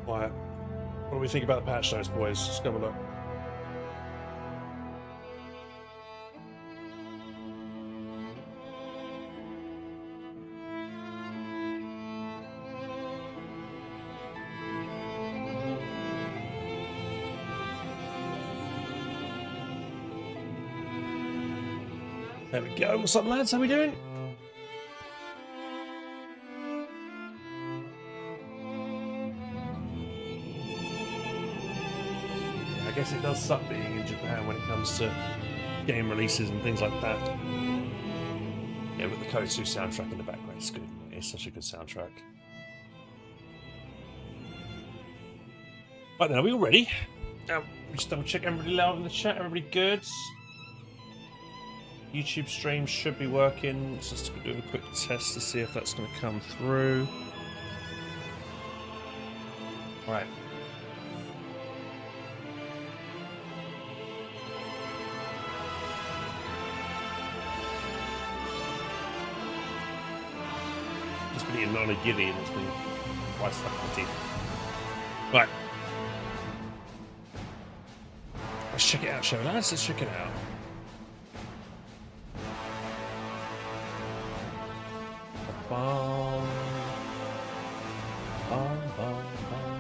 Right. What do we think about the patch notes, boys? Let's go have a look. There we go. What's up, lads? How we doing? I guess it does suck being in Japan when it comes to game releases and things like that. Yeah, with the Kosu soundtrack in the background, it's good. It's such a good soundtrack. Right then, are we all ready? Just double check everybody loud in the chat. Everybody good? YouTube stream should be working. Let's just do a quick test to see if that's going to come through. Right. It's been eating on a giddy and it's been quite stuck in my teeth. Right. Let's check it out, shall we, lads? Let's check it out. Bum, bum, bum, bum.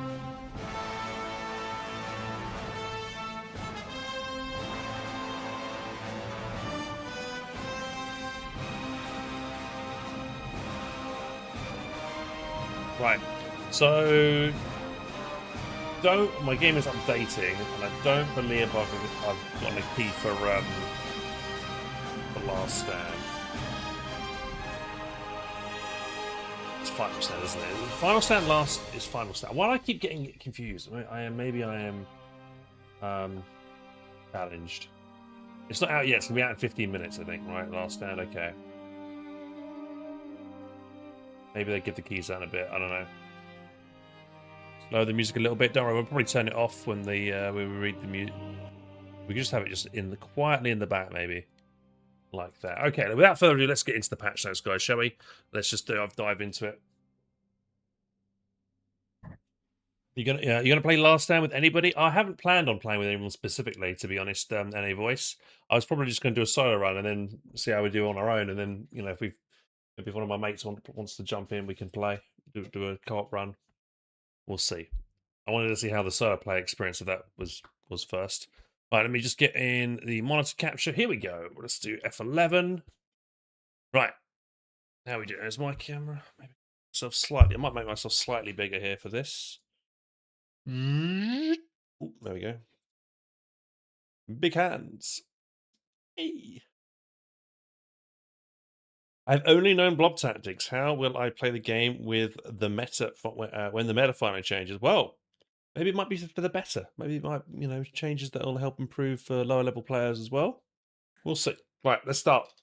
Right, so my game is updating, and I don't believe I've got a key for the last stand. It's final stand, isn't it? Final stand last is final stand. Why do I keep getting confused? Maybe I am challenged. It's not out yet. It's gonna be out in 15 minutes, I think. Right, last stand. Okay. Maybe they give the keys down a bit. I don't know. Lower the music a little bit. Don't worry, we'll probably turn it off when we read the music. We can just have it just quietly in the back, maybe, like that. Okay. Without further ado, let's get into the patch notes, guys, shall we? Let's just dive into it. You're gonna play Last Stand with anybody? I haven't planned on playing with anyone specifically, to be honest. NA Voice. I was probably just going to do a solo run and then see how we do on our own, and then if one of my mates wants to jump in, we can play, do a co-op run. We'll see. I wanted to see how the solo play experience of that was first. All right, let me just get in the monitor capture. Here we go. Let's do F11. Right. How we do? There's my camera. Maybe myself slightly. I might make myself slightly bigger here for this. Ooh, there we go. Big hands. Hey. I've only known blob tactics. How will I play the game with the meta when the meta finally changes? Well, maybe it might be for the better. Maybe it might, changes that will help improve for lower level players as well. We'll see. Right, let's start,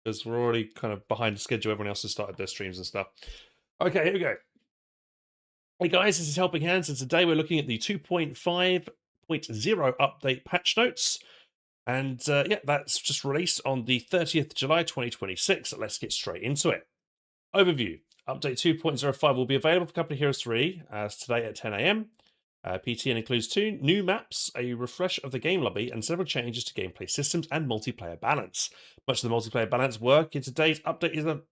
because we're already kind of behind the schedule. Everyone else has started their streams and stuff. Okay, here we go. Hey guys, this is Helping Hands, and today we're looking at the 2.5.0 update patch notes. And yeah, that's just released on the 30th July 2026. So let's get straight into it. Overview. Update 2.05 will be available for Company Heroes 3 as today at 10 AM. PTN includes 2 new maps, a refresh of the game lobby, and several changes to gameplay systems and multiplayer balance. Much of the multiplayer balance work in today's update is the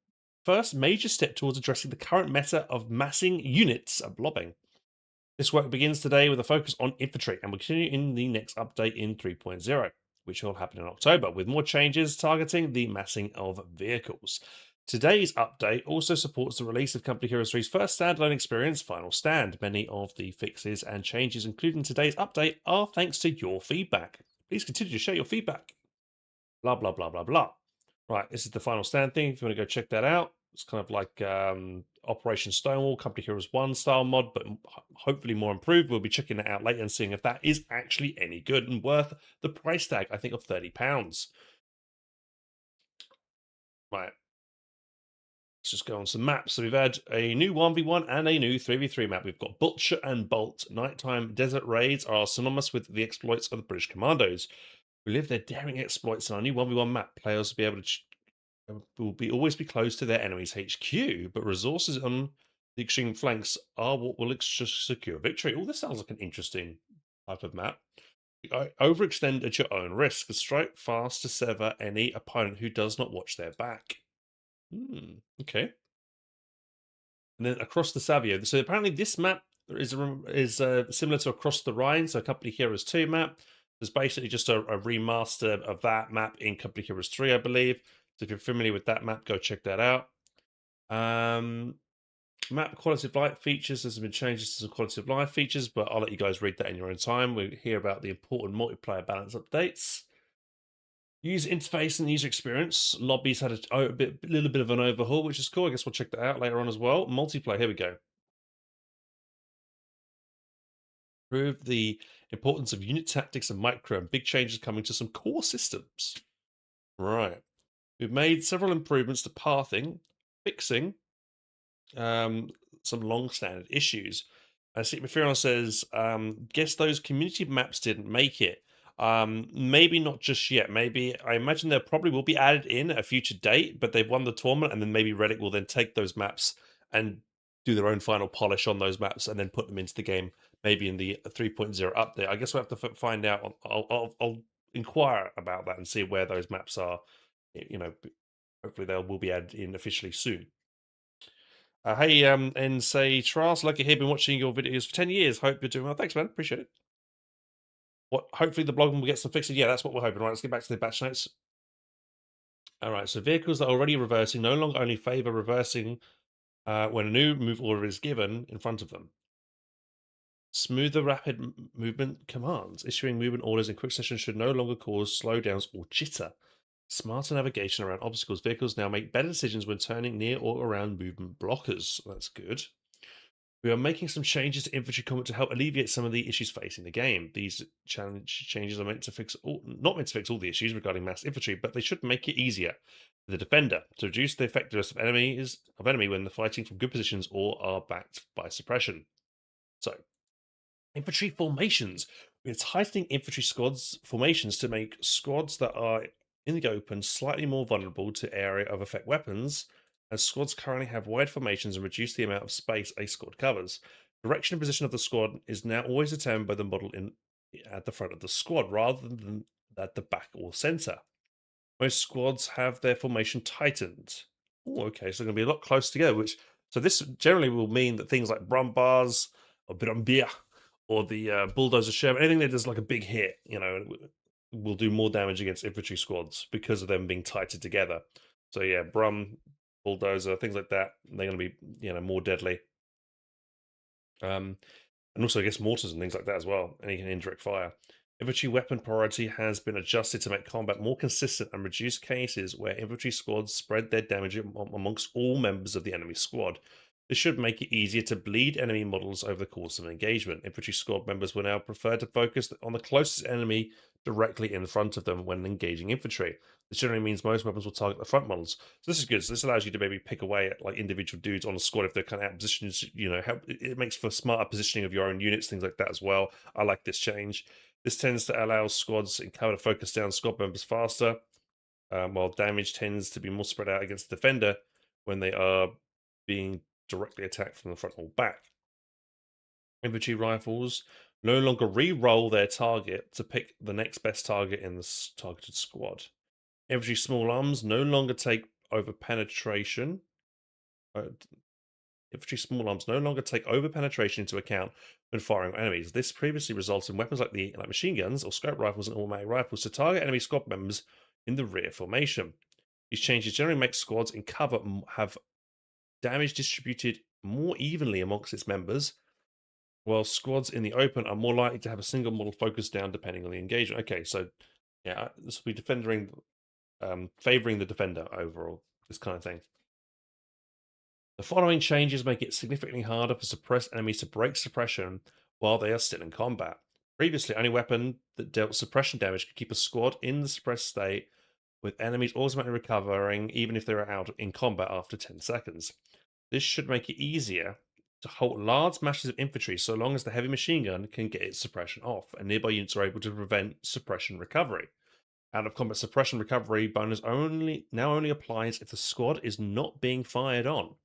first major step towards addressing the current meta of massing units of blobbing. This work begins today with a focus on infantry and will continue in the next update in 3.0. which will happen in October, with more changes targeting the massing of vehicles. Today's update also supports the release of Company Heroes 3's first standalone experience, Final Stand. Many of the fixes and changes included in today's update are thanks to your feedback. Please continue to share your feedback. Blah, blah, blah, blah, blah. Right, this is the Final Stand thing. If you want to go check that out, it's kind of like Operation Stonewall, Company Heroes 1 style mod, but hopefully more improved. We'll be checking that out later and seeing if that is actually any good and worth the price tag, I think, of £30. Right. Let's just go on some maps. So we've had a new 1v1 and a new 3v3 map. We've got Butcher and Bolt. Nighttime desert raids are synonymous with the exploits of the British Commandos, who live their daring exploits on our new 1v1 map. Players will be able to always be close to their enemy's HQ, but resources on The extreme flanks are what will secure victory. Oh, this sounds like an interesting type of map. Overextend at your own risk. Strike fast to sever any opponent who does not watch their back. Okay. And then across the Savio. So apparently this map is similar to Across the Rhine, so Company Heroes 2 map. There's basically just a remaster of that map in Company Heroes 3, I believe. So if you're familiar with that map, go check that out. Map quality of life features. There's been changes to some quality of life features, but I'll let you guys read that in your own time. We hear about the important multiplayer balance updates. User interface and user experience. Lobbies had a little bit of an overhaul, which is cool. I guess we'll check that out later on as well. Multiplayer, here we go. Prove the importance of unit tactics and micro and big changes coming to some core systems. Right. We've made several improvements to pathing, fixing um, some long-standing issues. See, Mifirion says, guess those community maps didn't make it. Maybe not just yet. Maybe I imagine there probably will be added in at a future date, but they've won the tournament, and then maybe Reddit will then take those maps and do their own final polish on those maps and then put them into the game, maybe in the 3.0 update. I guess we'll have to find out. I'll inquire about that and see where those maps are. You know, hopefully they will be added in officially soon. Hey, and say, Tras, lucky here, been watching your videos for 10 years. Hope you're doing well. Thanks, man. Appreciate it. What? Hopefully the blog will get some fixing. Yeah, that's what we're hoping. Right, let's get back to the batch notes. All right, so vehicles that are already reversing no longer only favor reversing when a new move order is given in front of them. Smoother rapid movement commands. Issuing movement orders in quick sessions should no longer cause slowdowns or jitter. Smarter navigation around obstacles. Vehicles now make better decisions when turning near or around movement blockers. That's good. We are making some changes to infantry combat to help alleviate some of the issues facing the game. These changes are meant to not meant to fix all the issues regarding mass infantry, but they should make it easier for the defender to reduce the effectiveness of enemy when they're fighting from good positions or are backed by suppression. So, infantry formations. We're tightening infantry squads formations to make squads that are in the open slightly more vulnerable to area of effect weapons, as squads currently have wide formations and reduce the amount of space a squad covers. Direction and position of the squad is now always determined by the model at the front of the squad rather than at the back or center. Most squads have their formation tightened. Oh, okay, so they're going to be a lot closer together. So this generally will mean that things like Brumbars or Brambia or the Bulldozer Sherman, anything that does like a big hit, will do more damage against infantry squads because of them being tighter together. So yeah, Bulldozer, things like that, they're going to be more deadly. And also, I guess, mortars and things like that as well. Any indirect fire. Infantry weapon priority has been adjusted to make combat more consistent and reduce cases where infantry squads spread their damage amongst all members of the enemy squad. This should make it easier to bleed enemy models over the course of an engagement. Infantry squad members will now prefer to focus on the closest enemy directly in front of them when engaging infantry. This generally means most weapons will target the front models. So this is good. So this allows you to maybe pick away at like individual dudes on the squad if they're kind of out of position. It makes for smarter positioning of your own units, things like that as well. I like this change. This tends to allow squads in cover to focus down squad members faster, while damage tends to be more spread out against the defender when they are being directly attacked from the front or back. Infantry rifles no longer re-roll their target to pick the next best target in the targeted squad. Infantry small arms no longer take over penetration. Infantry small arms no longer take over penetration into account when firing at enemies. This previously resulted in weapons like machine guns or scope rifles and automatic rifles to target enemy squad members in the rear formation. These changes generally make squads in cover have damage distributed more evenly amongst its members, while squads in the open are more likely to have a single model focused down depending on the engagement. Okay, so yeah, this will be favoring the defender overall, this kind of thing. The following changes make it significantly harder for suppressed enemies to break suppression while they are still in combat. Previously, only weapon that dealt suppression damage could keep a squad in the suppressed state, with enemies automatically recovering even if they are out in combat after 10 seconds. This should make it easier to halt large masses of infantry so long as the heavy machine gun can get its suppression off, and nearby units are able to prevent suppression recovery. Out of combat suppression recovery bonus now only applies if the squad is not being fired on.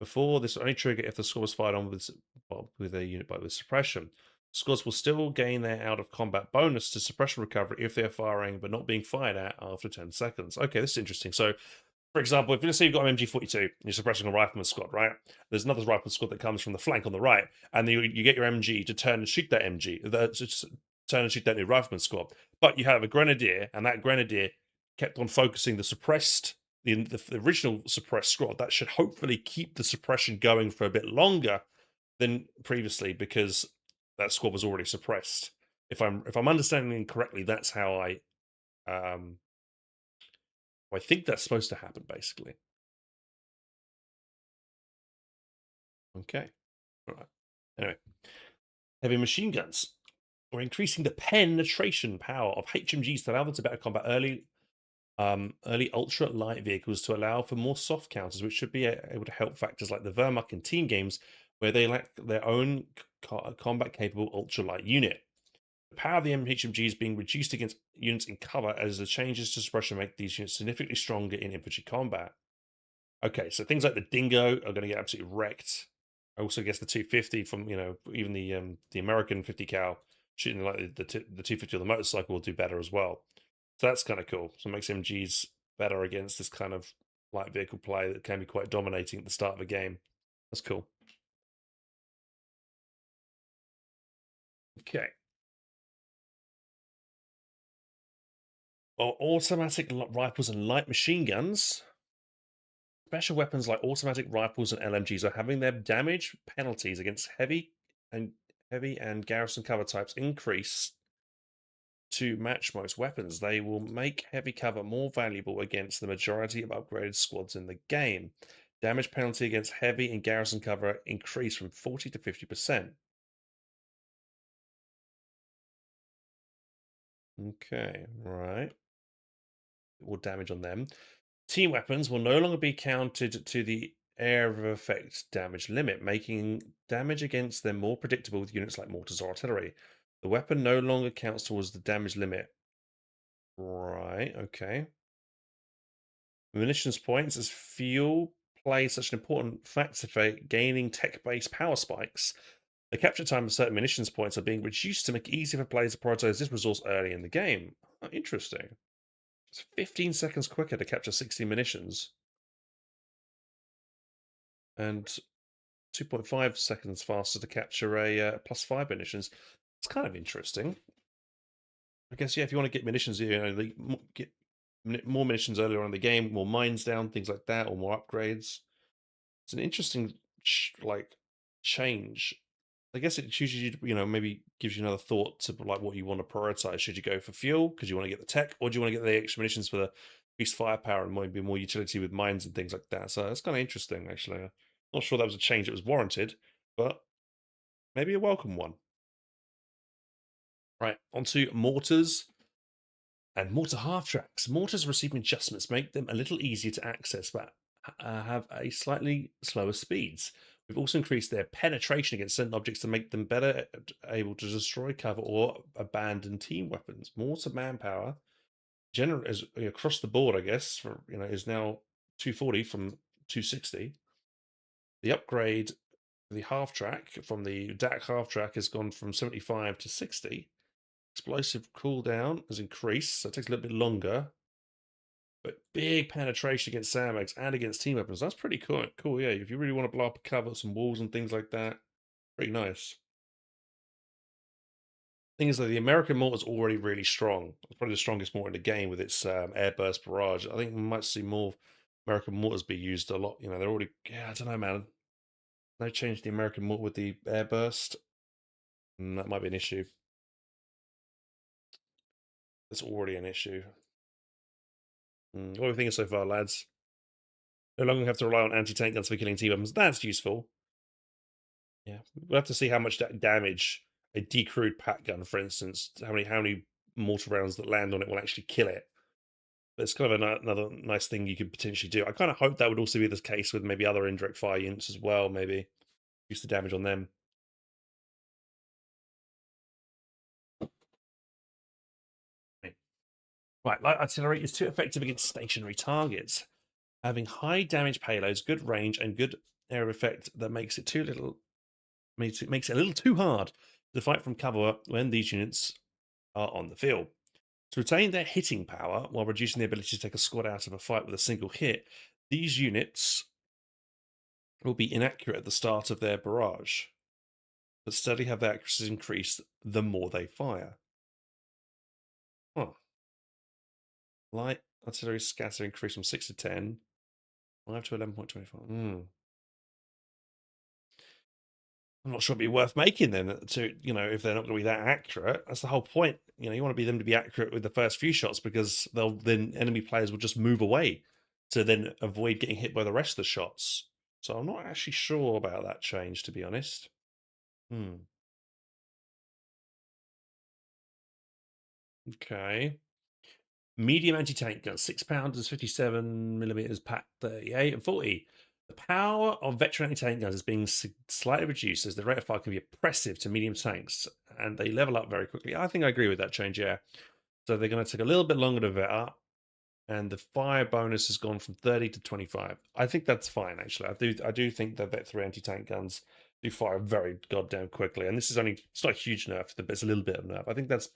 Before, this would only trigger if the score was fired on with a unit with suppression. Scores will still gain their out of combat bonus to suppression recovery if they are firing but not being fired at after 10 seconds. Okay, this is interesting. So, for example, if let's say you've got an MG42 and you're suppressing a rifleman squad, right? There's another rifleman squad that comes from the flank on the right, and you get your MG to turn and shoot that MG, turn and shoot that new rifleman squad. But you have a grenadier, and that grenadier kept on focusing the suppressed, the original suppressed squad. That should hopefully keep the suppression going for a bit longer than previously because that squad was already suppressed. If I'm understanding correctly, that's how I think that's supposed to happen, basically. Okay. All right. Anyway, heavy machine guns. We're increasing the penetration power of HMGs to allow them to better combat early ultra light vehicles to allow for more soft counters, which should be able to help factors like the Wehrmacht in team games where they lack their own combat capable ultra light unit. The power of the HMG is being reduced against units in cover as the changes to suppression make these units significantly stronger in infantry combat. Okay, so things like the Dingo are going to get absolutely wrecked. I also guess the 250 from even the American 50 cal shooting like the 250 on the motorcycle will do better as well. So that's kind of cool. So it makes MGs better against this kind of light vehicle play that can be quite dominating at the start of a game. That's cool. Okay. Well, automatic rifles and light machine guns. Special weapons like automatic rifles and LMGs are having their damage penalties against heavy and garrison cover types increase to match most weapons. They will make heavy cover more valuable against the majority of upgraded squads in the game. Damage penalty against heavy and garrison cover increase from 40 to 50%. Okay, right. More damage on them. Team weapons will no longer be counted to the area of effect damage limit, making damage against them more predictable with units like mortars or artillery. The weapon no longer counts towards the damage limit. Right, okay. Munitions points as fuel plays such an important factor for gaining tech-based power spikes. The capture time of certain munitions points are being reduced to make it easier for players to prioritize this resource early in the game. Oh, interesting. It's 15 seconds quicker to capture 60 munitions and 2.5 seconds faster to capture a +5 munitions. It's kind of interesting. I guess, yeah, if you want to get munitions, get more munitions earlier on in the game, more mines down, things like that, or more upgrades. It's an interesting change. I guess it chooses you to, maybe gives you another thought to like what you want to prioritize. Should you go for fuel because you want to get the tech, or do you want to get the extra munitions for the increased firepower and maybe more utility with mines and things like that? So that's kind of interesting, actually. I'm not sure that was a change that was warranted, but maybe a welcome one. Right, onto mortars and mortar half tracks. Mortars receiving adjustments make them a little easier to access, but have a slightly slower speeds. We've also increased their penetration against certain objects to make them better able to destroy cover or abandon team weapons. Mortar manpower, generally across the board, I guess, is now 240 from 260. The upgrade, the half track from the DAC half track has gone from 75 to 60. Explosive cooldown has increased, so it takes a little bit longer. But big penetration against sandbags and against team weapons. That's pretty cool. Cool, yeah. If you really want to blow up a cover, some walls and things like that, pretty nice. Thing is that the American mortar is already really strong. It's probably the strongest mortar in the game with its airburst barrage. I think we might see more American mortars be used a lot. They're already. Yeah, I don't know, man. No change to the American mortar with the airburst. That might be an issue. That's already an issue. What are we thinking so far, lads? No longer have to rely on anti-tank guns for killing team weapons. That's useful. Yeah, we'll have to see how much damage a decrewed pat gun, for instance, how many mortar rounds that land on it will actually kill it. But it's kind of another nice thing you could potentially do. I kind of hope that would also be the case with maybe other indirect fire units as well. Maybe use the damage on them. Right, light artillery is too effective against stationary targets. Having high damage payloads, good range, and good area effect that makes it a little too hard to fight from cover when these units are on the field. To retain their hitting power while reducing the ability to take a squad out of a fight with a single hit, these units will be inaccurate at the start of their barrage, but steadily have their accuracy increased the more they fire. Huh. Light artillery scatter increase from 6 to 10, 5 to 11.25. I'm not sure it'd be worth making then to, if they're not going to be that accurate. That's the whole point. You want them to be accurate with the first few shots because enemy players will just move away to then avoid getting hit by the rest of the shots. So I'm not actually sure about that change, to be honest. Okay. Medium anti-tank gun, 6 pounders, 57 millimeters, pack 38 and 40. The power of veteran anti-tank guns is being slightly reduced as the rate of fire can be oppressive to medium tanks, and they level up very quickly. I think I agree with that change, yeah. So they're going to take a little bit longer to vet up, and the fire bonus has gone from 30 to 25. I think that's fine, actually. I do think that Vet 3 anti-tank guns do fire very goddamn quickly, and this is it's not a huge nerf, but it's a little bit of nerf. I think that's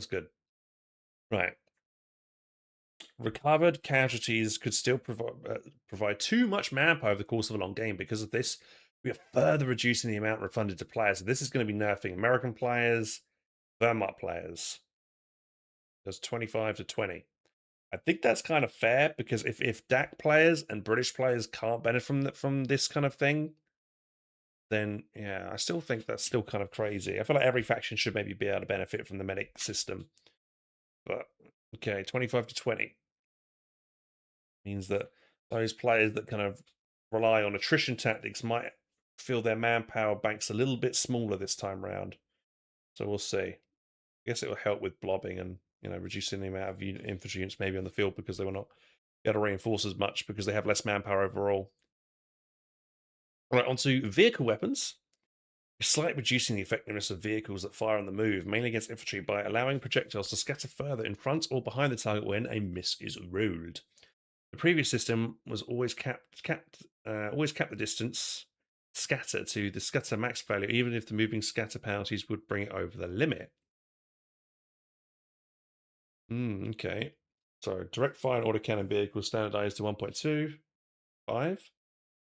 good. Right. Recovered casualties could still provide too much manpower over the course of a long game. Because of this, we are further reducing the amount refunded to players. So this is going to be nerfing American players, Vermont players. There's 25 to 20. I think that's kind of fair because if DAC players and British players can't benefit from this kind of thing, then yeah, I still think that's still kind of crazy. I feel like every faction should maybe be able to benefit from the medic system. But okay, 25 to 20 means that those players that kind of rely on attrition tactics might feel their manpower banks a little bit smaller this time round. So we'll see. I guess it will help with blobbing and reducing the amount of infantry units maybe on the field because they will not be able to reinforce as much because they have less manpower overall. All right, onto vehicle weapons. Slightly reducing the effectiveness of vehicles that fire on the move, mainly against infantry, by allowing projectiles to scatter further in front or behind the target when a miss is rolled. The previous system was always capped the distance scatter to the scatter max value, even if the moving scatter penalties would bring it over the limit. Okay. So direct fire and autocannon vehicles standardized to 1.25.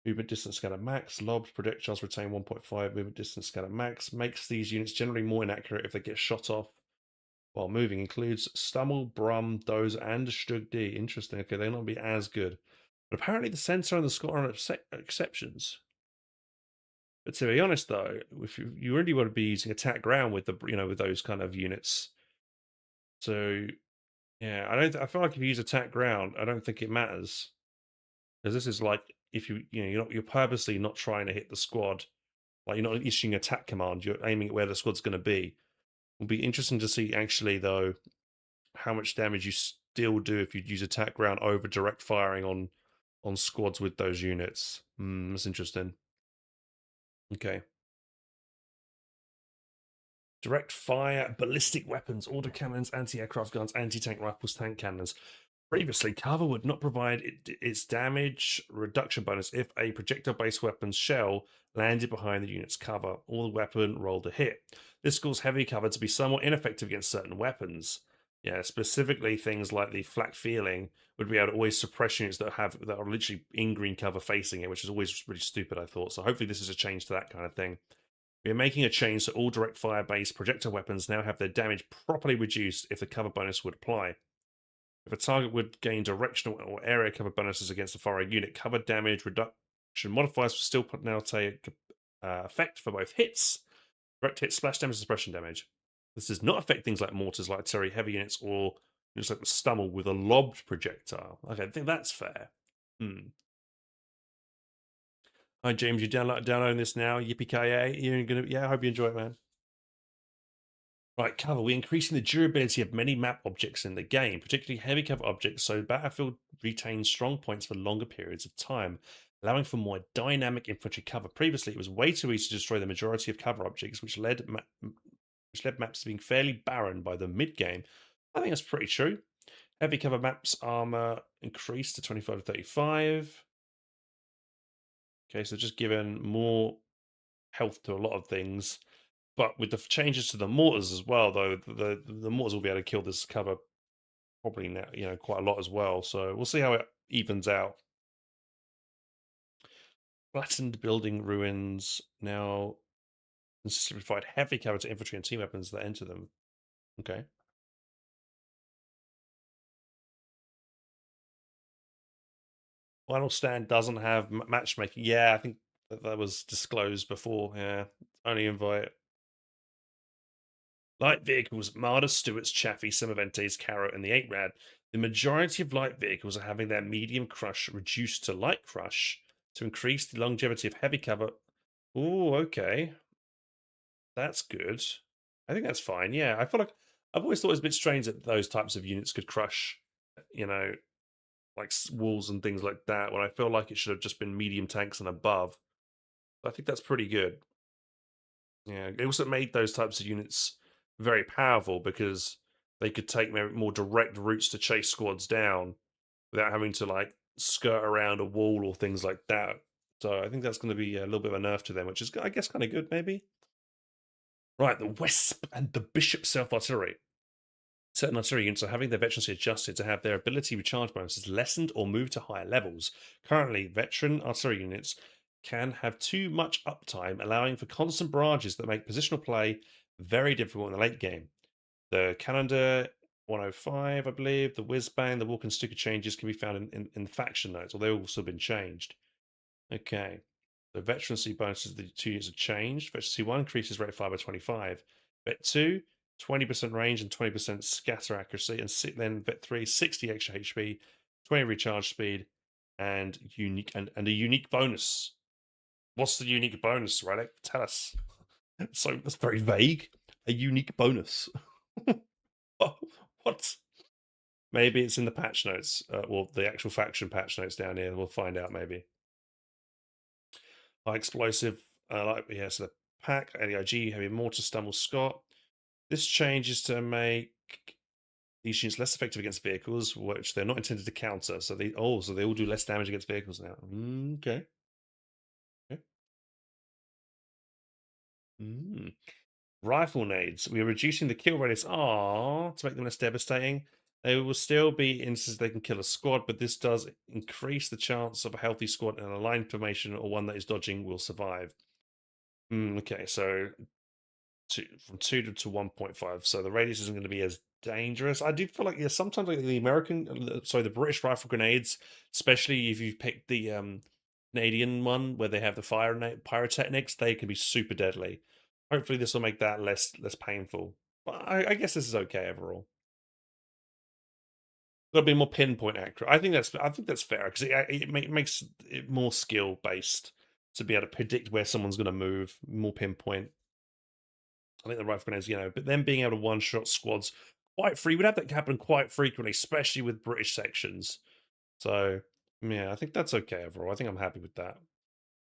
Movement distance scatter max. Lobs projectiles retain 1.5 movement distance scatter max. Makes these units generally more inaccurate if they get shot off while moving. Includes Stummel, Brum, Doze, and Stug D. Interesting. Okay, they'll not be as good. But apparently the sensor and the score are exceptions. But to be honest, though, if you really want to be using attack ground with with those kind of units, so yeah, I feel like if you use attack ground, I don't think it matters because this is like if you're purposely not trying to hit the squad, like you're not issuing attack command, you're aiming at where the squad's going to be. It'll be interesting to see actually though how much damage you still do if you use attack ground over direct firing on squads with those units. That's interesting. Okay. Direct fire, ballistic weapons, autocannons, anti-aircraft guns, anti-tank rifles, tank cannons. Previously, cover would not provide its damage reduction bonus if a projectile-based weapon's shell landed behind the unit's cover or the weapon rolled a hit. This caused heavy cover to be somewhat ineffective against certain weapons. Yeah, specifically things like the flak feeling would be able to always suppress units that are literally in green cover facing it, which is always really stupid, I thought. So hopefully this is a change to that kind of thing. We are making a change so all direct fire based projectile weapons now have their damage properly reduced if the cover bonus would apply. If a target would gain directional or area cover bonuses against a firing unit, cover damage reduction modifiers will still now take effect for both hits, direct hit, splash damage, and suppression damage. This does not affect things like mortars, like artillery, heavy units, or units like the Stummel with a lobbed projectile. Okay, I think that's fair. Hi James, you downloading this now? Yippee ki You're gonna, yeah. I hope you enjoy it, man. Right, cover. We're increasing the durability of many map objects in the game, particularly heavy cover objects, so Battlefield retains strong points for longer periods of time, allowing for more dynamic infantry cover. Previously, it was way too easy to destroy the majority of cover objects, which led maps to being fairly barren by the mid game. I think that's pretty true. Heavy cover maps armor increased to 25 to 35. Okay, so just given more health to a lot of things, but with the changes to the mortars as well, though, the mortars will be able to kill this cover probably now, quite a lot as well. So we'll see how it evens out. Flattened building ruins now consistently provide heavy cover to infantry and team weapons that enter them. Okay. Final stand doesn't have matchmaking. Yeah, I think that was disclosed before. Yeah, only invite light vehicles. Marder, Stewart's, Chaffee, Semivente's, Carrot, and the 8 Rad. The majority of light vehicles are having their medium crush reduced to light crush to increase the longevity of heavy cover. Oh, okay. That's good. I think that's fine. Yeah, I feel like I've always thought it was a bit strange that those types of units could crush, you know, like walls and things like that. When I feel like it should have just been medium tanks and above. I think that's pretty good. Yeah, it also made those types of units very powerful because they could take more direct routes to chase squads down without having to like skirt around a wall or things like that. So I think that's going to be a little bit of a nerf to them, which is, I guess, kind of good, maybe. Right, the Wisp and the Bishop Self Artillery. Certain artillery units are having their veterancy adjusted to have their ability recharge bonuses lessened or moved to higher levels. Currently, veteran artillery units can have too much uptime, allowing for constant barrages that make positional play very difficult in the late game. The Calendar 105, I believe, the Whiz Bang, the Walk and Sticker changes can be found in faction notes, or they've also been changed. Okay. The veterancy bonuses, the 2 units have changed. Veterancy 1 increases rate of fire by 25. Vet 2, 20% range and 20% scatter accuracy. And then Vet 3, 60 extra HP, 20 recharge speed, and a unique bonus. What's the unique bonus, Relic? Tell us. So that's very vague. A unique bonus. What? Maybe it's in the patch notes, or the actual faction patch notes down here. We'll find out maybe. High explosive, so the pack, ADIG, heavy mortar, stumble, Scott. This change is to make these units less effective against vehicles, which they're not intended to counter. So they all do less damage against vehicles now. Okay. Okay. Mm. Rifle nades. We are reducing the kill radius. To make them less devastating. They will still be instances they can kill a squad, but this does increase the chance of a healthy squad in a line formation or one that is dodging will survive. Okay, so from 2 to 1.5, so the radius isn't going to be as dangerous. I do feel like, yeah, sometimes like the British rifle grenades, especially if you pick the Canadian one where they have the pyrotechnics, they can be super deadly. Hopefully this will make that less painful, but I guess this is okay overall. Got to be more pinpoint accurate. I think that's fair because it makes it more skill based to be able to predict where someone's going to move, more pinpoint. I think the rifle grenades, but then being able to one shot squads quite free would have that happen quite frequently, especially with British sections. So yeah, I think that's okay overall. I think I'm happy with that.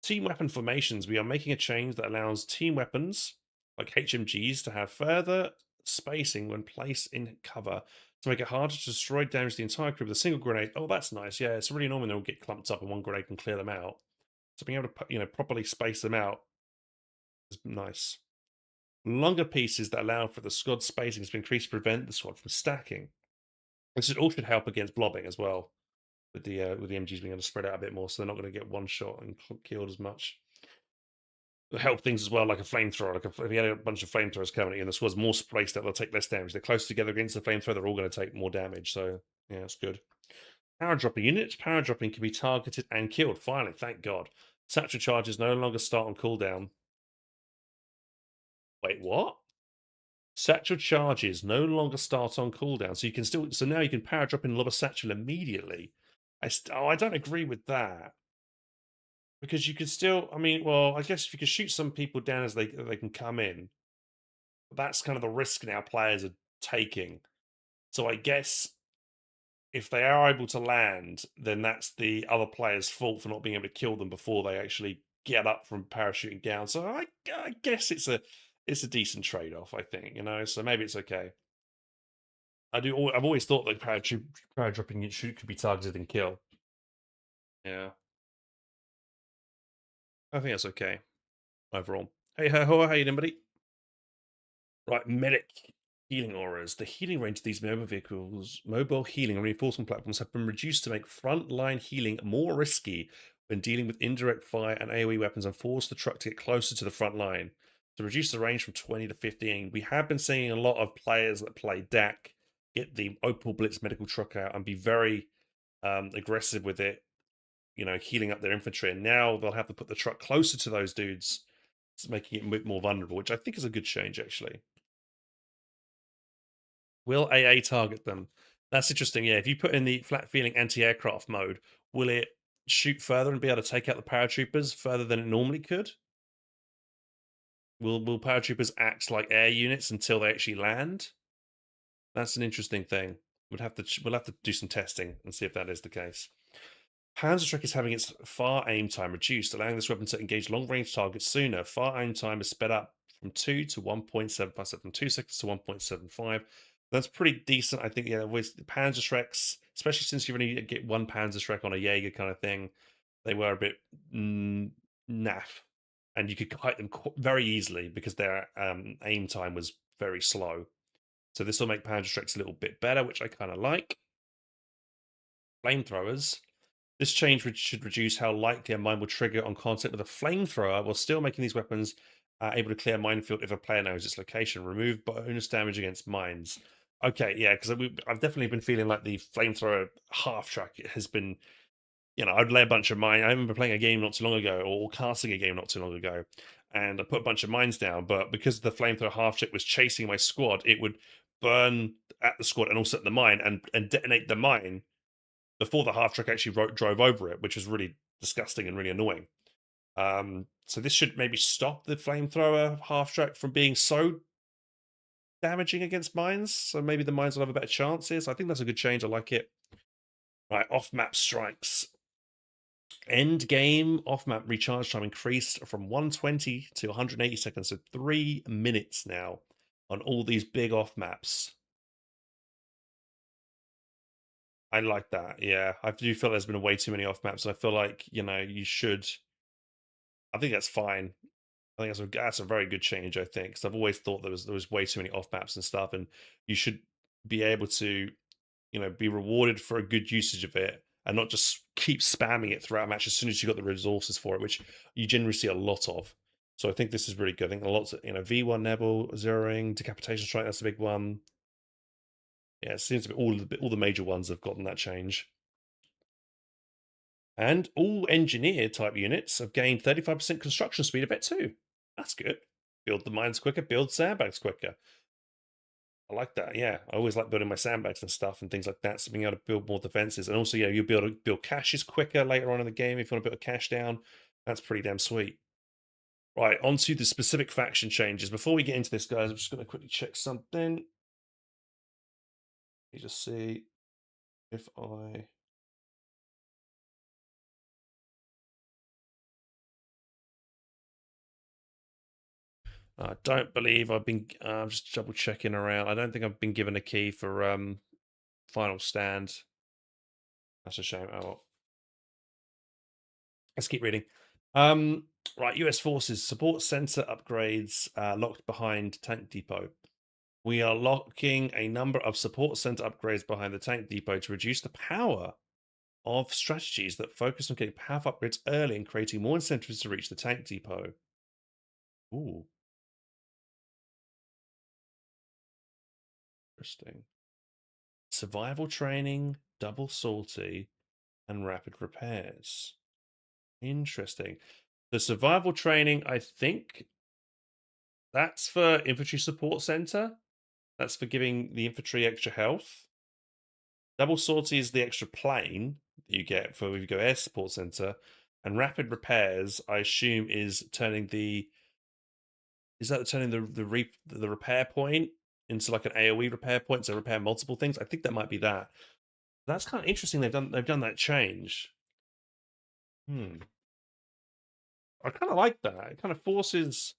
Team weapon formations. We are making a change that allows team weapons like HMGs to have further spacing when placed in cover to make it harder to destroy damage the entire crew with a single grenade. Oh, that's nice. Yeah, it's really normal they'll get clumped up and one grenade can clear them out. So being able to properly space them out is nice. Longer pieces that allow for the squad spacings to increase to prevent the squad from stacking. This all should help against blobbing as well, with the MGs being able to spread out a bit more, so they're not going to get one shot and killed as much. It'll help things as well, like a flamethrower. Like if you had a bunch of flamethrowers coming at you and the squad's more spaced out, they'll take less damage. They're close together against the flamethrower, they're all going to take more damage. So yeah, it's good. Power dropping units. Power dropping can be targeted and killed. Finally, thank God. Satchel charges no longer start on cooldown. Wait, what? Satchel charges no longer start on cooldown, so you can still. So now you can power drop in lob a satchel immediately. I don't agree with that because you could still. I mean, well, I guess if you could shoot some people down as they can come in, that's kind of the risk now players are taking. So I guess if they are able to land, then that's the other player's fault for not being able to kill them before they actually get up from parachuting down. So I guess it's a decent trade off. I think so maybe it's okay. I've always thought that power dropping shoot could be targeted and kill. Yeah. I think that's okay overall. Hey, how you doing, buddy? Right, medic healing auras. The healing range of these mobile healing and reinforcement platforms have been reduced to make frontline healing more risky when dealing with indirect fire and AoE weapons and force the truck to get closer to the front line. To reduce the range from 20 to 15, we have been seeing a lot of players that play DAC get the Opal Blitz medical truck out and be very aggressive with it, healing up their infantry. And now they'll have to put the truck closer to those dudes, making it a bit more vulnerable, which I think is a good change, actually. Will AA target them? That's interesting. Yeah, if you put in the flat feeling anti-aircraft mode, will it shoot further and be able to take out the paratroopers further than it normally could? Will paratroopers act like air units until they actually land? That's an interesting thing. We'll have to do some testing and see if that is the case. Panzerschreck is having its far aim time reduced, allowing this weapon to engage long range targets sooner. Far aim time is sped up from 2 to 1.75, so from 2 seconds to 1.75. That's pretty decent. I think, yeah, with Panzerschrecks, especially since you only get one Panzerschreck on a Jaeger kind of thing, they were a bit naff. And you could kite them very easily because their aim time was very slow. So this will make Panzerschrecks a little bit better, which I kind of like. Flamethrowers. This change should reduce how likely a mine will trigger on contact with a flamethrower, while still making these weapons able to clear a minefield if a player knows its location. Remove bonus damage against mines. Okay, yeah, because I've definitely been feeling like the flamethrower half track has been, I'd lay a bunch of mines. I remember playing a game not too long ago, or casting a game not too long ago, and I put a bunch of mines down, but because the flamethrower half track was chasing my squad, it would burn at the squad and also at the mine and detonate the mine before the half track actually drove over it, which was really disgusting and really annoying. So this should maybe stop the flamethrower half track from being so damaging against mines. So maybe the mines will have a better chances. I think that's a good change. I like it. Right, off map strikes. End game off map recharge time increased from 120 to 180 seconds, so 3 minutes now on all these big off maps. I like that. Yeah, I do feel there's been way too many off maps, and I feel like you should. I think that's fine. I think that's a very good change. I think because I've always thought there was way too many off maps and stuff, and you should be able to be rewarded for a good usage of it and not just keep spamming it throughout a match as soon as you got the resources for it, which you generally see a lot of. So I think this is really good. I think a lot of V1 Nebel, zeroing, decapitation strike. That's a big one. Yeah, it seems to be all the major ones have gotten that change. And all engineer type units have gained 35% construction speed of it too. That's good. Build the mines quicker, build sandbags quicker. I like that. Yeah, I always like building my sandbags and stuff and things like that. So being able to build more defenses, and also, you'll be able to build caches quicker later on in the game if you want to build a cache down. That's pretty damn sweet. Right, on to the specific faction changes. Before we get into this, guys, I'm just going to quickly check something. Let me just see if I. I don't believe I've been. I'm just double checking around. I don't think I've been given a key for Final Stand. That's a shame. Oh, well. Let's keep reading. Right, US Forces support center upgrades locked behind Tank Depot. We are locking a number of support center upgrades behind the Tank Depot to reduce the power of strategies that focus on getting power upgrades early and creating more incentives to reach the Tank Depot. Ooh, interesting. Survival training, double salty, and rapid repairs. Interesting. The survival training, I think that's for infantry support center. That's for giving the infantry extra health. Double sortie is the extra plane that you get for if you go air support center. And rapid repairs, I assume, is turning the the repair point into like an AoE repair point, so repair multiple things. I think that might be that. That's kind of interesting. They've done that change. I kind of like that. It kind of forces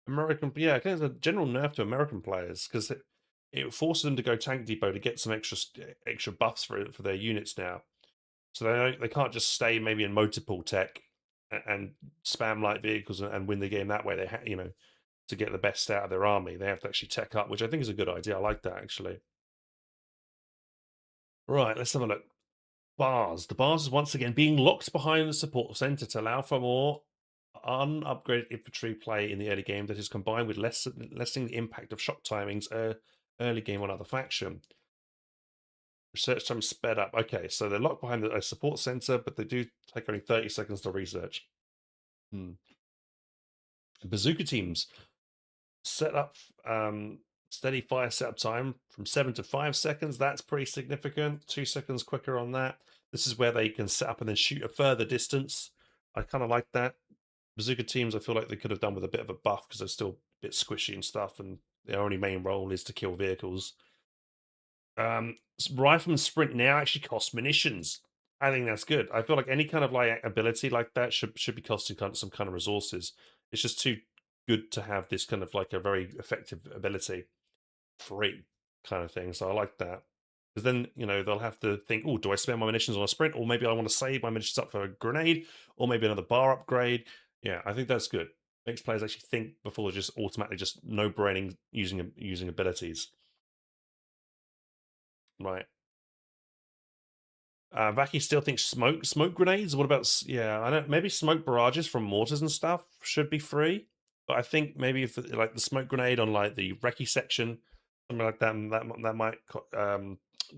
American, yeah, it kind of a general nerf to American players because it forces them to go Tank Depot to get some extra buffs for their units now. So they can't just stay maybe in multiple tech and spam light vehicles and win the game that way. To get the best out of their army, they have to actually tech up, which I think is a good idea. I like that actually. Right, let's have a look. Bars. The bars is once again being locked behind the support center to allow for more unupgraded infantry play in the early game that is combined with lessening the impact of shock timings early game on other faction. Research time sped up. Okay, so they're locked behind a support center, but they do take only 30 seconds to research. Bazooka teams set up steady fire setup time from 7 to 5 seconds. That's pretty significant. 2 seconds quicker on that. This is where they can set up and then shoot a further distance. I kind of like that. Bazooka teams, I feel like they could have done with a bit of a buff because they're still a bit squishy and stuff, and their only main role is to kill vehicles. Rifleman sprint now actually costs munitions. I think that's good. I feel like any kind of like ability like that should be costing some kind of resources. It's just too good to have this kind of like a very effective ability free kind of thing. So I like that. Because then, they'll have to think, oh, do I spend my munitions on a sprint? Or maybe I want to save my munitions up for a grenade, or maybe another bar upgrade. Yeah, I think that's good. Makes players actually think before just automatically just no-braining using abilities. Right. Vaki still thinks smoke grenades. What about yeah? I don't. Maybe smoke barrages from mortars and stuff should be free. But I think maybe if like the smoke grenade on like the recce section, something like that, that might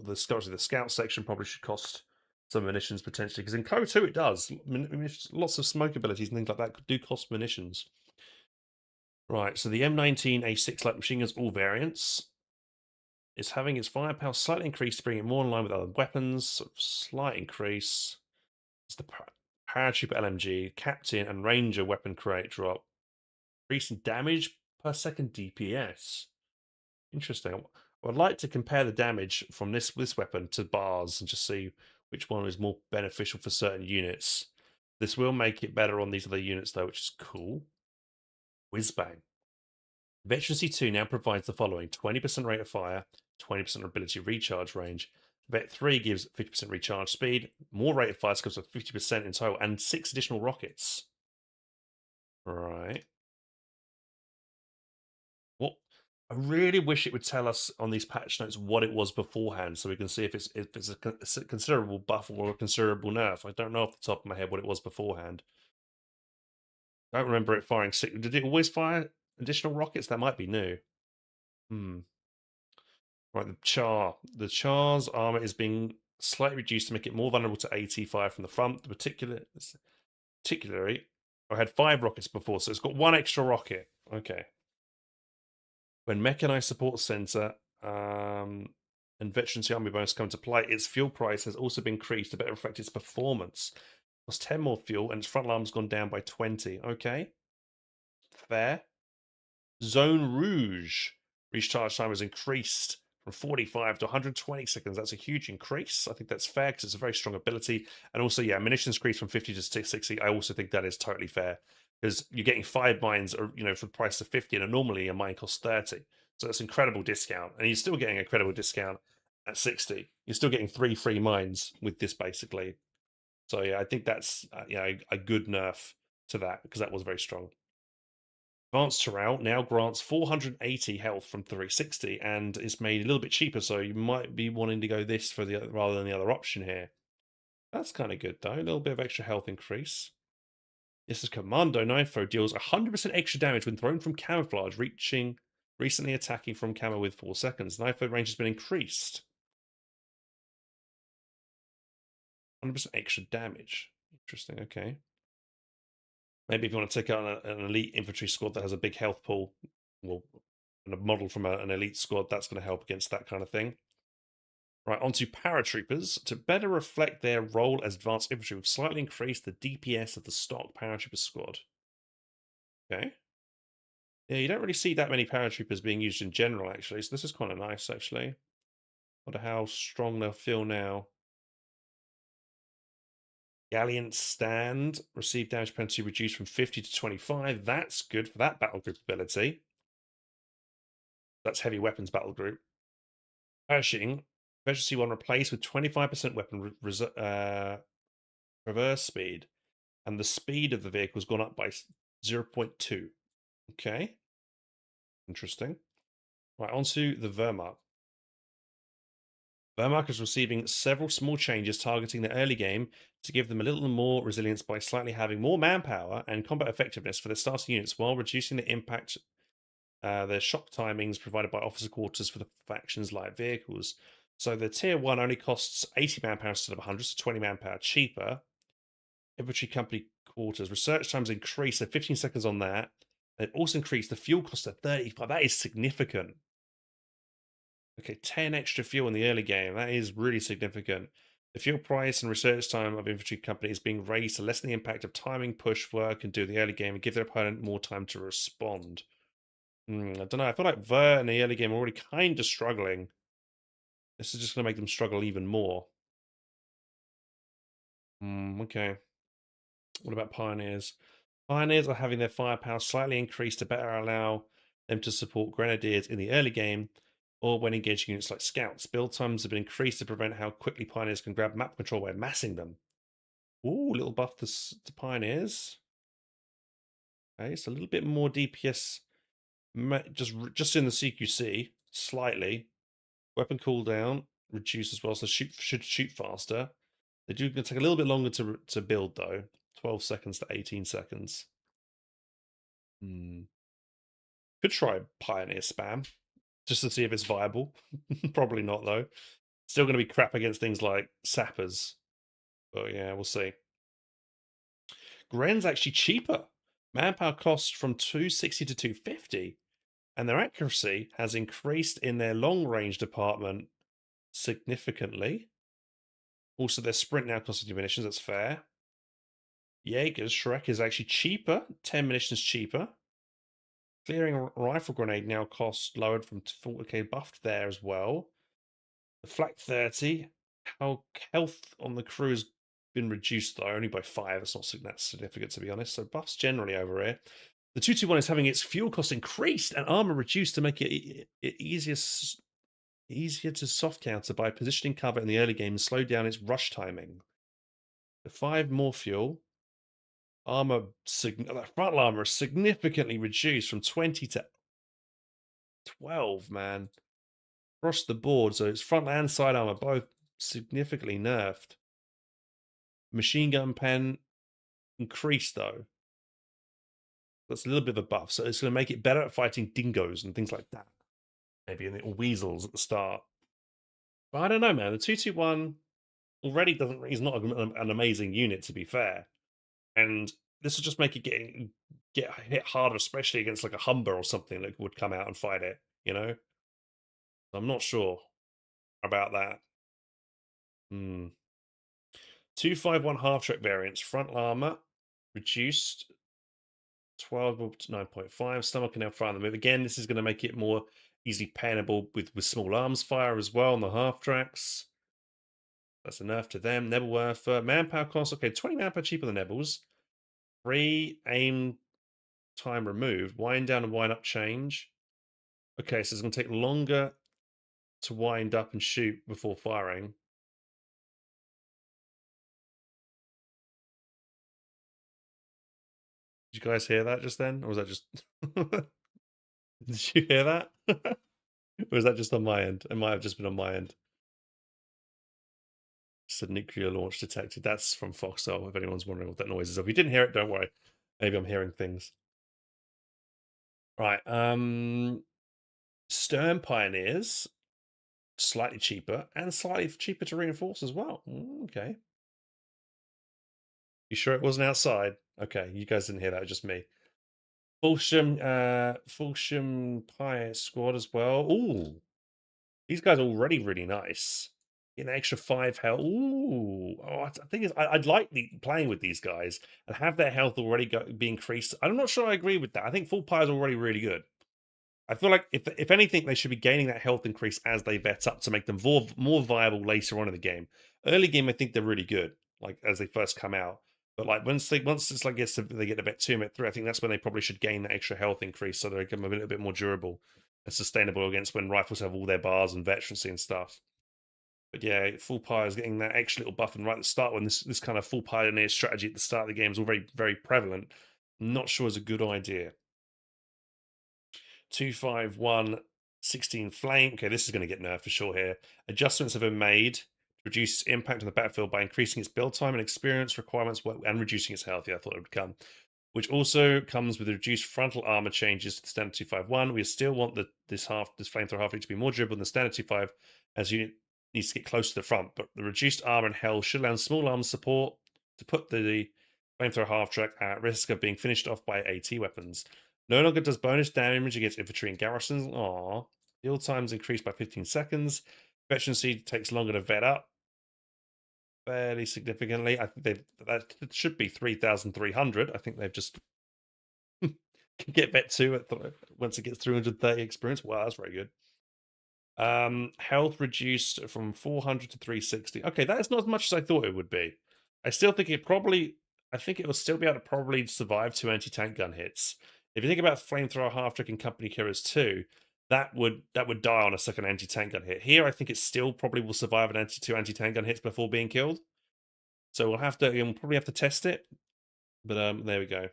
the scout section probably should cost some munitions potentially because in Code 2 it does. Lots of smoke abilities and things like that do cost munitions. Right. So the M19A6 light machine guns, all variants. It's having its firepower slightly increased to bring it more in line with other weapons. Slight increase. It's the paratrooper LMG, captain, and ranger weapon crate drop. Increase in damage per second DPS. Interesting. I would like to compare the damage from this weapon to bars and just see which one is more beneficial for certain units. This will make it better on these other units though, which is cool. Whiz bang. Veterancy 2 now provides the following 20% rate of fire, 20% ability recharge range. Vet 3 gives 50% recharge speed, more rate of fire scopes of 50% in total, and 6 additional rockets. Right. Well, I really wish it would tell us on these patch notes what it was beforehand so we can see if it's a considerable buff or a considerable nerf. I don't know off the top of my head what it was beforehand. I don't remember it firing 6. Did it always fire additional rockets? That might be new. Right, the Char's armor is being slightly reduced to make it more vulnerable to AT fire from the front. Particularly, I had 5 rockets before, so it's got 1 extra rocket. Okay. When mechanized support center and veterancy army bonus come to play, its fuel price has also been increased to better reflect its performance. It costs 10 more fuel, and its front alarm's gone down by 20. Okay, fair. Zone Rouge recharge time has increased from 45 to 120 seconds. That's a huge increase. I think that's fair because it's a very strong ability. And also, yeah, munitions increase from 50 to 60. I also think that is totally fair because you're getting 5 mines, for the price of 50, and normally a mine costs 30. So it's an incredible discount, and you're still getting a credible discount at 60. You're still getting 3 free mines with this, basically. So yeah, I think that's a good nerf to that because that was very strong. Advanced Terrell now grants 480 health from 360 and is made a little bit cheaper, so you might be wanting to go this for the rather than the other option here. That's kind of good though, a little bit of extra health increase. This is Commando Knifo deals 100% extra damage when thrown from camouflage, reaching recently attacking from camo with 4 seconds. Knifo range has been increased. 100% extra damage. Interesting, okay. Maybe if you want to take out an elite infantry squad that has a big health pool, well, and a model from an elite squad, that's going to help against that kind of thing. Right, onto paratroopers. To better reflect their role as advanced infantry, we've slightly increased the DPS of the stock paratrooper squad. Okay. Yeah, you don't really see that many paratroopers being used in general, actually, so this is kind of nice, actually. Wonder how strong they'll feel now. Gallant Stand. Receive damage penalty reduced from 50 to 25. That's good for that battle group ability. That's heavy weapons battle group. Pershing. Emergency 1 replaced with 25% weapon reverse speed. and the speed of the vehicle has gone up by 0.2. Okay, interesting. Right, onto the Wehrmacht. Wehrmacht is receiving several small changes targeting the early game to give them a little more resilience by slightly having more manpower and combat effectiveness for their starting units while reducing the impact their shock timings provided by officer quarters for the factions light vehicles. So the tier 1 only costs 80 manpower instead of 100, so 20 manpower cheaper. Infantry company quarters. Research times increased, so 15 seconds on that. They've also increased the fuel cost to 35. That is significant. Okay, 10 extra fuel in the early game. That is really significant. The fuel price and research time of infantry company is being raised to lessen the impact of timing, push work, and do the early game and give their opponent more time to respond. I don't know. I feel like Ver in the early game are already kind of struggling. This is just going to make them struggle even more. Okay. What about Pioneers? Pioneers are having their firepower slightly increased to better allow them to support Grenadiers in the early game or when engaging units like Scouts. Build times have been increased to prevent how quickly Pioneers can grab map control by massing them. Ooh, little buff to Pioneers. Okay, it's a little bit more DPS just in the CQC, slightly. Weapon cooldown reduced as well, so should shoot faster. They do take a little bit longer to build though. 12 seconds to 18 seconds. Could try Pioneer spam just to see if it's viable. Probably not though. Still going to be crap against things like sappers. But yeah, we'll see. Gren's actually cheaper. Manpower cost from 260 to 250, and their accuracy has increased in their long range department significantly. Also, their sprint now costs munitions. That's fair. Jaeger's Shrek is actually cheaper. 10 munitions cheaper. Clearing a rifle grenade now costs lowered from 40k buffed there as well. The Flak 30, how health on the crew has been reduced though, only by 5. That's not that significant to be honest. So buffs generally over here. The 221 is having its fuel cost increased and armor reduced to make it easier to soft counter by positioning cover in the early game and slow down its rush timing. The 5 more fuel. Front armor is significantly reduced from 20 to 12, man. Across the board, so it's front and side armor both significantly nerfed. Machine gun pen increased though. That's a little bit of a buff, so it's going to make it better at fighting dingoes and things like that. Maybe or weasels at the start. But I don't know, man. The 221 already is not an amazing unit, to be fair. And this will just make it get hit harder, especially against like a Humber or something that would come out and fight it, you know? I'm not sure about that. 251 half track variants, front armor, reduced 12 to 9.5. Stomach can now fire on the move. Again, this is going to make it more easily pannable with small arms fire as well on the half tracks. That's a nerf to them. Nebelwerfer. Manpower cost. Okay, 20 manpower cheaper than Nebels. 3 aim time removed. Wind down and wind up change. Okay, so it's going to take longer to wind up and shoot before firing. Did you guys hear that just then? Or was that just... Did you hear that? Or was that just on my end? It might have just been on my end. Said nuclear launch detected. That's from Foxtel, if anyone's wondering what that noise is. If you didn't hear it, don't worry. Maybe I'm hearing things. Right. Stern Pioneers, slightly cheaper, and slightly cheaper to reinforce as well. Okay. You sure it wasn't outside? Okay, you guys didn't hear that, just me. Fulsham Pie Squad as well. Ooh. These guys are already really nice. Get an extra 5 health. Ooh. Oh, I think I'd like playing with these guys and have their health already be increased. I'm not sure I agree with that. I think full pie is already really good. I feel like if anything, they should be gaining that health increase as they vet up to make them more viable later on in the game. Early game, I think they're really good, like as they first come out. But like once it's like they get to vet 2, vet 3, I think that's when they probably should gain that extra health increase so they become a little bit more durable and sustainable against when rifles have all their bars and veterancy and stuff. But yeah, full pioneers getting that extra little buff and right at the start when this kind of full pioneer strategy at the start of the game is all very prevalent. I'm not sure is a good idea. 251 16 flame. Okay, this is going to get nerfed for sure here. Adjustments have been made to reduce its impact on the battlefield by increasing its build time and experience requirements and reducing its health. Yeah, I thought it would come. Which also comes with reduced frontal armor changes to the standard 251. We still want this flamethrower half to be more durable than the standard 25 as unit needs to get close to the front. But the reduced armor and health should allow small arms support to put the flamethrower half track at risk of being finished off by AT weapons. No longer does bonus damage against infantry and garrisons. Aww. Heal times increased by 15 seconds. Veterancy takes longer to vet up fairly significantly. I think that should be 3,300. I think they've just can get vet 2 once it gets 330 experience. Wow, that's very good. Health reduced from 400 to 360. Okay, that is not as much as I thought it would be. I still think I think it will still be able to probably survive 2 anti-tank gun hits. If you think about flamethrower half-track and company carriers 2, that would die on a second anti-tank gun hit. Here, I think it still probably will survive an 2 anti-tank gun hits before being killed. So we'll probably have to test it. But there we go.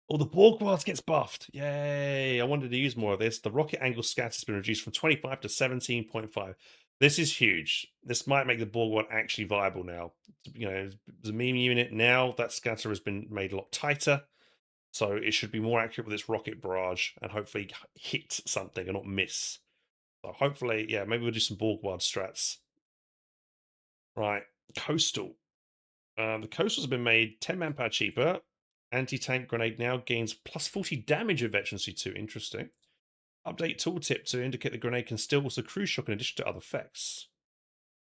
Oh, the Borgwards gets buffed. Yay. I wanted to use more of this. The rocket angle scatter has been reduced from 25 to 17.5. This is huge. This might make the Borgward actually viable now. You know, the meme unit now, that scatter has been made a lot tighter. So it should be more accurate with its rocket barrage and hopefully hit something and not miss. So hopefully, yeah, maybe we'll do some Borgward strats. Right. Coastal. The coastals have been made 10 manpower cheaper. Anti-tank grenade now gains plus 40 damage of veterancy 2. Interesting. Update tooltip to indicate the grenade can still also cruise shock in addition to other effects.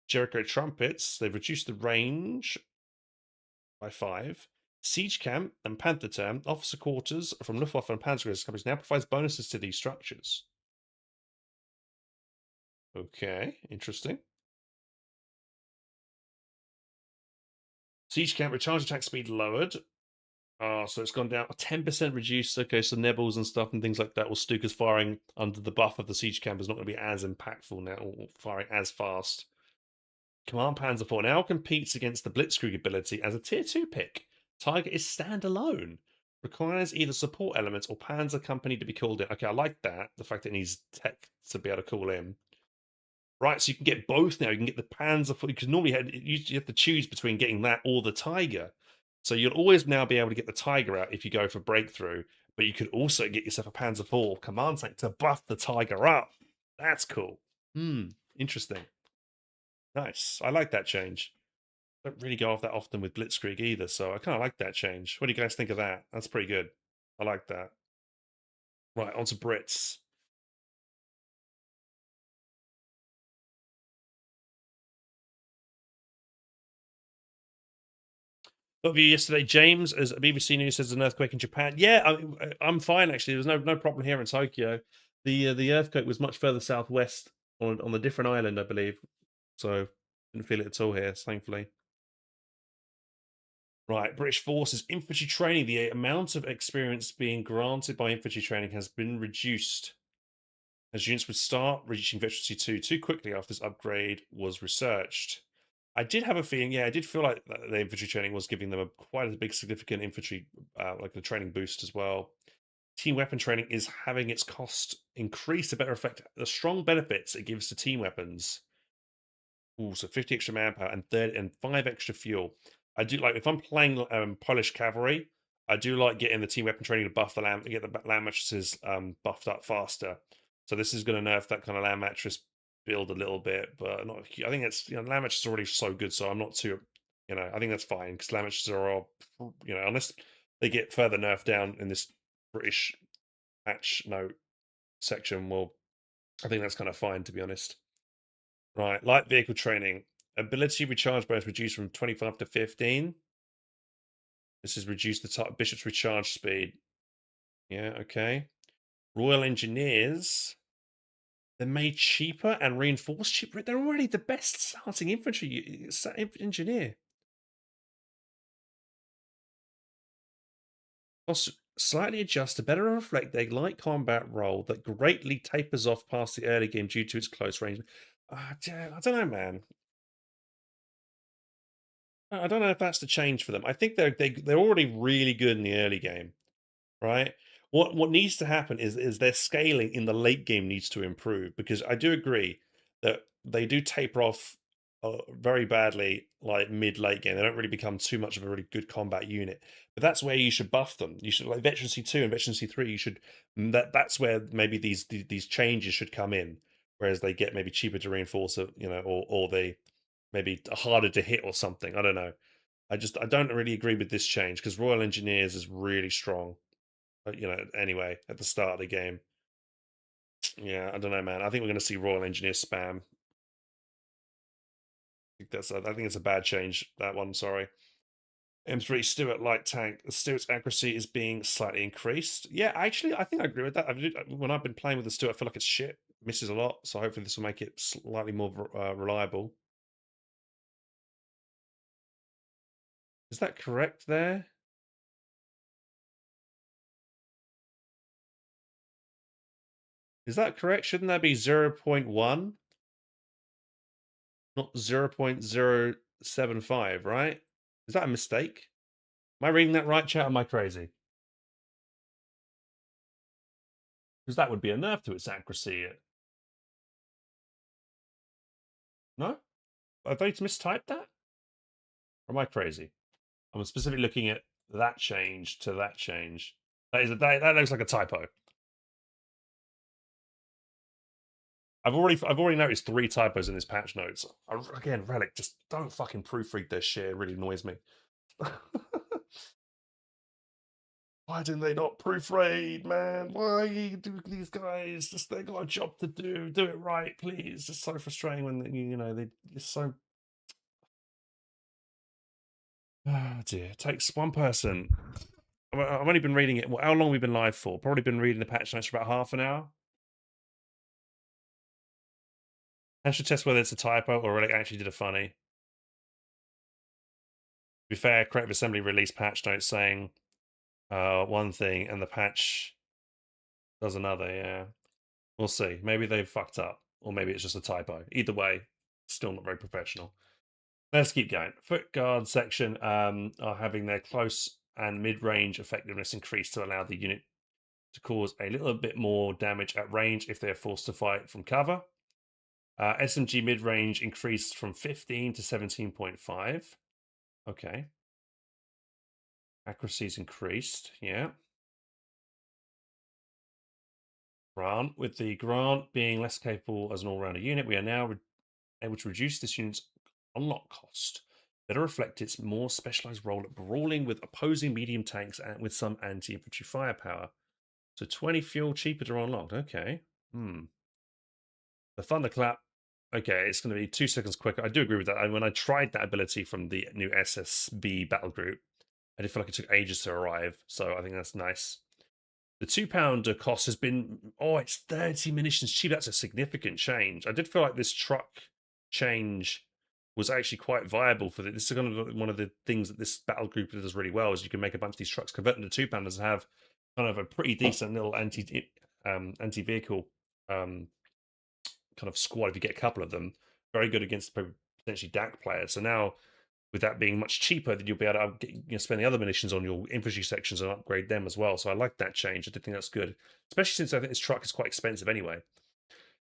Jericho trumpets, they've reduced the range by 5. Siege camp and Panther term, officer quarters from Luftwaffe and Panzergrenadier companies now provides bonuses to these structures. Okay, interesting. Siege camp recharge attack speed lowered. So it's gone down 10% reduced. Okay, so Nebels and stuff and things like that, or Stuka's firing under the buff of the siege camp is not going to be as impactful now, or firing as fast. Command Panzer IV now competes against the Blitzkrieg ability as a tier 2 pick. Tiger is standalone. Requires either support elements or Panzer Company to be called in. Okay, I like that. The fact that it needs tech to be able to call in. Right, so you can get both now. You can get the Panzer IV, because normally you have to choose between getting that or the Tiger. So you'll always now be able to get the Tiger out if you go for breakthrough, but you could also get yourself a Panzer IV command tank to buff the Tiger up. That's cool. Interesting. Nice. I like that change. Don't really go off that often with Blitzkrieg either, so I kind of like that change. What do you guys think of that? That's pretty good. I like that. Right, on to Brits. Got you yesterday, James, as BBC News says, an earthquake in Japan. Yeah, I'm fine actually. There's no problem here in Tokyo. The earthquake was much further southwest on a different island, I believe. So didn't feel it at all here, thankfully. Right, British Forces infantry training. The amount of experience being granted by infantry training has been reduced, as units would start reaching veterancy 2 too quickly after this upgrade was researched. I did have a feeling, yeah, I did feel like the infantry training was giving them quite a big significant infantry, like the training boost as well. Team weapon training is having its cost increase to better affect the strong benefits it gives to team weapons. Ooh, so 50 extra manpower and 5 extra fuel. I do like if I'm playing Polish cavalry, I do like getting the team weapon training to buff get the land mattresses buffed up faster. So this is going to nerf that kind of land mattress build a little bit, but not. I think it's land mattresses are already so good, so I'm not too. I think that's fine because land mattresses are all, unless they get further nerfed down in this British patch note section. Well, I think that's kind of fine to be honest. Right, light vehicle training. Ability recharge bonus reduced from 25 to 15. This has reduced the bishop's recharge speed. Yeah, okay. Royal Engineers. They're made cheaper and reinforced cheaper. They're already the best starting infantry engineer. Also, slightly adjust to better reflect their light combat role that greatly tapers off past the early game due to its close range. I don't know, man. I don't know if that's the change for them. I think they're already really good in the early game, right? What needs to happen is their scaling in the late game needs to improve, because I do agree that they do taper off very badly, like mid late game. They don't really become too much of a really good combat unit. But that's where you should buff them. You should, like Veterancy 2 and Veterancy 3. You should that's where maybe these changes should come in. Whereas they get maybe cheaper to reinforce, or they maybe harder to hit or something. I don't know. I don't really agree with this change, because Royal Engineers is really strong. Anyway, at the start of the game. Yeah, I don't know, man. I think we're going to see Royal Engineer spam. I think it's a bad change, that one. Sorry. M3 Stuart light tank. Stuart's accuracy is being slightly increased. Yeah, actually, I think I agree with that. When I've been playing with the Stuart, I feel like it's shit. Misses a lot. So hopefully this will make it slightly more reliable. Is that correct there? Is that correct? Shouldn't that be 0.1? Not 0.075, right? Is that a mistake? Am I reading that right, chat? Or am I crazy? Because that would be a nerf to its accuracy. No? Have they mistyped that? Or am I crazy? I'm specifically looking at that change to that change. That looks like a typo. I've already noticed 3 typos in this patch notes. Again, Relic, just don't fucking proofread this shit. It really annoys me. Why didn't they not proofread, man? Why do these guys? Just they got a job to do. Do it right, please. It's so frustrating when they just so. Oh dear, it takes one person. I've only been reading it. Well, how long have we been live for? Probably been reading the patch notes for about half an hour. I should test whether it's a typo or Relic actually did a funny. To be fair, Creative Assembly released patch notes saying one thing and the patch does another. Yeah, we'll see. Maybe they've fucked up, or maybe it's just a typo. Either way, still not very professional. Let's keep going. Foot guard section are having their close and mid-range effectiveness increased to allow the unit to cause a little bit more damage at range if they're forced to fight from cover. SMG mid-range increased from 15 to 17.5. Okay. Accuracy's increased. Yeah. Grant. With the Grant being less capable as an all-rounder unit, we are now able to reduce this unit's unlock cost. Better reflect its more specialized role at brawling with opposing medium tanks and with some anti-infantry firepower. So 20 fuel cheaper to unlock. Okay. The Thunderclap. Okay, it's going to be 2 seconds quicker. I do agree with that. And when I tried that ability from the new SSB battle group, I did feel like it took ages to arrive. So I think that's nice. The £2 cost has been, it's 30 munitions cheap. That's a significant change. I did feel like this truck change was actually quite viable for this. This is kind of one of the things that this battle group does really well, is you can make a bunch of these trucks, convert them to £2 and have kind of a pretty decent little anti-vehicle kind of squad if you get a couple of them. Very good against potentially DAC players. So now, with that being much cheaper, then you'll be able to spend the other munitions on your infantry sections and upgrade them as well. So I like that change. I did think that's good, especially since I think this truck is quite expensive anyway.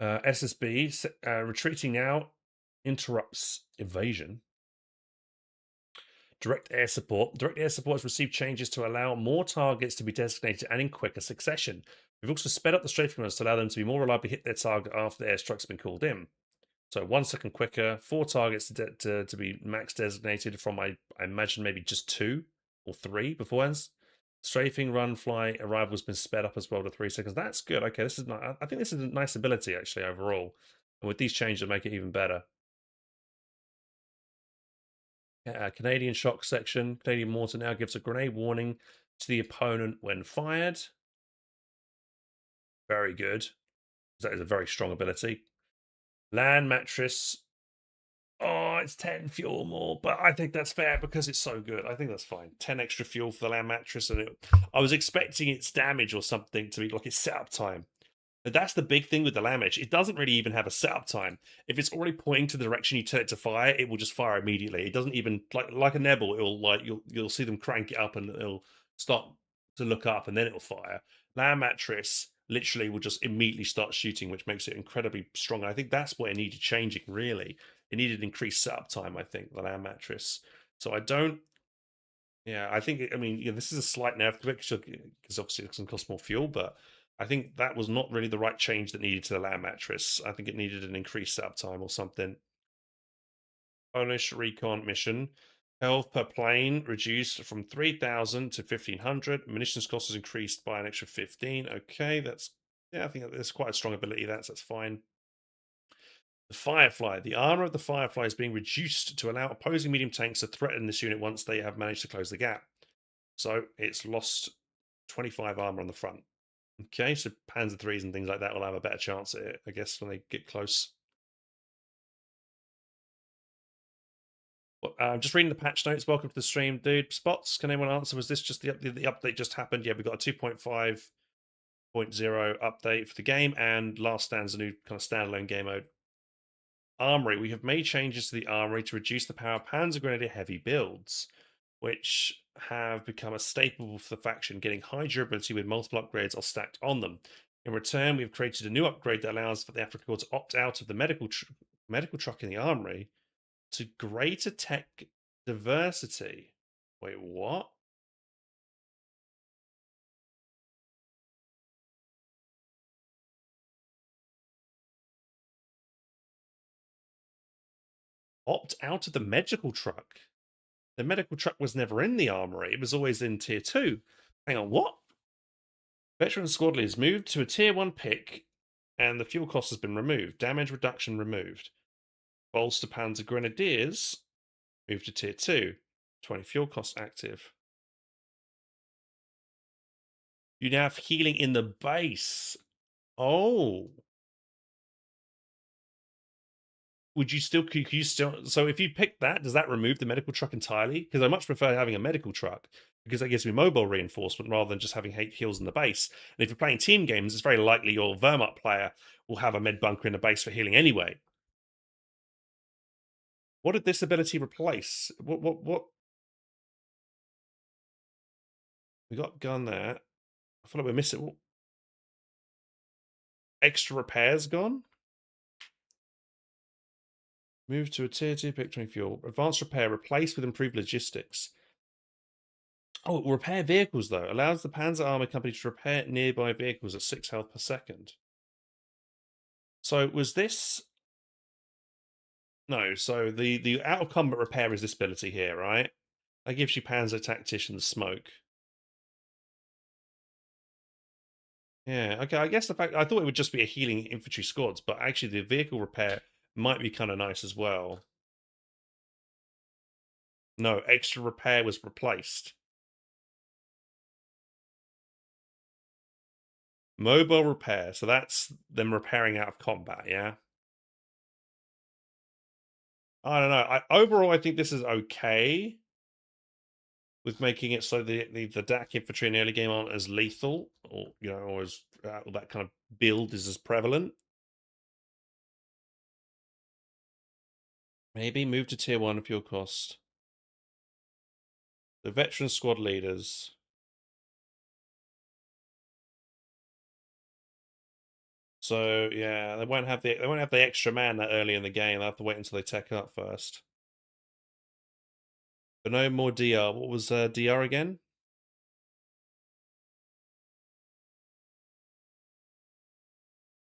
SSB retreating now interrupts evasion. Direct air support. Direct air support has received changes to allow more targets to be designated and in quicker succession. We've also sped up the strafing runs to allow them to be more reliable to hit their target after the airstrike's been called in. So 1 second quicker, 4 targets to be max designated from, I imagine, maybe just 2 or 3 beforehand. Strafing, run, fly, arrival has been sped up as well to 3 seconds. That's good. Okay, I think this is a nice ability actually overall. And with these changes, it'll make it even better. Canadian shock section. Canadian mortar now gives a grenade warning to the opponent when fired. Very good. That is a very strong ability. Land mattress. Oh, it's 10 fuel more, but I think that's fair because it's so good. I think that's fine. 10 extra fuel for the land mattress, and I was expecting its damage or something to be like its setup time But that's the big thing with the lamb edge. It doesn't really even have a setup time. If it's already pointing to the direction you tell it to fire, it will just fire immediately. It doesn't even like a Nebel. It'll like you'll see them crank it up and it'll start to look up and then it'll fire. Lamb mattress literally will just immediately start shooting, which makes it incredibly strong. I think that's what it needed changing. Really, it needed increased setup time. I think the lamb mattress. So I don't. Yeah, I think. I mean, yeah, this is a slight nerf to it because obviously it can cost more fuel, but I think that was not really the right change that needed to the land mattress. I think it needed an increased setup time or something. Polish recon mission. Health per plane reduced from 3,000 to 1,500. Munitions cost is increased by an extra 15. Okay, that's yeah, I think that's quite a strong ability. That's fine. The Firefly. The armor of the Firefly is being reduced to allow opposing medium tanks to threaten this unit once they have managed to close the gap. So it's lost 25 armor on the front. Okay, so Panzer threes and things like that will have a better chance at it, I guess, when they get close. Well, just reading the patch notes. Welcome to the stream, dude. Spots, can anyone answer? Was this just the update just happened? Yeah, we got a 2.5.0 update for the game, and Last Stand's a new kind of standalone game mode. Armory. We have made changes to the armory to reduce the power of Panzer Grenadier heavy builds, which have become a staple for the faction, getting high durability with multiple upgrades are stacked on them. In return, we've created a new upgrade that allows for the Africa Corps to opt out of the medical truck in the armory to greater tech diversity. Wait, what? Opt out of the medical truck? The medical truck was never in the armory. It was always in tier 2. Hang on, what? Veteran squad leaders moved to a tier 1 pick and the fuel cost has been removed. Damage reduction removed. Bolster Panzer Grenadiers moved to tier 2. 20 fuel cost active. You now have healing in the base. Oh. Would you still, could you still, so if you pick that, does that remove the medical truck entirely? Because I much prefer having a medical truck because that gives me mobile reinforcement rather than just having heals in the base. And if you're playing team games, it's very likely your Wehrmacht player will have a med bunker in the base for healing anyway. What did this ability replace? What? We got gun there. I feel like we're missing. Extra repairs gone? Move to a tier 2 pick 20 fuel. Advanced repair replaced with improved logistics. Oh, repair vehicles though. Allows the Panzer Armour Company to repair nearby vehicles at 6 health per second. So was this... No, so the out of combat repair is this ability here, right? That gives you Panzer Tactician smoke. Yeah, okay, I guess the fact... I thought it would just be a healing infantry squads, but actually the vehicle repair might be kind of nice as well. No, extra repair was replaced. Mobile repair, so that's them repairing out of combat, yeah? I don't know. Overall, I think this is okay with making it so the DAC infantry in the early game aren't as lethal, or or as that kind of build is as prevalent. Maybe move to tier 1 fuel cost. The veteran squad leaders. So yeah, they won't have the extra man that early in the game. They will have to wait until they tech up first. But no more DR. What was DR again?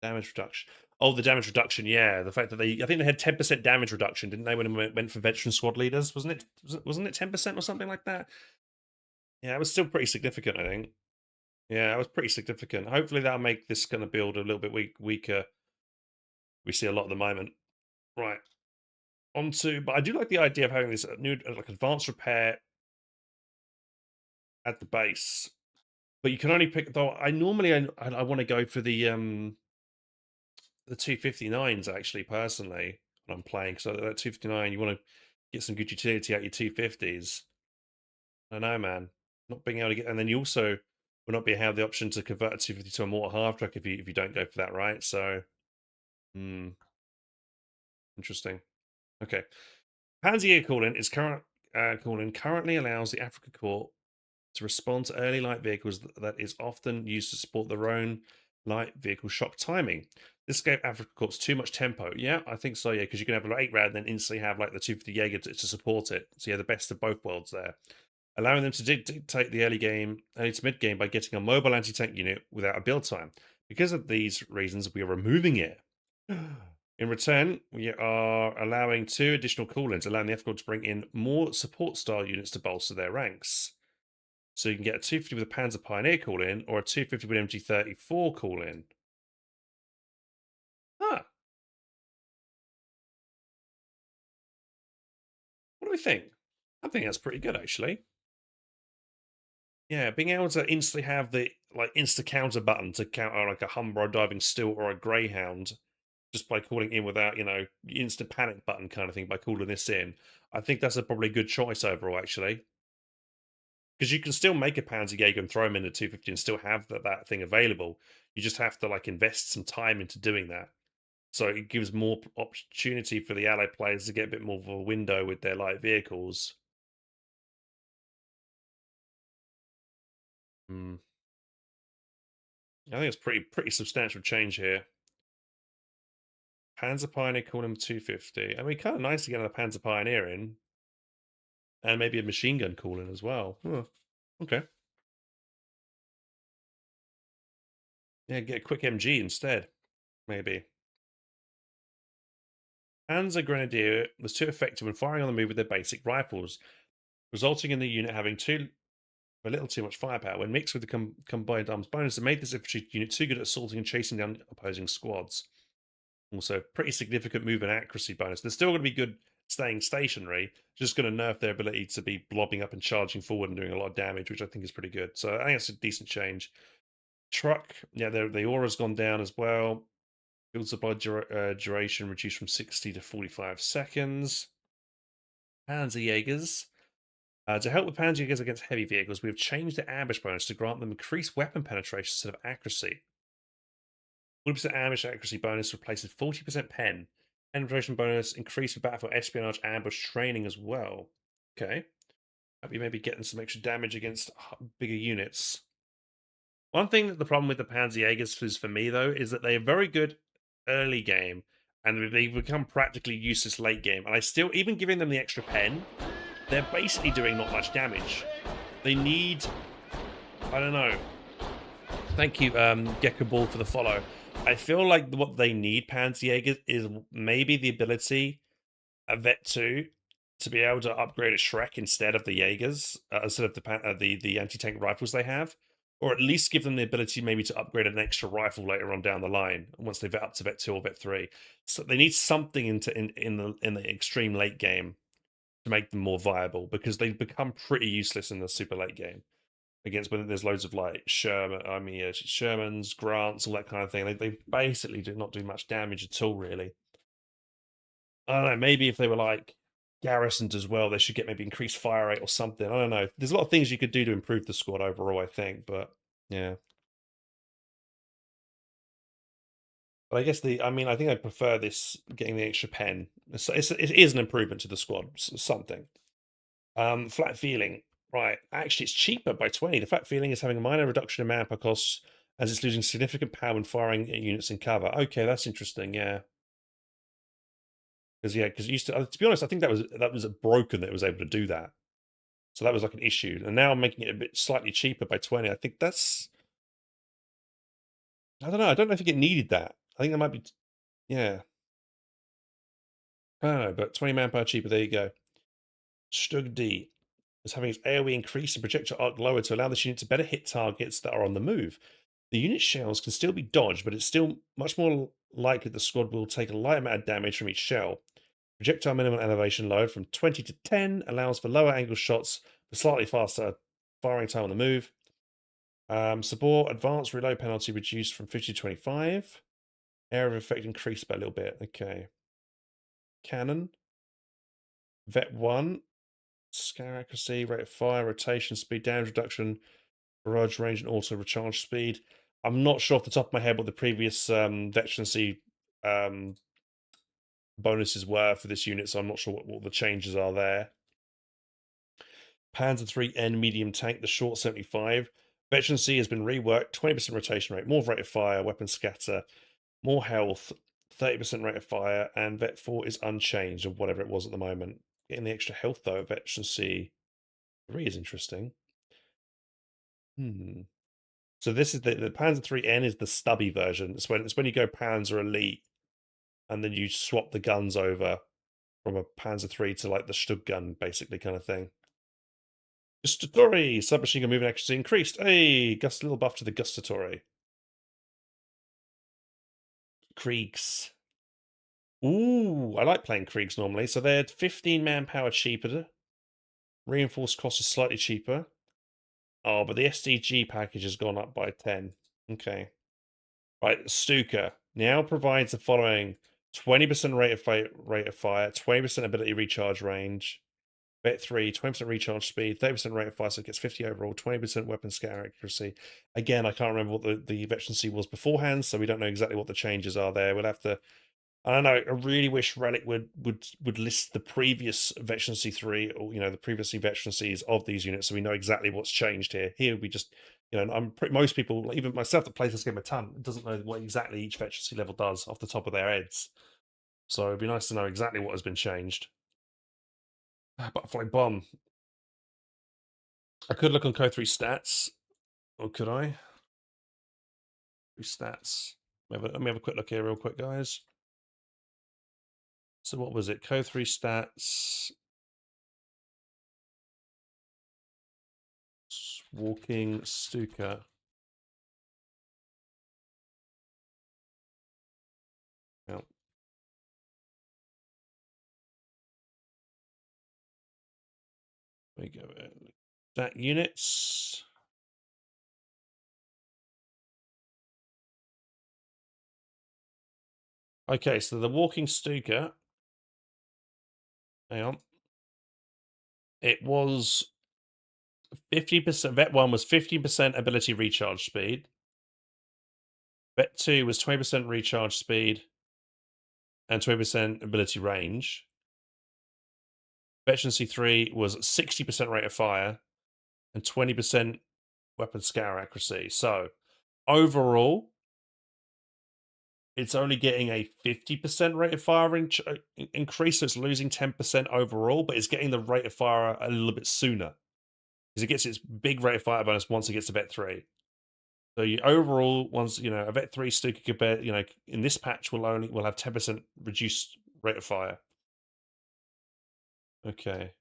Damage reduction. Oh, the damage reduction. Yeah, the fact that I think they had 10% damage reduction, didn't they, when it went for veteran squad leaders? Wasn't it 10% or something like that? Yeah, it was still pretty significant, I think. Yeah, it was pretty significant. Hopefully that'll make this kind of build a little bit weaker. We see a lot at the moment. Right. But I do like the idea of having this new like advanced repair at the base. But you can only pick though. I normally I want to go for the 259s actually personally when I'm playing. So that 259 you want to get some good utility out your 250s. I know, man. Not being able to get, and then you also will not be have the option to convert a 250 to a mortar half track if you don't go for that, right? So, hmm, interesting. Okay. Panzer calling is currently allows the Africa Corps to respond to early light vehicles that is often used to support their own light vehicle shock timing. This gave Africa Corps too much tempo. Yeah, I think so. Yeah, because you can have like 8 rad and then instantly have like the 250 Jaeger to support it. So yeah, the best of both worlds there. Allowing them to dictate the early to mid game by getting a mobile anti tank unit without a build time. Because of these reasons, we are removing it. In return, we are allowing 2 additional call-ins, allowing the F Corps to bring in more support style units to bolster their ranks. So you can get a 250 with a Panzer Pioneer call in or a 250 with MG34 call in. Huh. What do we think? I think that's pretty good actually. Yeah, being able to instantly have the like insta counter button to counter like a Humber or diving still or a Greyhound just by calling in without, instant panic button kind of thing by calling this in. I think that's a probably good choice overall actually. Because you can still make a Panzer Jaeger and throw them in the 250 and still have that thing available. You just have to like invest some time into doing that. So it gives more opportunity for the allied players to get a bit more of a window with their light vehicles. Hmm. I think it's pretty substantial change here. Panzer Pioneer calling them 250. I mean, kind of nice to get another Panzer Pioneer in, and maybe a machine gun calling as well. Huh. Okay, yeah, get a quick MG instead, maybe. Panzer Grenadier was too effective when firing on the move with their basic rifles, resulting in the unit having a little too much firepower. When mixed with the combined arms bonus, it made this infantry unit too good at assaulting and chasing down opposing squads. Also, pretty significant move and accuracy bonus. They're still going to be good staying stationary, just going to nerf their ability to be blobbing up and charging forward and doing a lot of damage, which I think is pretty good. So I think it's a decent change. Truck, yeah, the aura's gone down as well. Field supply duration reduced from 60 to 45 seconds. Panzer Jaegers. To help with Panzer Jaegers against heavy vehicles, we have changed the ambush bonus to grant them increased weapon penetration instead of accuracy. 40% ambush accuracy bonus replaces 40% pen. Penetration bonus increased with battlefield espionage ambush training as well. Okay. Hope you maybe getting some extra damage against bigger units. One thing that the problem with the Panzerjägers is for me though is that they are very good early game and they become practically useless late game. And I still, even giving them the extra pen, they're basically doing not much damage. They need, I don't know. Thank you, Gecko Ball, for the follow. I feel like what they need, Panzerjägers, is maybe the ability at Vet 2 to be able to upgrade a Shrek instead of the Jaegers, instead of the anti-tank rifles they have, or at least give them the ability maybe to upgrade an extra rifle later on down the line once they vet up to Vet 2 or Vet 3. So they need something in the extreme late game to make them more viable because they've become pretty useless in the super late game against when there's loads of like Shermans, Grants, all that kind of thing. They basically do not do much damage at all, really. I don't know. Maybe if they were like garrisoned as well, they should get maybe increased fire rate or something. I don't know. There's a lot of things you could do to improve the squad overall, I think. But yeah, but I guess I think I prefer this getting the extra pen. It is an improvement to the squad, something. Flat feeling, right? Actually, it's cheaper by 20. The flat feeling is having a minor reduction in manpower costs as it's losing significant power when firing at units in cover. Okay, that's interesting. Yeah. Because it used to be honest, I think that was broken that it was able to do that. So that was like an issue. And now I'm making it a bit slightly cheaper by 20. I think that's I don't know. I don't know if it needed that. I think that might be yeah. I don't know, but 20 manpower cheaper, there you go. Stug D is having its AoE increased and projectile arc lowered to allow this unit to better hit targets that are on the move. The unit shells can still be dodged, but it's still much more likely the squad will take a light amount of damage from each shell. Projectile minimum elevation load from 20 to 10 allows for lower angle shots for slightly faster firing time on the move. Support advanced reload penalty reduced from 50 to 25. Area of effect increased by a little bit. Okay. Cannon. Vet 1. Scare accuracy, rate of fire, rotation speed, damage reduction. barrage range and also recharge speed. I'm not sure off the top of my head what the previous veterancy um, bonuses were for this unit, so I'm not sure what the changes are there. Panzer 3N medium tank, the short 75. Veterancy has been reworked, 20% rotation rate, more rate of fire, weapon scatter, more health, 30% rate of fire, and Vet 4 is unchanged, or whatever it was at the moment. Getting the extra health, though, Veterancy 3 is interesting. So this is the Panzer 3N is the stubby version. It's when you go Panzer Elite, and then you swap the guns over from a Panzer 3 to like the Stug gun, basically, kind of thing. Gustatory! Submachine gun movement accuracy increased. Hey, little buff to the Gustatory. Kriegs. Ooh, I like playing Kriegs normally. So they're 15 manpower cheaper. Reinforced cost is slightly cheaper. Oh, but the SDG package has gone up by 10. Okay. Right, Stuka now provides the following 20% rate of fire, 20% ability recharge range, Bet 3, 20% recharge speed, 30% rate of fire, so it gets 50 overall, 20% weapon scatter accuracy. Again, I can't remember what the veterancy was beforehand, so we don't know exactly what the changes are there. We'll have to. I don't know. I really wish Relic would list the previous veterancy 3, or the previously veterancies of these units, so we know exactly what's changed here. Here we just, most people, even myself that plays this game a ton, doesn't know what exactly each veterancy level does off the top of their heads. So it'd be nice to know exactly what has been changed. Butterfly bomb. I could look on Code 3 stats, or could I? 3 stats. Let me have a quick look here, real quick, guys. So what was it? Code 3 stats. Walking Stuka. Yep. There we go. Stat units. Okay, so the walking Stuka. Hang on. It was 50%. Vet 1 was 50% ability recharge speed. Vet 2 was 20% recharge speed and 20% ability range. Veterancy 3 was 60% rate of fire and 20% weapon scatter accuracy. So overall, it's only getting a 50% rate of fire increase, so it's losing 10% overall, but it's getting the rate of fire a little bit sooner because it gets its big rate of fire bonus once it gets to Vet 3. So you overall, once a Vet 3 Stuka compare, in this patch will have 10% reduced rate of fire. Okay.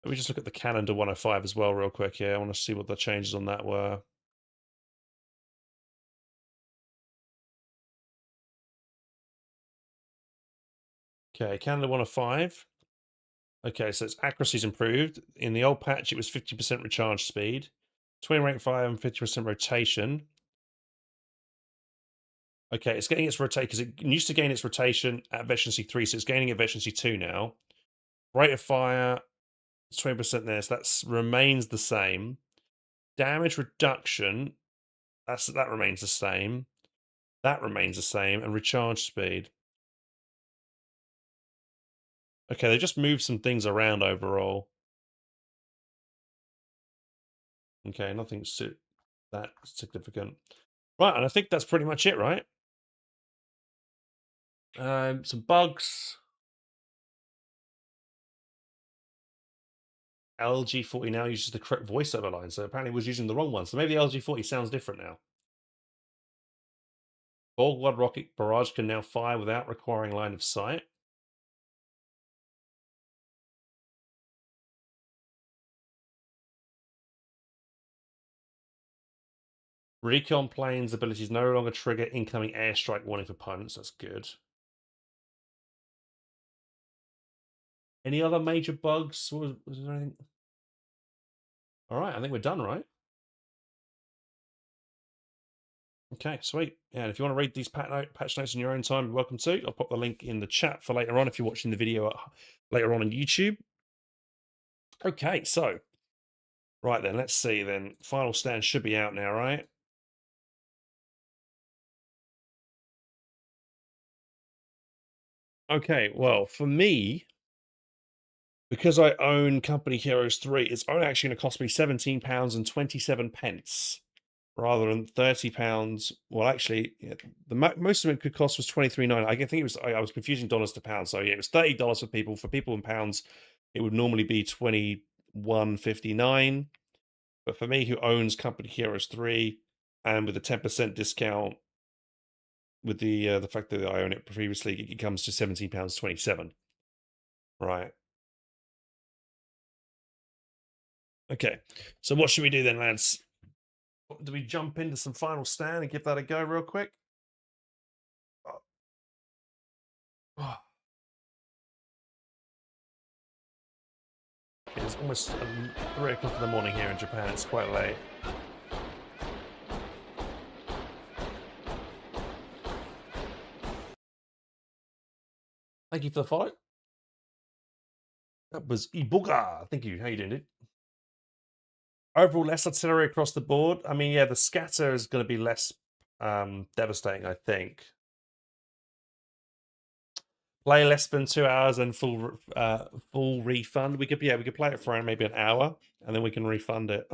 Let me just look at the calendar 105 as well, real quick here. I want to see what the changes on that were. Okay, calendar 105. Okay, so its accuracy's improved. In the old patch, it was 50% recharge speed, 20 rate of fire, and 50% rotation. Okay, it's getting its rotation because it used to gain its rotation at Veterancy 3, so it's gaining at Veterancy 2 now. Rate of fire, 20% there, so that remains the same. Damage reduction, that remains the same. That remains the same, and recharge speed. Okay, they just moved some things around overall. Okay, nothing that significant. Right, and I think that's pretty much it, right? Some bugs. LG40 now uses the correct voiceover line, so apparently it was using the wrong one. So maybe the LG40 sounds different now. Borgward rocket barrage can now fire without requiring line of sight. Recon planes abilities no longer trigger incoming airstrike warning for opponents. That's good. Any other major bugs? Was there anything? All right, I think we're done, right? Okay, sweet. Yeah, and if you want to read these patch notes in your own time, you're welcome to. I'll pop the link in the chat for later on if you're watching the video later on YouTube. Okay, so right then, let's see then. Final stand should be out now, right? Okay, well, for me, because I own Company Heroes 3, it's only actually going to cost me £17 and 27 pence rather than £30. Well, actually, yeah, the most of it could cost was 23.9. I think it was I was confusing dollars to pounds. So yeah, it was $30 for people. For people in pounds, it would normally be 21.59. But for me, who owns Company Heroes 3, and with a 10% discount, with the fact that I own it previously, it comes to £17 27. Right. Okay. So what should we do then, lads? Do we jump into some final stand and give that a go real quick? Oh, it's almost 3 o'clock in the morning here in Japan. It's quite late. Thank you for the follow. That was Ibuga. Thank you. How you doing, dude? Overall, less artillery across the board. I mean, yeah, the scatter is going to be less devastating, I think. Play less than 2 hours and full refund. We could play it for around maybe an hour and then we can refund it.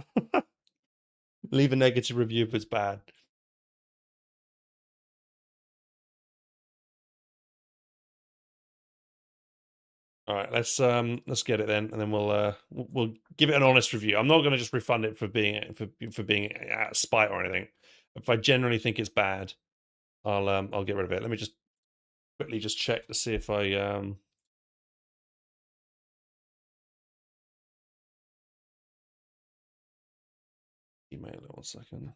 Leave a negative review if it's bad. All right, let's get it then, and then we'll give it an honest review. I'm not going to just refund it for being out of spite or anything. If I generally think it's bad, I'll get rid of it. Let me just quickly just check to see if I email it. 1 second.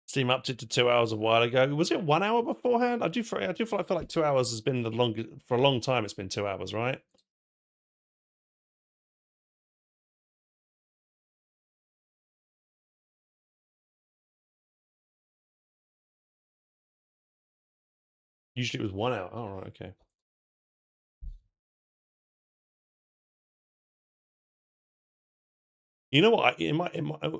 Steam upped it to 2 hours a while ago. Was it 1 hour beforehand? I feel like 2 hours has been the longest for a long time. It's been 2 hours, right? Usually it was 1 hour. Oh, right, okay. You know what? In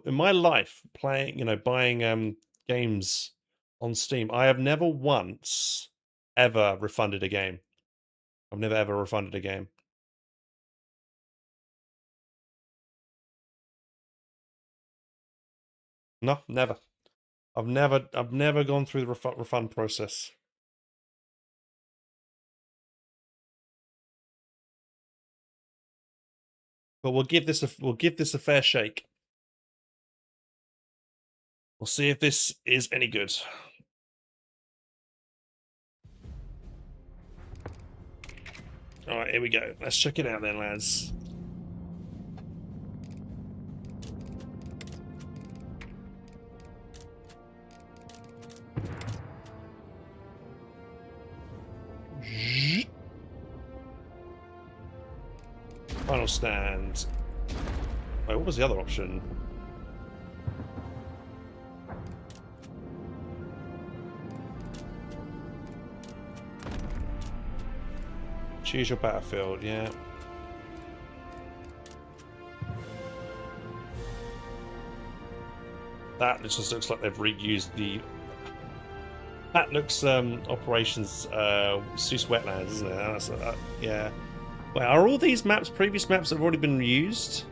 my life, buying games on Steam, I have never once ever refunded a game. I've never ever refunded a game. No, never. I've never gone through the refund process. But we'll give this a fair shake. We'll see if this is any good. All right, here we go. Let's check it out then, lads. Final stand. Wait, what was the other option? Choose your battlefield, yeah. That just looks like they've reused the... That looks Operations Seuss Wetlands, isn't it? That's, yeah. Wait, are all these maps previous maps that have already been reused?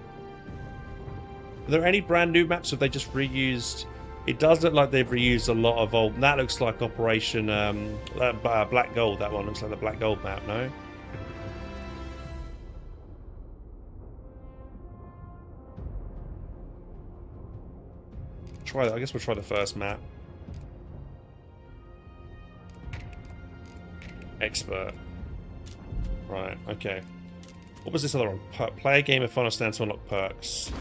Are there any brand new maps, or have they just reused? It does look like they've reused a lot of old... That looks like Operation Black Gold. That one looks like the Black Gold map, no? Try that. I guess we'll try the first map. Expert. Right, okay. What was this other one? Play a game of Final Stand to unlock perks.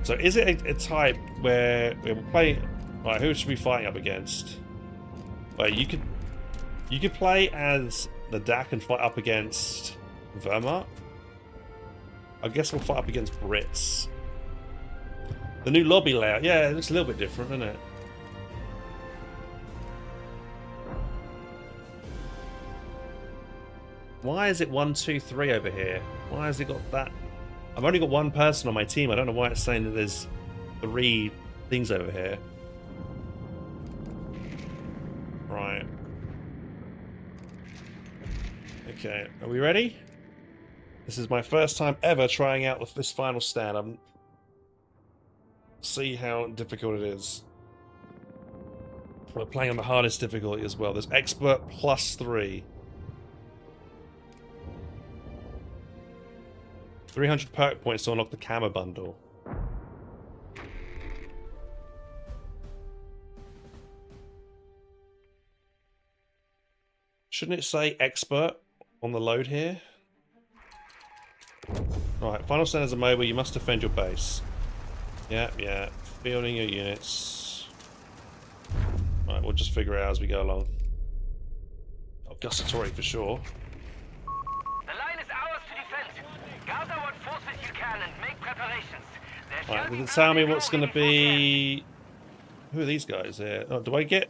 So is it a type where we're playing... Right, who should we be fighting up against? Well, you could play as the DAC and fight up against Wehrmacht. I guess we'll fight up against Brits. The new lobby layout, yeah, it looks a little bit different, doesn't it? Why is it 1, 2, 3 over here? Why has it got that? I've only got one person on my team. I don't know why it's saying that there's 3 things over here. Right. Okay, are we ready? This is my first time ever trying out this final stand. See how difficult it is. We're playing on the hardest difficulty as well. There's expert +3. 300 perk points to unlock the Camera bundle. Shouldn't it say expert on the load here? Alright, final stand is a mobile. You must defend your base. Yeah. Fielding your units. Alright, we'll just figure it out as we go along. Oh, gustatory for sure. Gather what forces you can and make preparations. Right, does it tell me what's going to be... Who are these guys here? Oh, do I get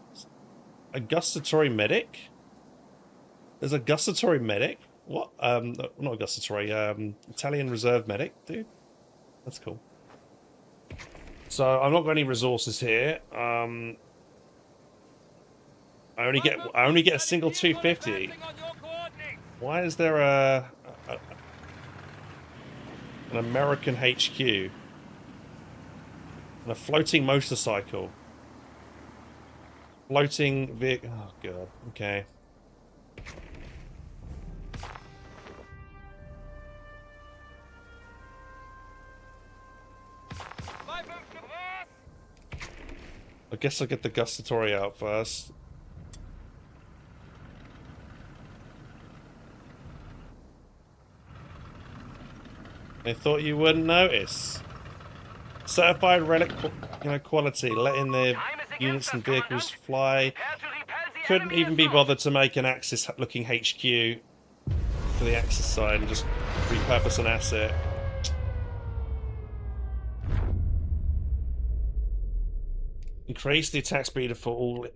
a gustatory medic? There's a gustatory medic? What? Not a gustatory, Italian reserve medic, dude. That's cool. So, I've not got any resources here. I only get a single 250. Why is there an American HQ and a floating motorcycle? Floating vehicle. Oh god. Okay. I guess I'll get the gustatory out first. I thought you wouldn't notice. Certified relic, quality, letting their units and vehicles fly. Couldn't even be bothered to make an Axis-looking HQ for the Axis side and just repurpose an asset. Increase the attack speed for all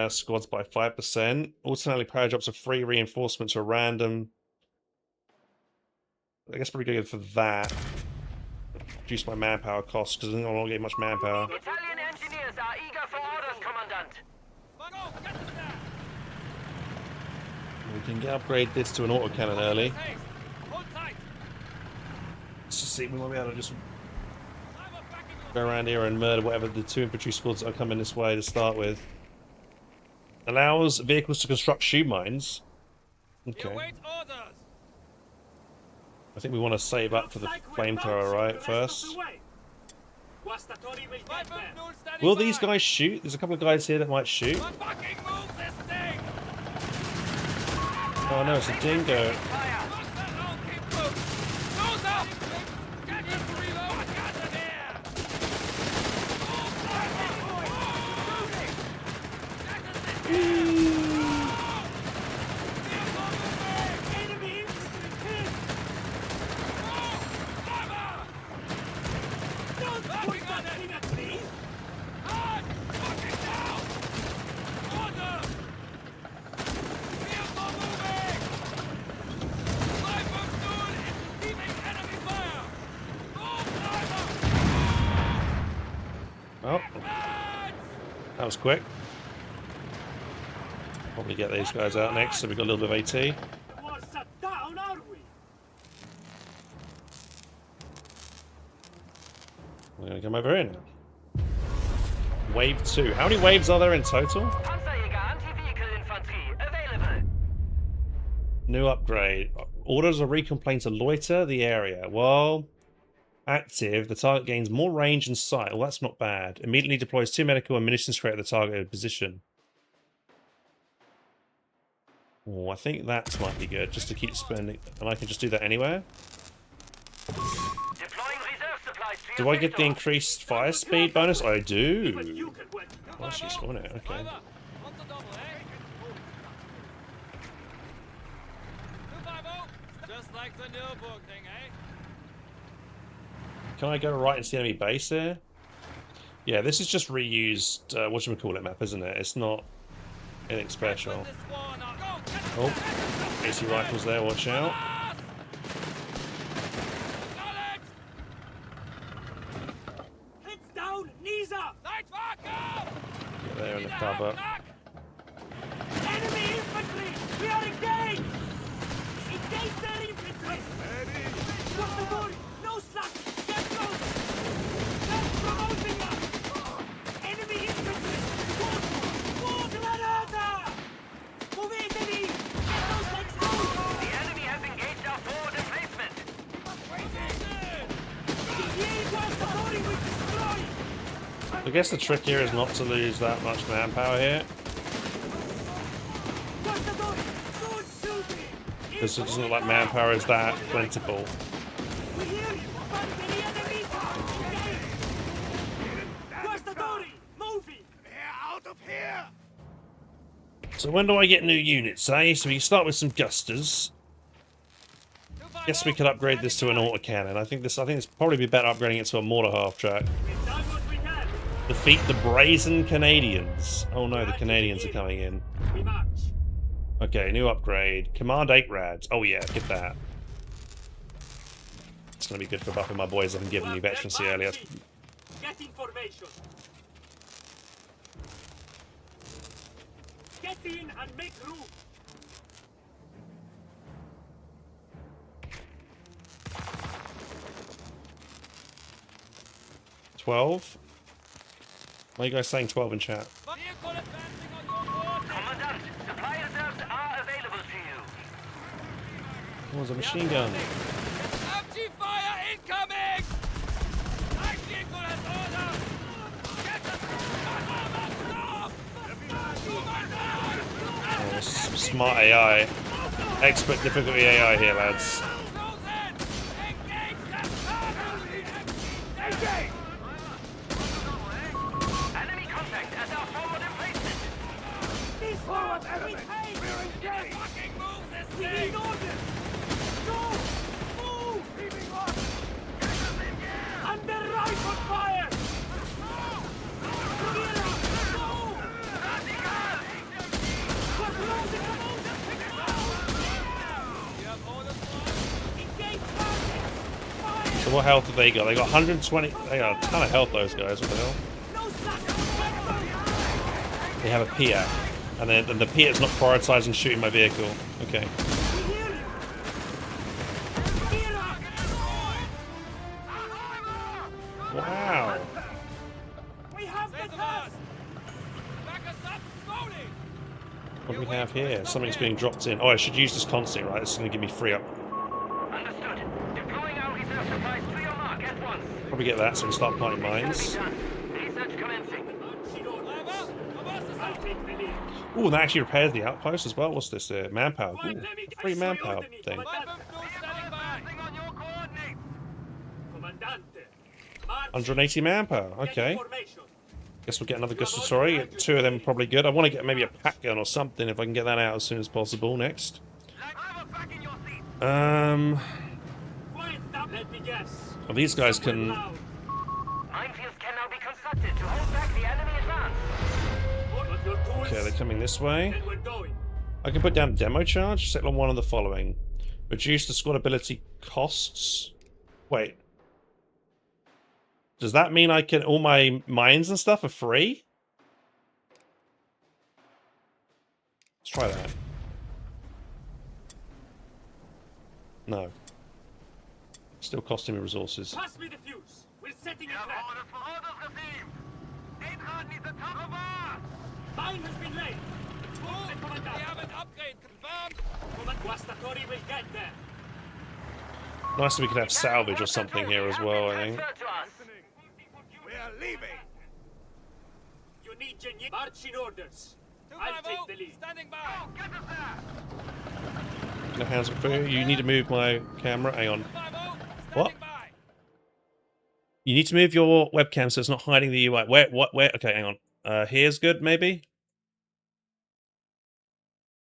squads by 5%. Alternately power drops a free reinforcement to a random. I guess probably good for that. Reduce my manpower costs because I'm not getting much manpower. Italian engineers are eager for orders, Commandant. We can upgrade this to an autocannon early. Let's just see, we might be able to just go around here and murder whatever the 2 infantry squads that are coming this way to start with. Allows vehicles to construct shoe mines. Okay. I think we want to save up for the flamethrower, right, first. Will these guys shoot? There's a couple of guys here that might shoot. Oh no, it's a dingo. Oh, that was quick. Probably get these guys out next, so we've got a little bit of AT. We're going to come over here now. Wave 2. How many waves are there in total? New upgrade. Orders a recon plane to loiter the area. Well, active, the target gains more range and sight. Well, that's not bad. Immediately deploys 2 medical and munitions straight at the targeted position. Oh, I think that might be good, just to keep spending. And I can just do that anywhere. Do I get the increased fire speed bonus? I do. Oh, she's spawned it. Okay. like the Nürburgring, eh? Can I go right into the enemy base here? Yeah, this is just reused, whatchamacallit map, isn't it? It's not anything special. Oh, AC rifles there, watch out. Heads down, knees up! Get there in the cover. Enemy infantry! We are engaged! Engage their infantry! What's the door? No slack! Get close! They're promoting us! Enemy infantry! War granada! Muovetevi! Get those legs out! The enemy has engaged our forward emplacement. I guess the trick here is not to lose that much manpower here, because it doesn't look like manpower is that plentiful. So when do I get new units, eh? So we can start with some Gusters. Guess we could upgrade this to an autocannon. I think it's probably be better upgrading it to a mortar half track. Defeat the Brazen Canadians. Oh no, the Canadians are coming in. Okay, new upgrade. Command 8 rads. Oh yeah, get that. It's gonna be good for buffing my boys I've been giving you veterancy earlier. Get information. Get in and make room. 12? Why are you guys saying 12 in chat? Commandant, supply reserves are available to you. Oh, there's a machine gun. MG fire incoming! Ein Vehicle has order! Get Oh, this is some smart AI. Expert difficulty AI here, lads. Enemy contact at our forward emplacement. Forward enemy! We're engaged! We need orders! Go! Move! Keeping on! Under rifle fire! So what health have they got? They got 120. They got a ton of health, those guys. What the hell? They have a Piat. And then the Piat's not prioritizing shooting my vehicle. Okay. Wow. What do we have here? Something's being dropped in. Oh, I should use this constantly, right? This is going to give me free up. Understood. Deploying our reserve supplies to your mark at once. Probably get that so we can start planting mines. Research commencing. Ooh, that actually repairs the outpost as well. What's this? Manpower. Ooh, free manpower thing. Advancing on your coordinates. 180 manpower. Okay. Guess we'll get another Gustatory. 2 of them probably good. I want to get maybe a pack gun or something if I can get that out as soon as possible next. Well, these guys can... Minefields can now be constructed to hold back the enemy advance. Okay, they're coming this way. I can put down demo charge. Settle on one of the following. Reduce the squad ability costs. Wait. Does that mean I can... all my mines and stuff are free? Let's try that. No. Still costing me resources. Pass me the fuse. We're setting a trap. Mine has been laid. We have an upgrade confirmed. Guastatori will get there. Nice if we could have salvage or something here as well, I think. We are leaving. You need marching orders. I'll take the lead. Standing by. Get us there. No hands up for you. You need to move my camera. Hang on. What? You need to move your webcam so it's not hiding the UI. Where? Okay, hang on. Here's good, maybe?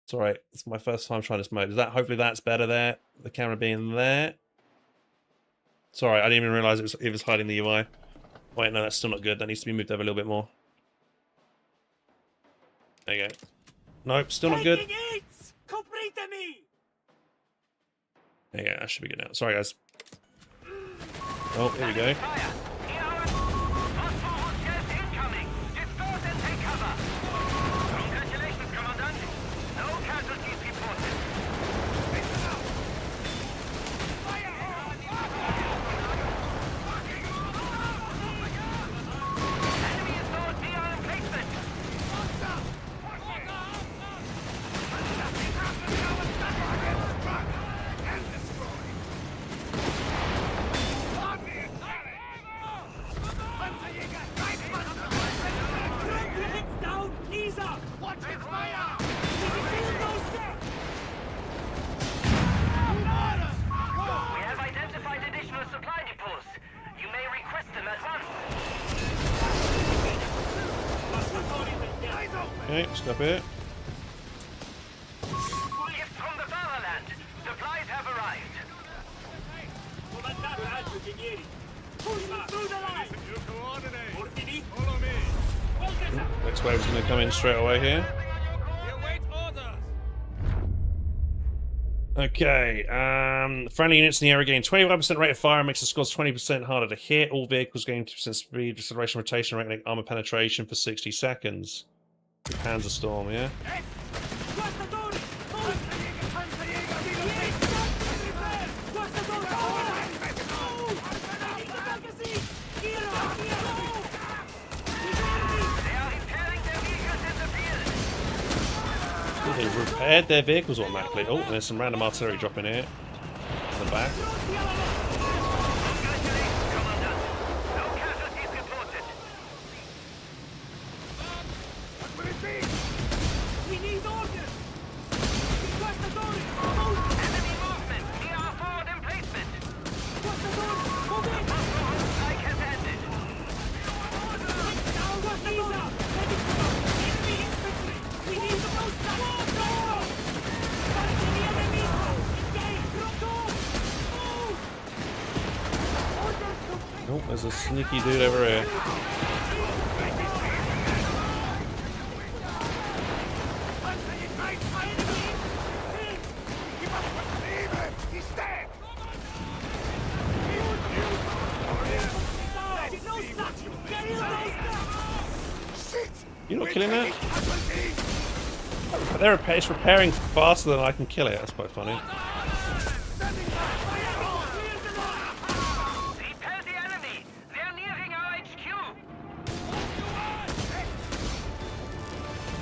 Sorry, it's my first time trying this mode. Is that hopefully that's better there? The camera being there. Sorry, I didn't even realize it was hiding the UI. Wait, no, that's still not good. That needs to be moved over a little bit more. There you go. Nope, still not good. Taking hits! Completely! There you go, that should be good now. Sorry, guys. Oh, here we go. Fire! Phosphorus gas incoming! Disperse and take cover! Congratulations, Commandant! No casualties reported. Enemy installed DR emplacement! Hits down! Knees up! Watch it fire! We have identified additional supply depots. You may request them at once. Okay, stop it. Gift from the fatherland. Supplies have arrived. Push them through the line! Ordini? Next wave's going to come in straight away here. Okay, friendly units in the area gain 25% rate of fire and makes the scores 20% harder to hit. All vehicles gain 2% speed, acceleration, rotation, rate, and armor penetration for 60 seconds. Panzerstorm, yeah? They are repairing their vehicles in the field. They repaired their vehicles automatically. Oh, and there's some random artillery dropping here. In the back. Congratulations, Commandant. No casualties reported. We need orders! Request authority! Enemy movement near our forward emplacement. Request authority! Move in! Phosphorus strike has ended. Down, knees up! Ready to go! Enemy infantry! We need the most support! Fighting the enemy! Engage! Move! Orders to... Oh, there's a sneaky dude over here. You're not killing that? It's repairing faster than I can kill it. That's quite funny. Repel the enemy. They're nearing our HQ.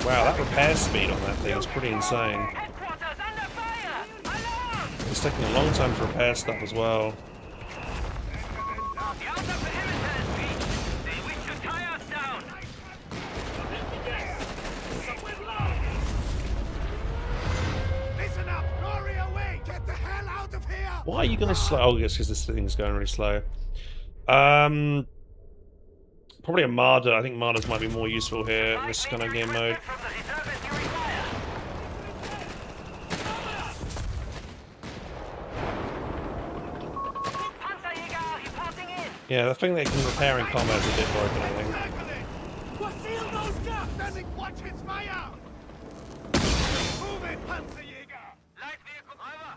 Wow, that repair speed on that thing is pretty insane. Headquarters under fire. Alarm! It's taking a long time to repair stuff as well. The outer perimeter is breached. They wish to tie us down. Listen up! Glory away! Get the hell out of here! Why are you going to slow? Oh, yes, because this thing's going really slow. Probably a Marder. I think Marders might be more useful here in this kind of game mode. From the reservists you require. Panzerjäger reporting in. Yeah, the thing that can repair in combat is a bit broken, I think. Seal those guns! Standing, watch his fire! Move it, Panzerjäger! Light vehicle over.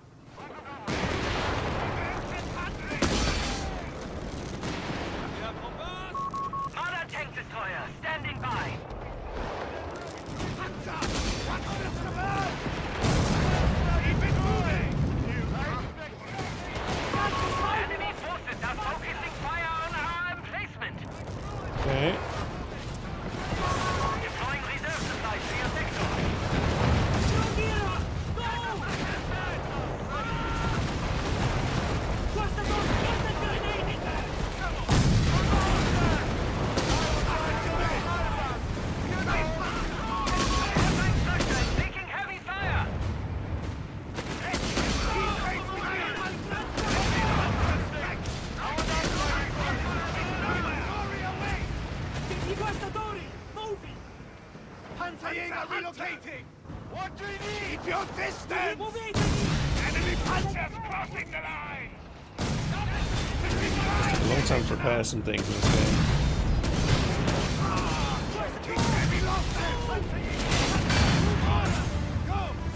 Marder tank destroyer standing by. Panzer! Watch this reverse! Keep it moving! Enemy forces are focusing fire on our emplacement. Okay. Enemy panzers crossing the line! A long time to repair some things in this game.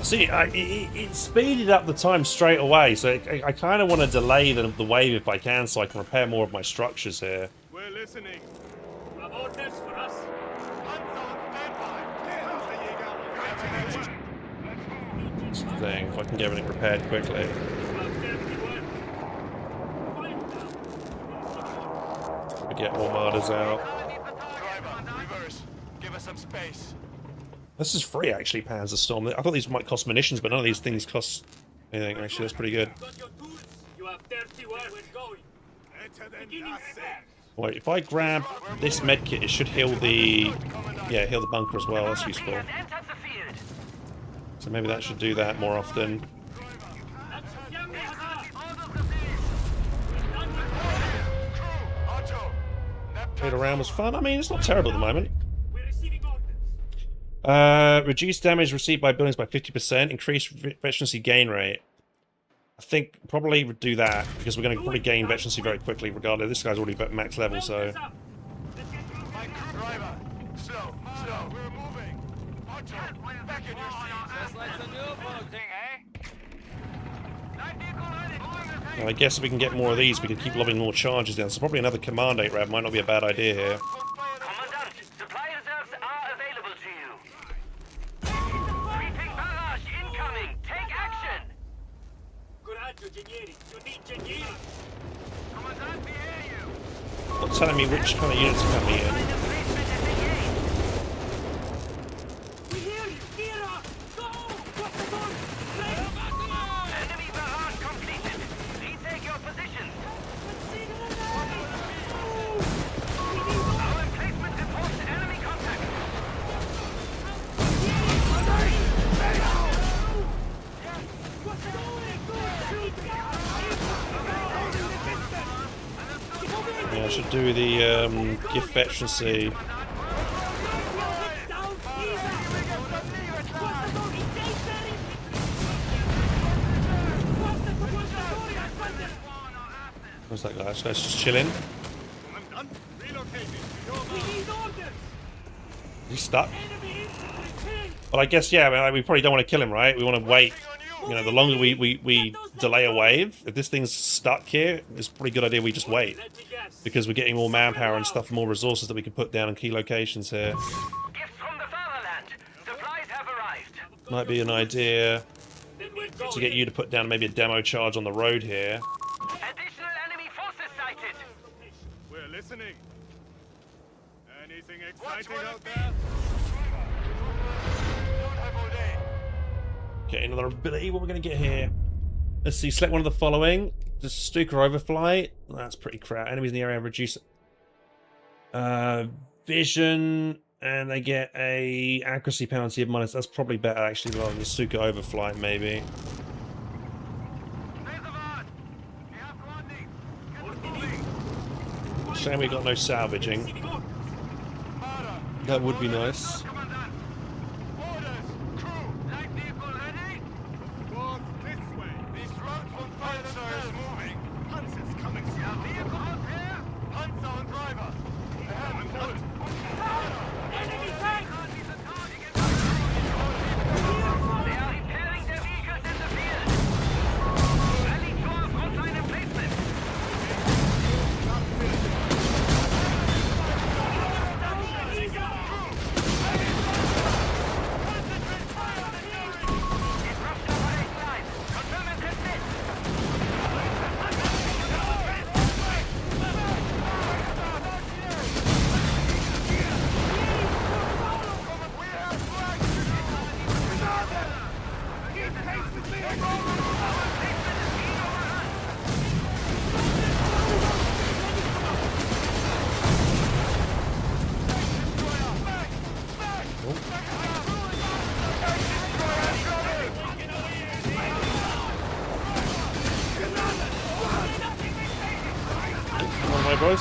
See, it speeded up the time straight away, so I kind of want to delay the wave if I can, so I can repair more of my structures here. We're listening. You have orders for us? Panzer on standby. That's the thing, if I can get everything prepared quickly. We get more martyrs out. Driver, reverse. Give us some space. This is free, actually, Panzer Storm. I thought these might cost munitions, but none of these things cost anything. Actually, that's pretty good. You have dirty work. We're going. Wait, if I grab this medkit, it should heal the... Yeah, heal the bunker as well. That's useful. So maybe that should do that more often. Played around was fun. I mean, it's not terrible at the moment. Reduce damage received by buildings by 50%. Increase veterancy gain rate. I think probably would do that because we're going to probably gain veterancy very quickly. Regardless, this guy's already max level, so. Driver, slow. We're moving. Ocho, back in your seat. Just like the new thing, eh? Well, I guess if we can get more of these, we can keep lobbing more charges down. So probably another command 8 rev might not be a bad idea here. Commandant, supply reserves are available to you. Sweeping barrage incoming. Take action. Coraggio, Genieri. You need Genieri. Commandant, we hear you. Not telling me which kind of units are coming in. We hear you. Mira, go. What's the gun? Enemy barrage completed. Retake your position. Our emplacement reports enemy contact. Yeah, I should do the gift veterancy. Where's that guy? This guy's just chilling. He's stuck. But I guess, yeah, we probably don't want to kill him, right? We want to wait. You know, the longer we delay a wave, if this thing's stuck here, it's a pretty good idea we just wait. Because we're getting more manpower and stuff, more resources that we can put down in key locations here. Gifts from the fatherland. Supplies have arrived. Might be an idea to get you to put down maybe a demo charge on the road here. Additional enemy forces sighted. We're listening. Anything exciting out there? Okay, another ability. What we're going to get here? Let's see. Select one of the following. Just Stuka Overfly. That's pretty crap. Enemies in the area reduce vision, and they get a accuracy penalty of minus. That's probably better actually rather than Stuka Overfly, maybe. Shame we got no salvaging. That would be nice.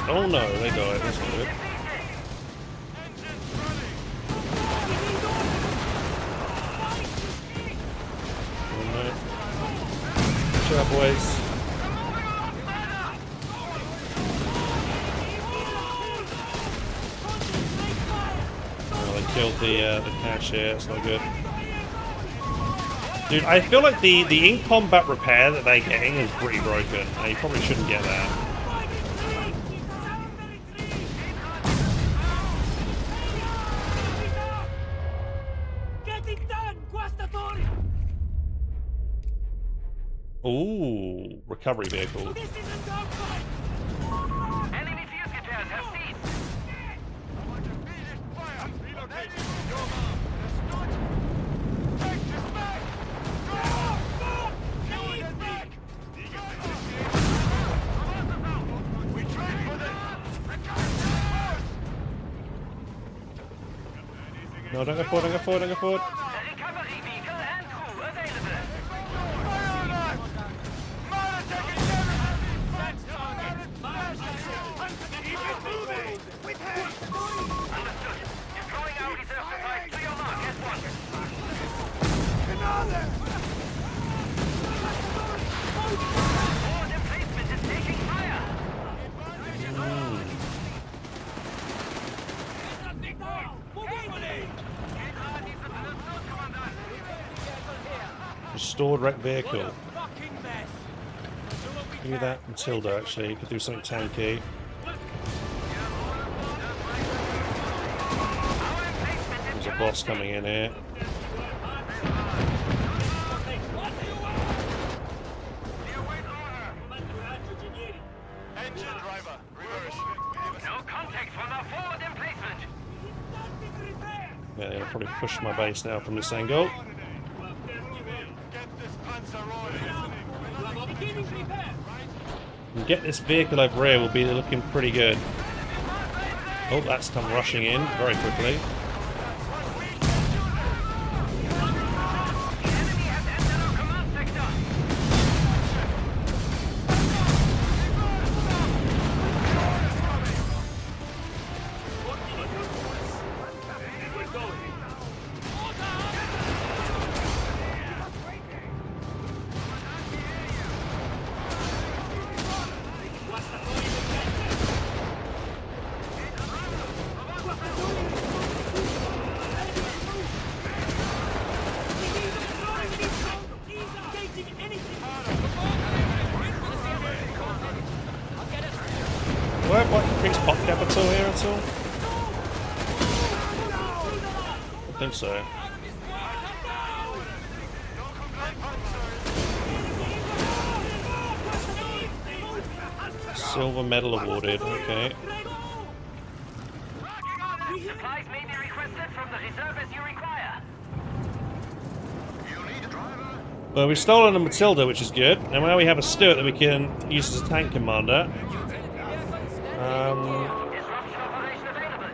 Oh no, they died. That's not good. Oh no. Cheer up, boys. Oh, they killed the cashier. It's not good. Dude, I feel like the in-combat repair that they're getting is pretty broken. You probably shouldn't get that. Ooh, recovery vehicle. Enemy fusiliers have ceased. No, don't go forward, don't go forward, don't go forward. The recovery vehicle and crew available. Understood. Deploying our reserve supplies to your mark at once. Forward emplacement is taking fire. Restored wrecked vehicle. Give me that Matilda, actually. You could do something tanky. There's a boss coming in here. Engine driver, reverse. No contact from our forward emplacement. Yeah, they're gonna probably push my base now from this angle. Get this panzer rolling. And get this vehicle over here will be looking pretty good. Oh, that's come rushing in very quickly. The enemy has entered our command sector. What increased pop capital here at all? I think so. Silver medal awarded, okay. Supplies may be requested from the reserve as you require. Well, we've stolen a Matilda, which is good. And now we have a Stuart that we can use as a tank commander. Disruption operation available.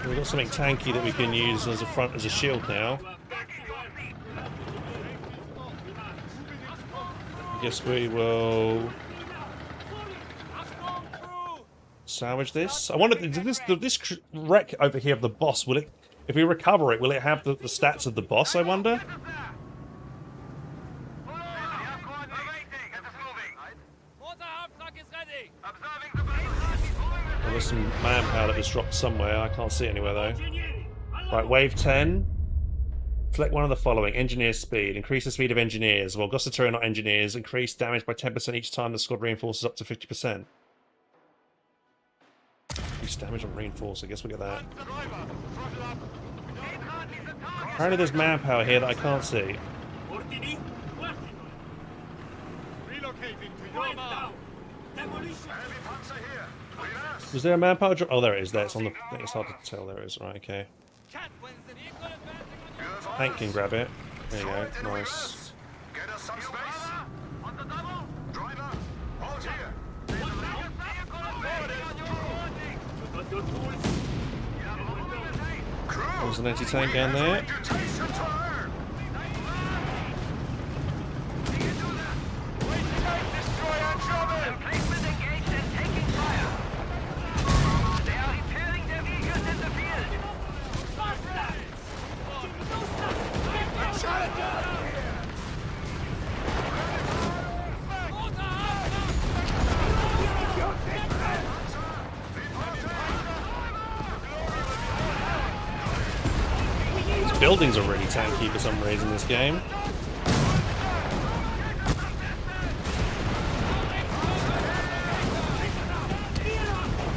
We've got something tanky that we can use as a shield now. I guess we will salvage this. I wonder, does this wreck over here of the boss, will it, if we recover it, will it have the stats of the boss, I wonder? Well, there's some manpower that was dropped somewhere. I can't see it anywhere though. Right, wave 10. Select one of the following. Engineer speed. Increase the speed of engineers. Well, Gossatori are not engineers. Increase damage by 10% each time the squad reinforces up to 50%. Increase damage on reinforce. I guess we'll get that. Apparently there's manpower here that I can't see. Relocating to your mark. Was there a manpower drop? Oh, there it is. There. It's on the. It's hard to tell. There it is. Right. Okay. Tank can grab it. There you go. Nice. Get us some space. On the double. Driver, hold here. There's an anti-tank down there. Emplacement engaged and taking fire. They are repairing their vehicles in the field. buildings are really tanky for some reason in this game.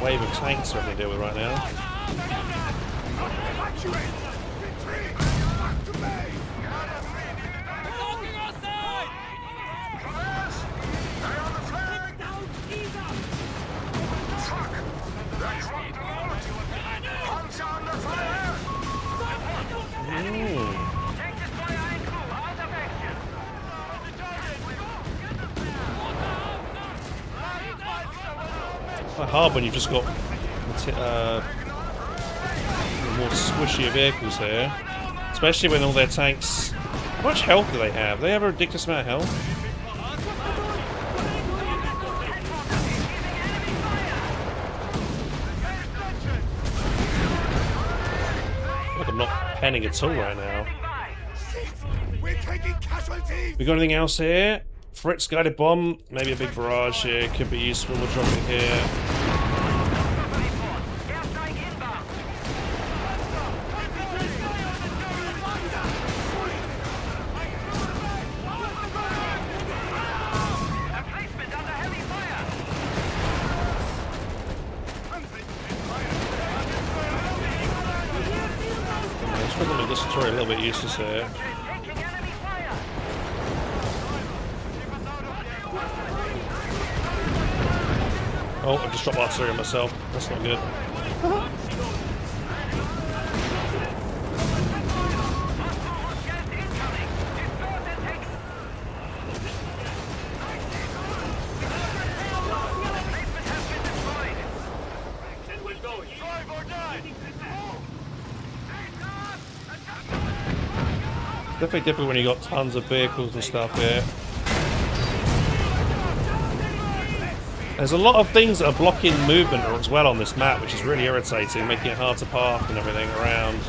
Wave of tanks we're having to deal with right now. Quite hard when you've just got more squishy vehicles here, especially when all their tanks. How much health do they have? They have a ridiculous amount of health. Look, I'm not penning at all right now. We're taking casualties. We got anything else here? Fritz guided bomb, maybe a big barrage here, could be useful. We're dropping here. It's probably this tutorial a little bit useless here. Oh, I just dropped artillery on myself. That's not good. Definitely difficult when you got tons of vehicles and stuff here. There's a lot of things that are blocking movement as well on this map, which is really irritating, making it hard to park and everything around.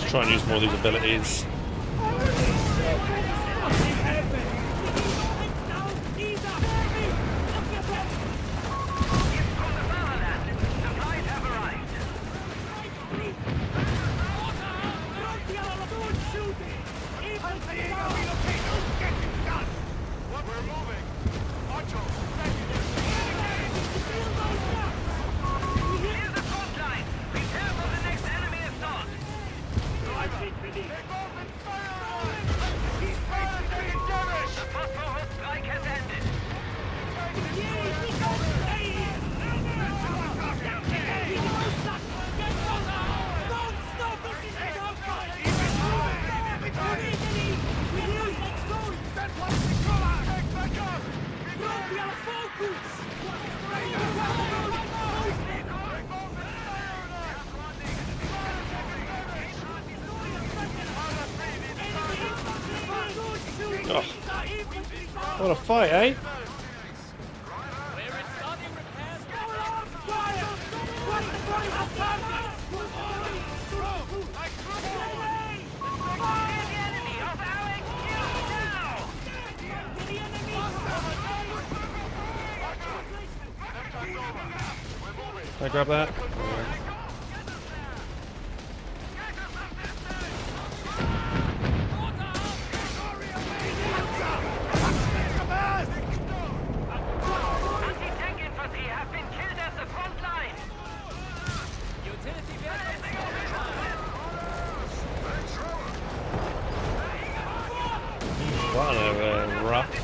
Try and use more of these abilities. Oh, what a fight, eh? Can I grab that? What a rough.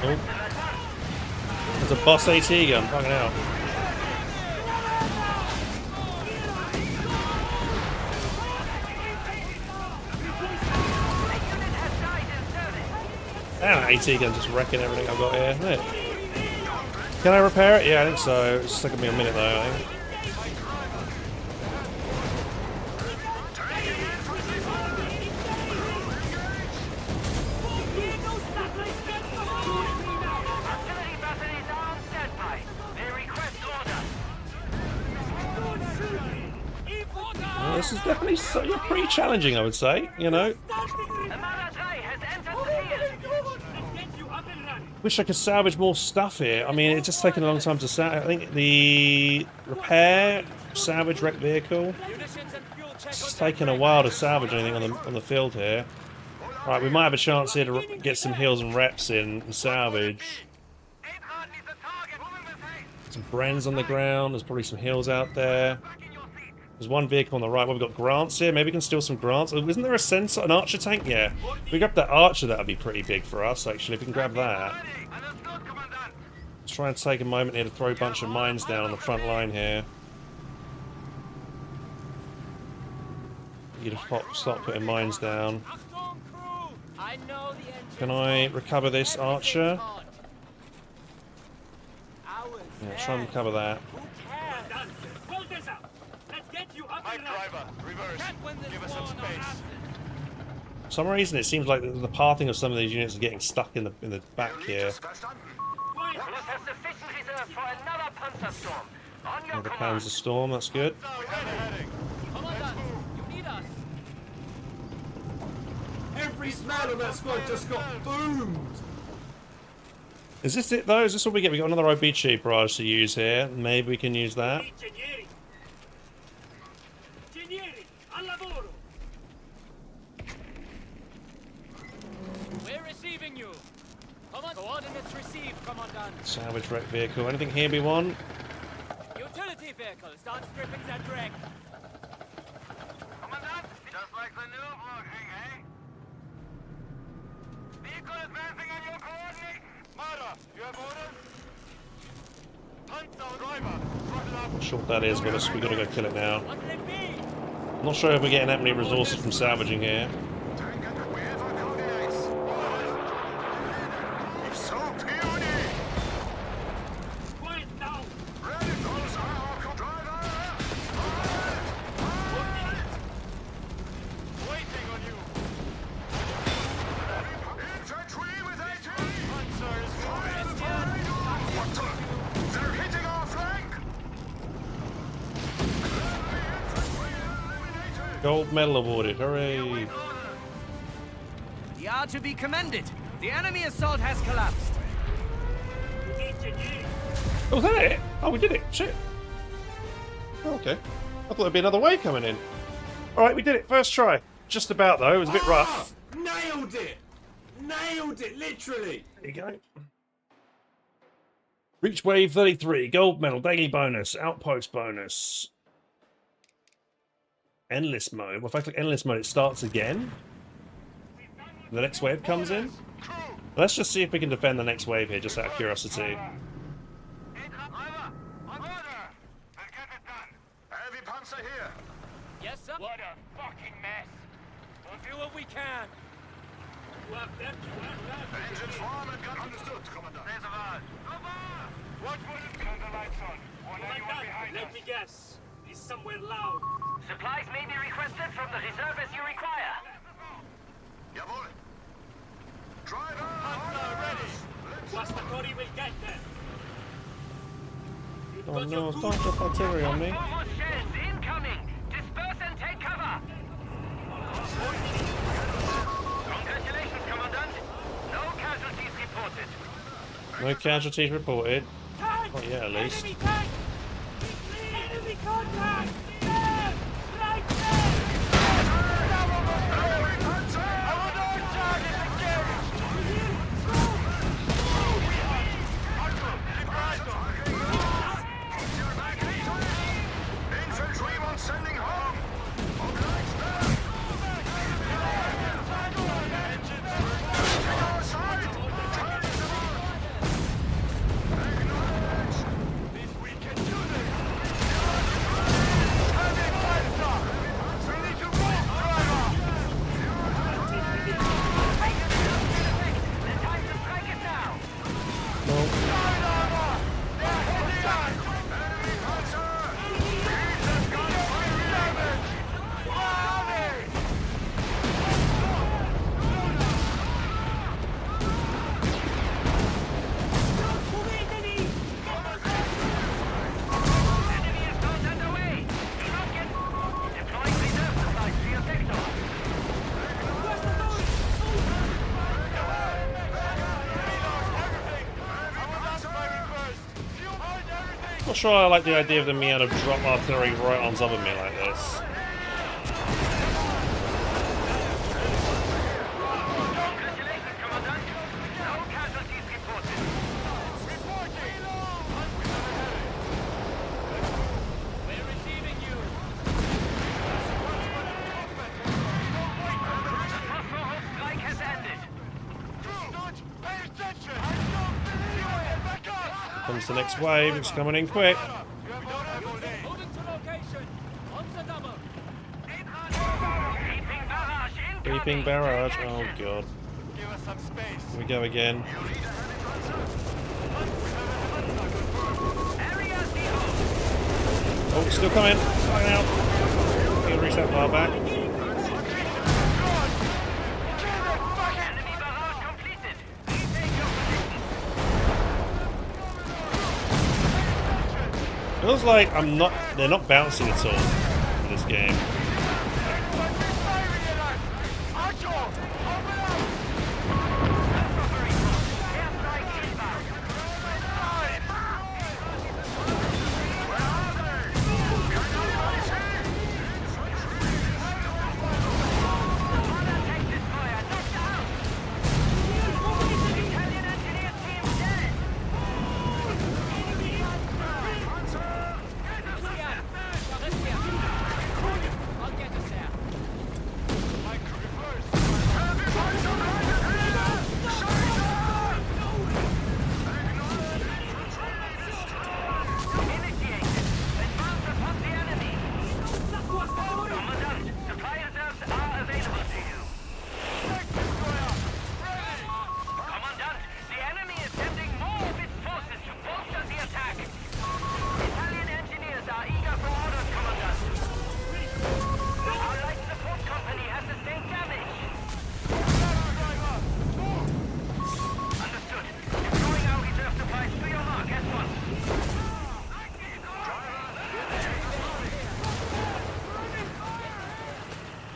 Oh. There's a boss AT gun, fucking hell. Damn, AT gun just wrecking everything I've got here. Look. Can I repair it? Yeah, I think so. It's taking me a minute though, I think. Artillery batteries are on standby. They request order. Well, this is definitely pretty challenging, I would say. You know, Armada 3 has entered the field. wish I could salvage more stuff here. I mean, it's just taking a long time to salvage. I think the repair salvage wrecked vehicle. It's taking a while to salvage anything on the field here. Right, we might have a chance here to get some heals and reps in and salvage. Eintracht needs a target. Moving with haste. Some Brens on the ground. There's probably some heals out there. Back in your seat. There's one vehicle on the right. Well, we've got grants here. Maybe we can steal some grants. Oh, isn't there a sensor, an archer tank? Yeah. If we grab that archer, that would be pretty big for us, actually. If we can grab that. Ready. Understood, Commandant. Let's try and take a moment here to throw a bunch of mines down on the front line here. You just start putting mines down. Can I recover this archer? Yeah, try and recover that. Pipe driver, reverse. Give us some space. For some reason, it seems like the pathing of some of these units is getting stuck in the back here. We must have sufficient reserve for another Panzerstorm. On your The command. Panzer Storm, that's good. Where are you heading? Every man on that squad just got boomed. Is this it though? Is this what we get? We got another OBG barrage to use here. Maybe we can use that. Ingegneri! Ingegneri, al lavoro! We're receiving you. Coordinates received, Commandant. Salvage wreck vehicle. Anything here we want? Utility vehicle, start stripping that wreck. Commandant, just like the new blogging, eh? Vehicle advancing on your coordinates. Mara, you have orders? Hunt down driver. Throttle up. Not sure what that is, but we gotta go kill it now. What will it be? I'm not sure if we're getting that many resources from salvaging here. Tank at the wheel for coordinates. So puny. Quiet down! Ready, those are our driver. Waiting on you. Infantry with AT. Panzer is firing. What the? They're hitting our flank. Gold medal awarded. Hooray! You are to be commended. The enemy assault has collapsed. Ingegneri! Oh, was that it? Oh, we did it. Shit. Oh, okay. I thought there'd be another wave coming in. Alright, we did it. First try. Just about, though. It was a bit rough. Nailed it! Nailed it, literally! There you go. Reach wave 33. Gold medal. Daily bonus. Outpost bonus. Endless mode. Well, if I click endless mode, it starts again. The next wave comes in. Let's just see if we can defend the next wave here, just out of curiosity. Eintracht driver, on order. Let's get it done. Heavy panzer here. Yes, sir. What a fucking mess. We'll do what we can. You have them, you have them! Engines warm and gun understood, Commandant. Reservoir. Over. What will it turn the lights on? Or anyone behind Let us? me guess. It's somewhere loud. Supplies may be requested from the reservists you require. Jawohl. Driver, ready. Guastatori will get there. You've Oh got your no, tools. don't drop artillery on me. Almost shells incoming. Disperse and take cover. Congratulations, Commandant. No casualties reported. No casualties reported. Tank! Not yet, at least. Enemy tank! Enemy contact! There! Right there! Heavy panzer! Our target Infantry one sending home. Take our side. Turn us around. Acknowledge. Not sure I like the idea of them being able to drop artillery right on top of me like this. Congratulations, Commandant. No casualties reported. We're receiving you. Phosphor strike has ended. Pay attention! Back up! Comes the next wave. It's coming in quick. Moving to location. On the double. Keeping barrage incoming. Creeping barrage. Oh god. Give us some space. Here we go again. Area zero. Oh, it's still coming. Coming out. He'll reach that far back. Enemy barrage completed. Retake your position. Feels like they're not bouncing at all in this game. Airstrike inbound. Tank destroyer knocked out. Italian engineer team dead. I'll get us there. Initiated. Advance upon the enemy. Commandant, supply reserves are available to you. Commandant, the enemy is sending more of its forces to bolster the attack. Italian engineers are eager for orders, Commandant. Our light support company has sustained damage. Understood. Deploying our reserve supplies to your mark, S1.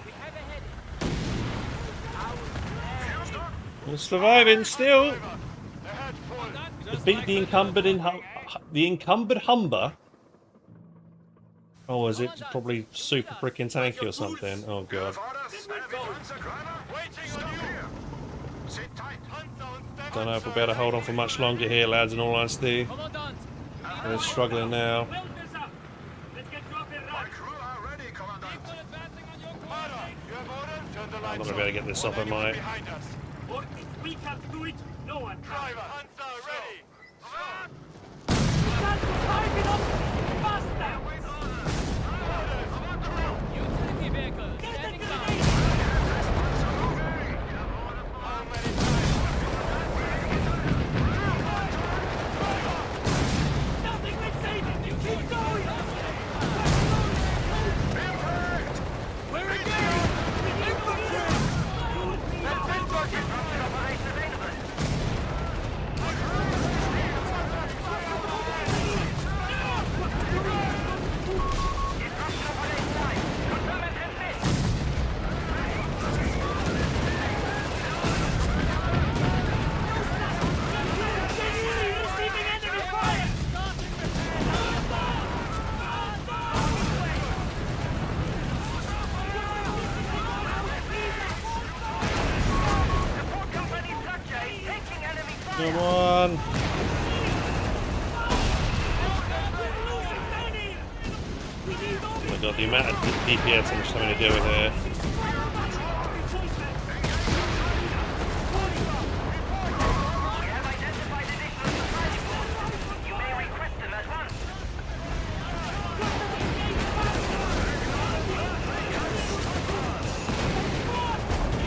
We have a head. We're surviving still. Defeat the encumbered Humber. Oh, is it probably super freaking tanky or something? Oh god. Sit tight. Don't know if we'll be able to hold on for much longer here, lads, in all honesty. Commandant. We're struggling now. Welders up. Let's get dropping My right. crew are ready, Commandant. People advancing on your Commander, you have orders? Turn the I'm lights not gonna be able to get this off, am I? behind us. Or if we can't do it, no one can. Driver, Hunter, ready. That's time enough. Faster. utility vehicle Get the standing by. grenade. How many times? Nothing will save it. Keep going. We're again. Operation available. Disruption operation live. Confirm and transmit. Receiving enemy fire. Support company structure is taking enemy fire. Come on. Oh my god, the amount of DPS I'm just having to deal with here. We have identified additional supply reports. You may request them at once.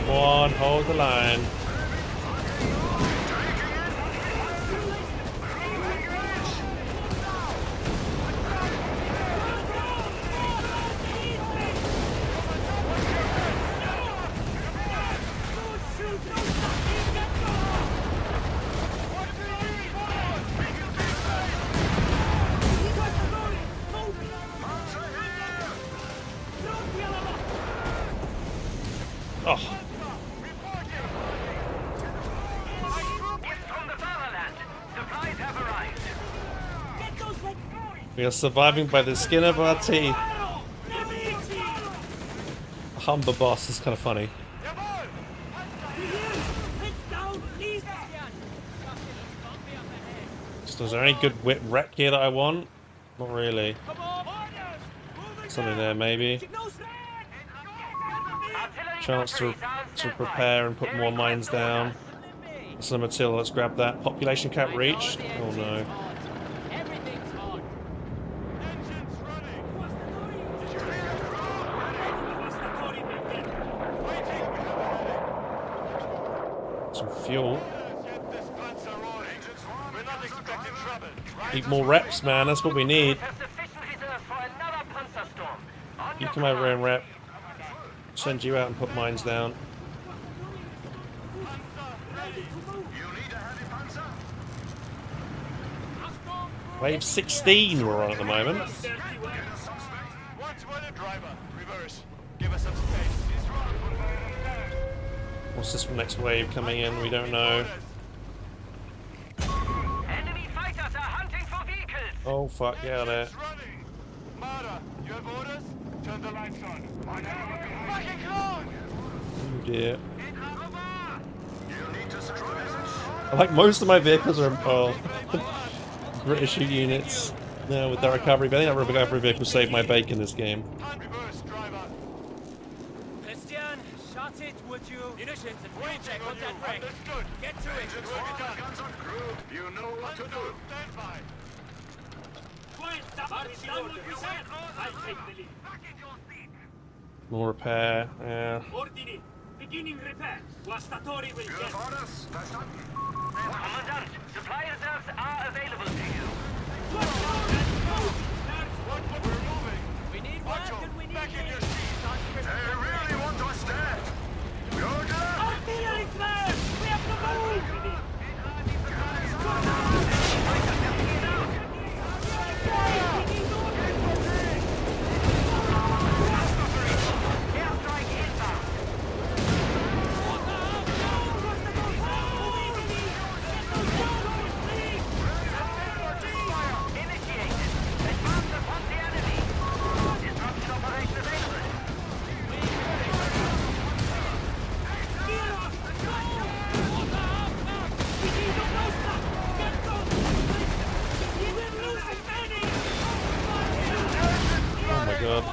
Come on, hold the line. Oh, We are surviving by the skin of our teeth. Humber boss is kind of funny. Just, is there any good whip wreck here that I want? Not really. Something there, maybe. Chance to prepare and put more mines down. Some Attila, let's grab that. Population cap reached. Oh no. Some fuel. Need more reps, man. That's what we need. You come over here and rep. Send you out and put mines down. Wave 16 we're on at the moment. What's this next wave coming in? We don't know. Enemy fighters are hunting for vehicles. Oh fuck, get out of there. Mara, you have orders? Turn the lights on. Fucking clone! Oh dear. I like most of my vehicles are British units now with their recovery, but I think that recovery vehicle saved my bacon in this game. Reverse, driver. Christian, shut it, would you? Initiate the check on that wreck. Understood. Get to it. Guns on crew. You know what to do. Stand by. I'll take the lead. More repair, yeah. Ordini, beginning repair. Guastatori will get. Commandant, supply reserves are available to you. We're moving. We need work and we need Back in your aid. seat. They really want us dead. You're dead. Artillery flares! We have to move! Airstrike inbound. Initiated. Advance upon the enemy. Disruption operation available. Oh my god.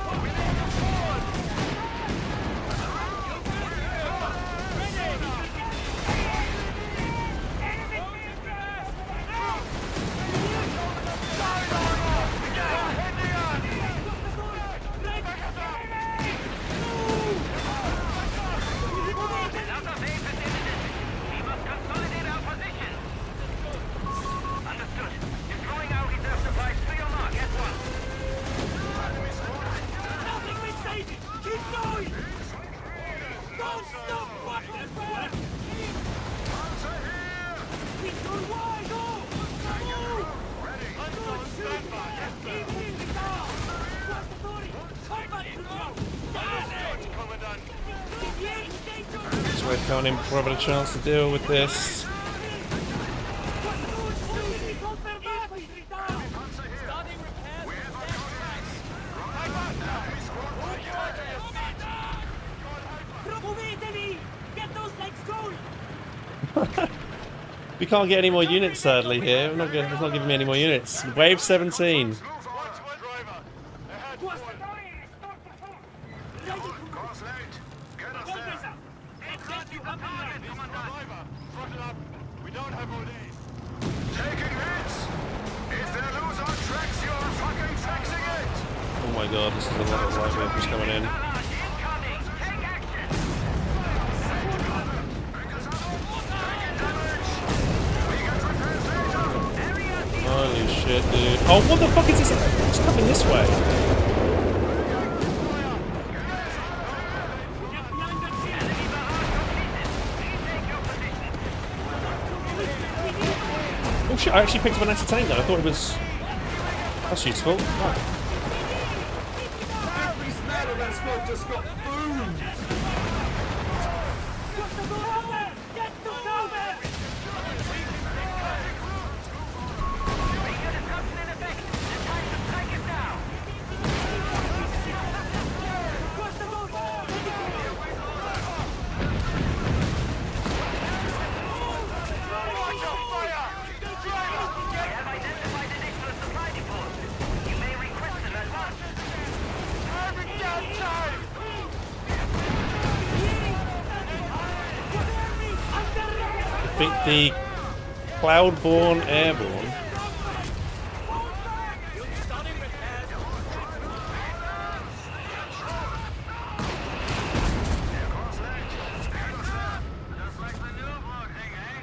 Another wave is imminent. We must consolidate our position. Understood. Destroying our reserve supplies to your mark at once. Nothing we save it! Keep going! Don't stop! What the fuck? We go wide! Go! Move! Good shoot! Keep moving down! Guastatori! Combat control! Commandant. This wave coming in before I've had a chance to deal with this. Starting repairs with dead tracks. Get those legs going! We can't get any more units sadly here. It's not giving me any more units. Wave 17. Driver. Ahead. Cause late. Get us there. Driver, throttle up. We don't have all day. Taking hits. If they lose our tracks, you're fucking fixing it. Oh my god, this is a lot of light vehicles coming in. Incoming. Take action. Holy shit, dude. Oh, what the fuck is this? It's coming this way. Oh shit, I actually picked up an anti-tank gun. I thought it was... That's useful. Oh. Every smell of that smoke just got boomed. Get to cover! Disruption in effect. The time to think the Cloudborne Airborne. Starting repairs. Just like the new block thing, eh?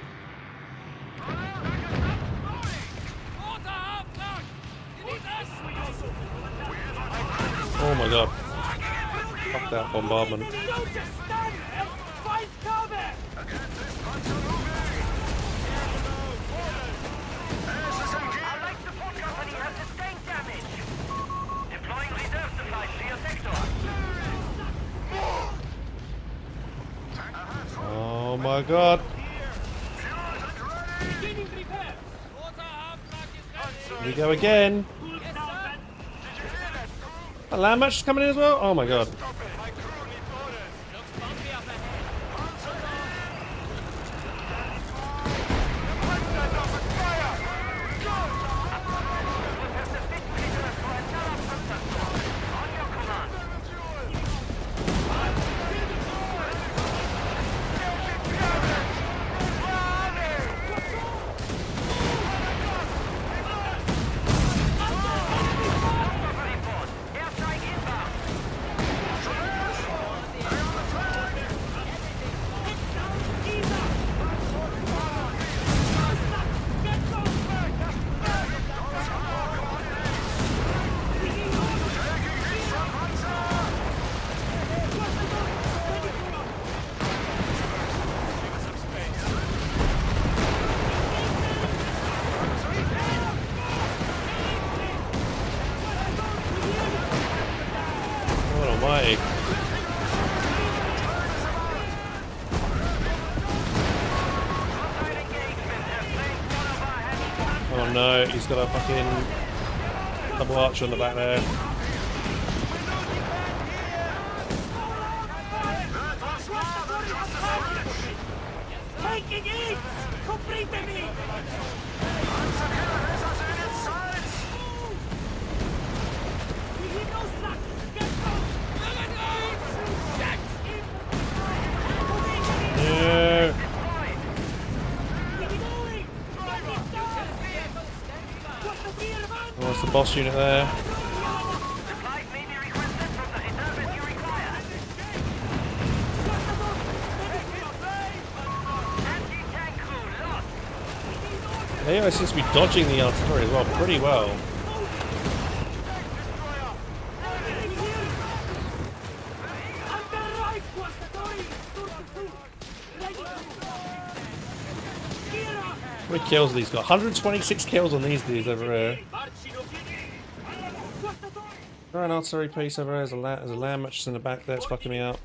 Oh my god. Fuck that bombardment. Don't just stand there! Find cover! Our light support company has sustained damage. Deploying reserve supplies to your sector. Oh my god. Beginning repair! Here we go again. A land match is coming in as well? Oh my god. Looks bumpy up ahead. On your command. Report. Airstrike inbound. What almighty. Oh no, he's got a fucking double arch on the back there. Taking it! Completely! We hear no slack! Get close! Yeah. Oh, it's the boss unit there. Supplies may be requested from the reserve you require. Anti-tank crew lost. They seems to be dodging the artillery as well pretty well. How many kills have these got? 126 kills on these dudes over here. Got an artillery piece over here. There's a land mattress in the back there. It's fucking me up.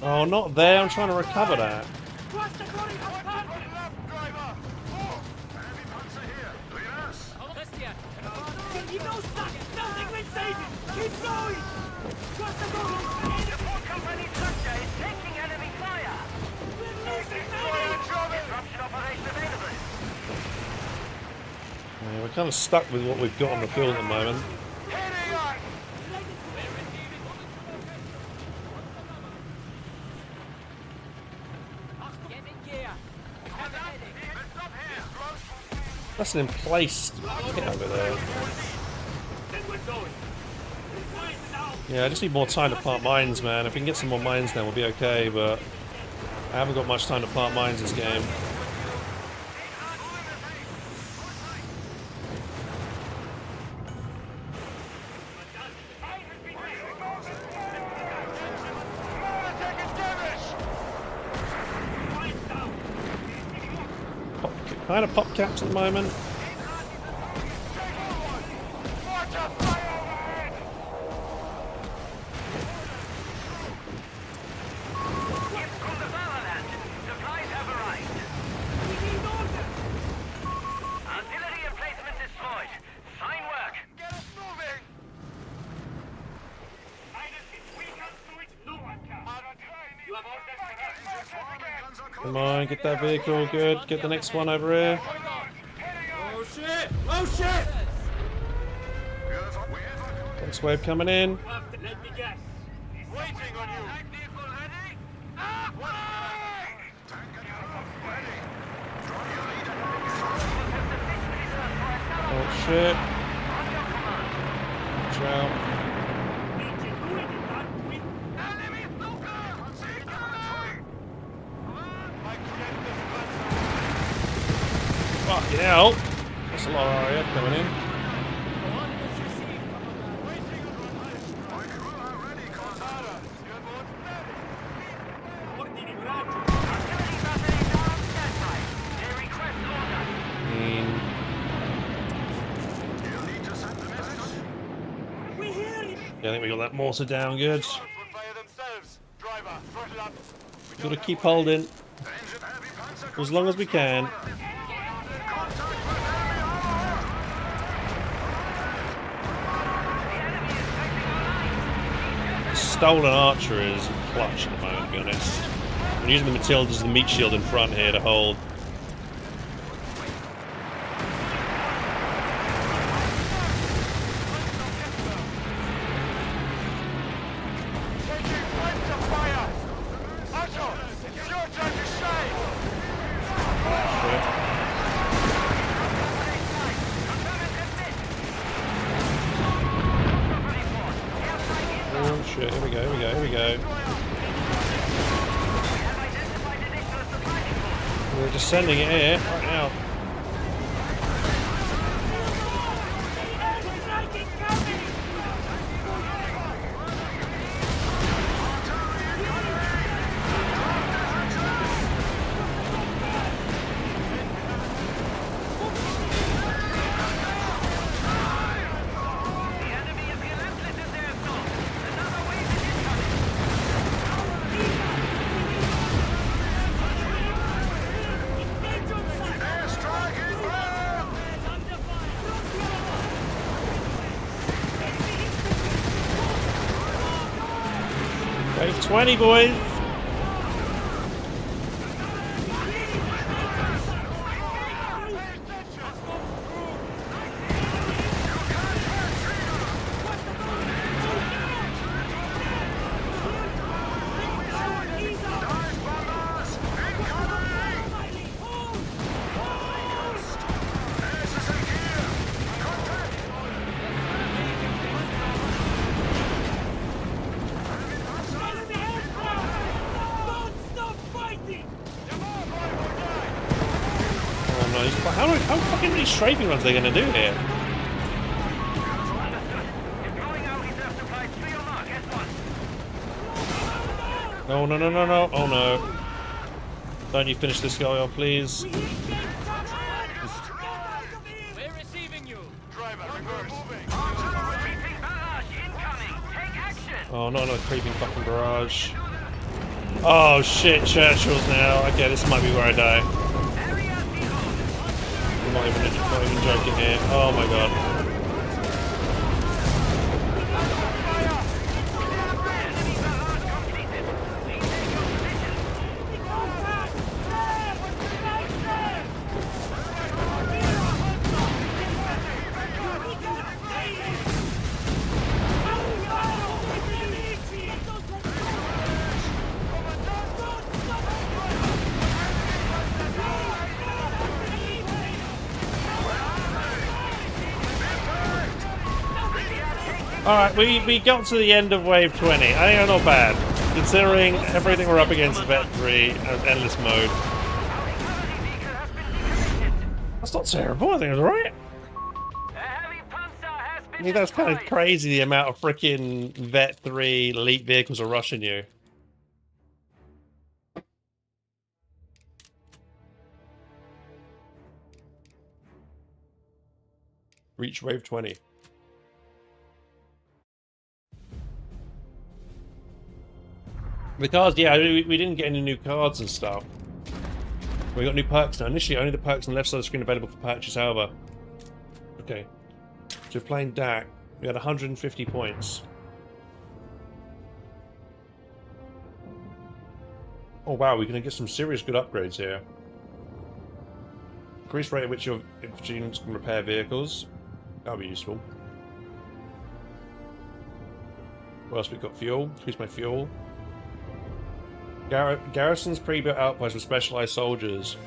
Oh, not there. I'm trying to recover that. Christian, Support company structure is taking enemy fire. Disruption operation available. Yeah, we're kind of stuck with what we've got on the field at the moment. get in gear. Have a heading. That's an emplaced hit over there. Yeah, I just need more time to plant mines, man. If we can get some more mines then we'll be okay, but I haven't got much time to plant mines this game. Kind of pop caps at the moment. From the Fatherland, supplies have arrived. Artillery emplacement destroyed. Fine work. Get us moving! Come on, get that vehicle good. Get the next one over here. Oh shit! Oh shit! Next wave coming in. Let me guess. Waiting on you. Attack vehicle ready? Tank and ready. Drop your leader. Oh shit. Watch out. Enemy Luca! Fucking hell. That's a lot of RAF coming in. My crew are ready, Commodore. Ordini raggio. Artillery battery now on standby. They request order. You'll need to send the message. We hear him. Yeah, I think we got that mortar down good. Would fire themselves. Driver, throttle up. Got to keep holding Engine heavy panzer for as long as we can. contact with enemy armor. Stolen archer is clutch at the moment, to be honest. I'm using the Matildas as the meat shield in front here to hold. Taking flight to fire. Otto, it's your turn to shine. Oh shit, here we go, here we go, here we go. We're just sending it here, right now. Airstrike inbound. Wave 20, boys! Dive bombers incoming. Ace is in gear. Contact. Don't stop fighting. Oh no, how fucking many strafing runs are they gonna do here? Deploying our reserve supplies to your mark, S1. No, no, no, no, no, oh no. Don't you finish this guy off, please. We're receiving you. Driver, reverse. Moving. Creeping barrage incoming. Take action. Oh, not another creeping fucking barrage. Oh shit, Churchill's now. Okay, this might be where I die. Area zero. I'm not even joking here. Oh my god. Enemy barrage completed. Please take your position. Alright, we got to the end of wave 20. I think that's not bad. Considering everything we're up against Vet 3 and Endless Mode. That's not terrible, I think it was alright. A heavy panzer has been I mean, that's kind of destroyed. crazy the amount of freaking Vet 3 elite vehicles are rushing you. Reach wave 20. The cards, yeah, we didn't get any new cards and stuff. We got new perks now. Initially, only the perks on the left side of the screen available for purchase, however. Okay. So we're playing DAC. We had 150 points. Oh wow, we're going to get some serious good upgrades here. Increased rate at which your units can repair vehicles. That'll be useful. What else we got? Fuel. Increase my fuel. Garrison's pre-built outposts with specialized soldiers.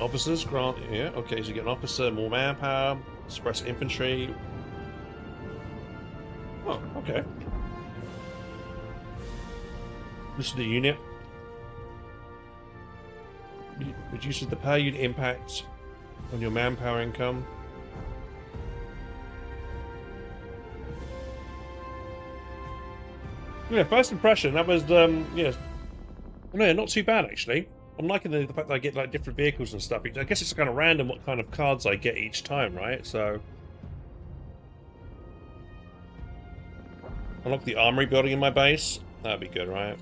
Officers grant, yeah, okay, so you get an officer, more manpower, suppress infantry. Oh, okay. This is the unit. Reduces the per unit impact on your manpower income. Yeah, first impression, that was, yeah, no, not too bad actually. I'm liking the fact that I get like different vehicles and stuff. I guess it's kind of random what kind of cards I get each time, right? So, unlock the armory building in my base. That'd be good, right?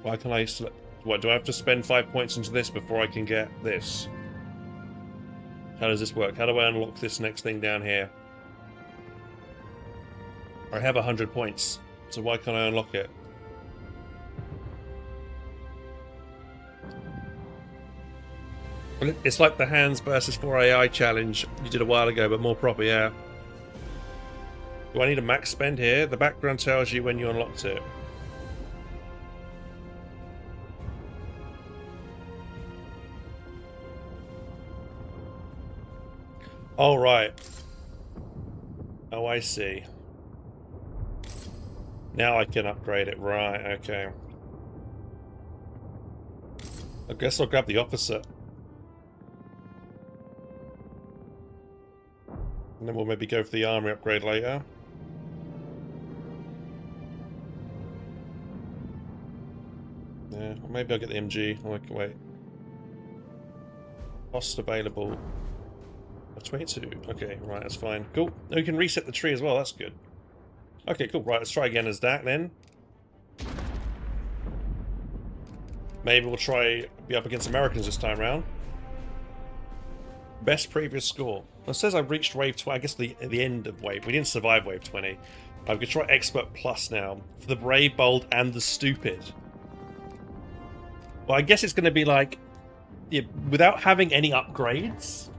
Why can I select? What, do I have to spend 5 points into this before I can get this? How does this work? How do I unlock this next thing down here? I have 100 points, so why can't I unlock it? It's like the Hands versus 4AI challenge you did a while ago, but more proper, yeah. Do I need a max spend here? The background tells you when you unlocked it. Oh, right. Oh, I see. Now I can upgrade it. Right, okay. I guess I'll grab the officer. And then we'll maybe go for the army upgrade later. Yeah, or maybe I'll get the MG. Oh, I can wait. Cost available. 22. Okay, right, that's fine. Cool. Oh, you can reset the tree as well, that's good. Okay, cool. Right, let's try again as Dak then. Maybe we'll try be up against Americans this time round. Best previous score. It says I've reached wave 20. I guess the end of wave. We didn't survive wave 20. I'm gonna try expert plus now for the brave, bold, and the stupid. Well, I guess it's gonna be like, yeah, without having any upgrades.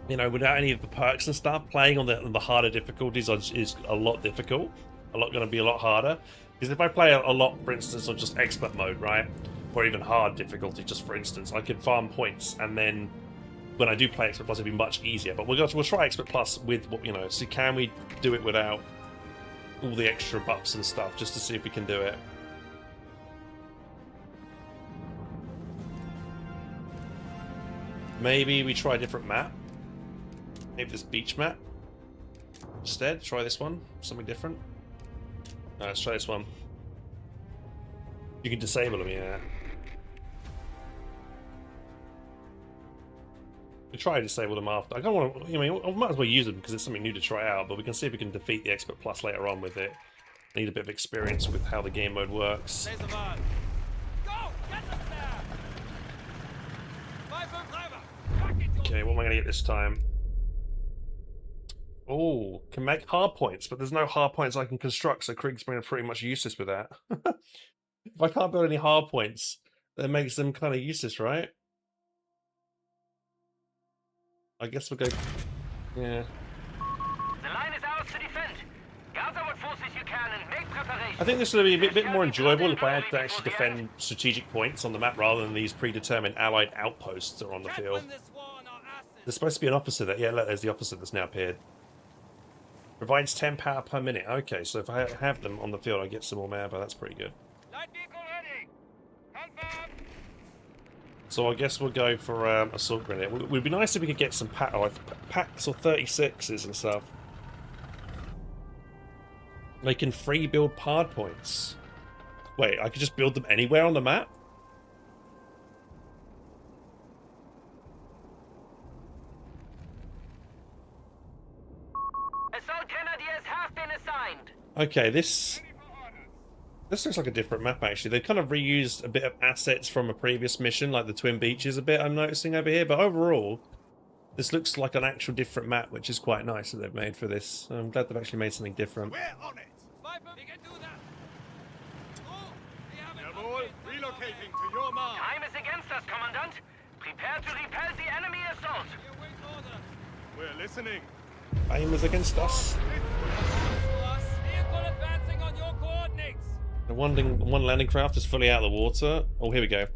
You know, without any of the perks and stuff, playing on the harder difficulties is a lot difficult. Going to be a lot harder. Because if I play a lot, for instance, on just expert mode, right, or even hard difficulty, just for instance, I could farm points, and then when I do play expert plus, it'll be much easier. But we'll try expert plus with what, you know. See, can we do it without all the extra buffs and stuff, just to see if we can do it. Maybe we try a different map. Maybe this beach map instead. Try this one. Something different. No, let's try this one. You can disable them, yeah. We try to disable them after. I don't want to. I mean, I might as well use them because it's something new to try out. But we can see if we can defeat the expert plus later on with it. Need a bit of experience with how the game mode works. Okay, what am I going to get this time? Oh, can make hard points, but there's no hard points I can construct, so Kriegsmarine are pretty much useless with that. If I can't build any hard points, that makes them kind of useless, right? I guess we'll go... Yeah. The line is ours to defend. Gather what forces you can and make preparations. I think this would be a bit more enjoyable if I had to actually defend strategic points on the map rather than these predetermined allied outposts that are on the field. There's supposed to be an officer there. Yeah, look, there's the officer that's now appeared. Provides 10 power per minute. Okay, so if I have them on the field, I get some more manpower. That's pretty good. So I guess we'll go for assault grenade. It would be nice if we could get some packs or 36s and stuff. They can free build hard points. Wait, I could just build them anywhere on the map? Assault grenadiers have been assigned. Okay, this looks like a different map, actually. They kind of reused a bit of assets from a previous mission, like the Twin Beaches a bit, I'm noticing over here. But overall, this looks like an actual different map, which is quite nice that they've made for this. I'm glad they've actually made something different. We're on it. We can do that. Oh, we have an They're all relocating to your mark. Time is against us, Commandant. Prepare to repel the enemy assault. Your wait order. We're listening. Aim is against us. To us. Vehicle advancing on your coordinates. One landing craft is fully out of the water. Oh, here we go.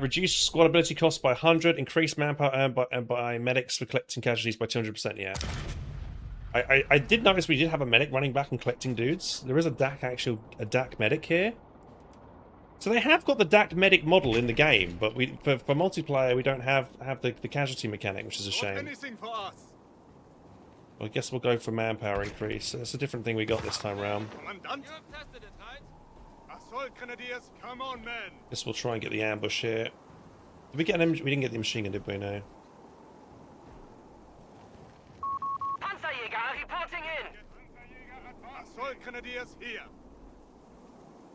Reduce squad ability costs by 100. Increase manpower earned by medics for collecting casualties by 200%. Yeah. I did notice we did have a medic running back and collecting dudes. There is a DAC medic here. So they have got the DAC medic model in the game, but for multiplayer we don't have the casualty mechanic, which is a shame. Anything for us. Well, I guess we'll go for manpower increase. It's a different thing we got this time around. Commandant? You have tested it, right? Assault grenadiers, come on, men. Guess we'll try and get the ambush here. Did we get we didn't get the machine gun, did we? No. Panzerjäger reporting in. Assault grenadiers here.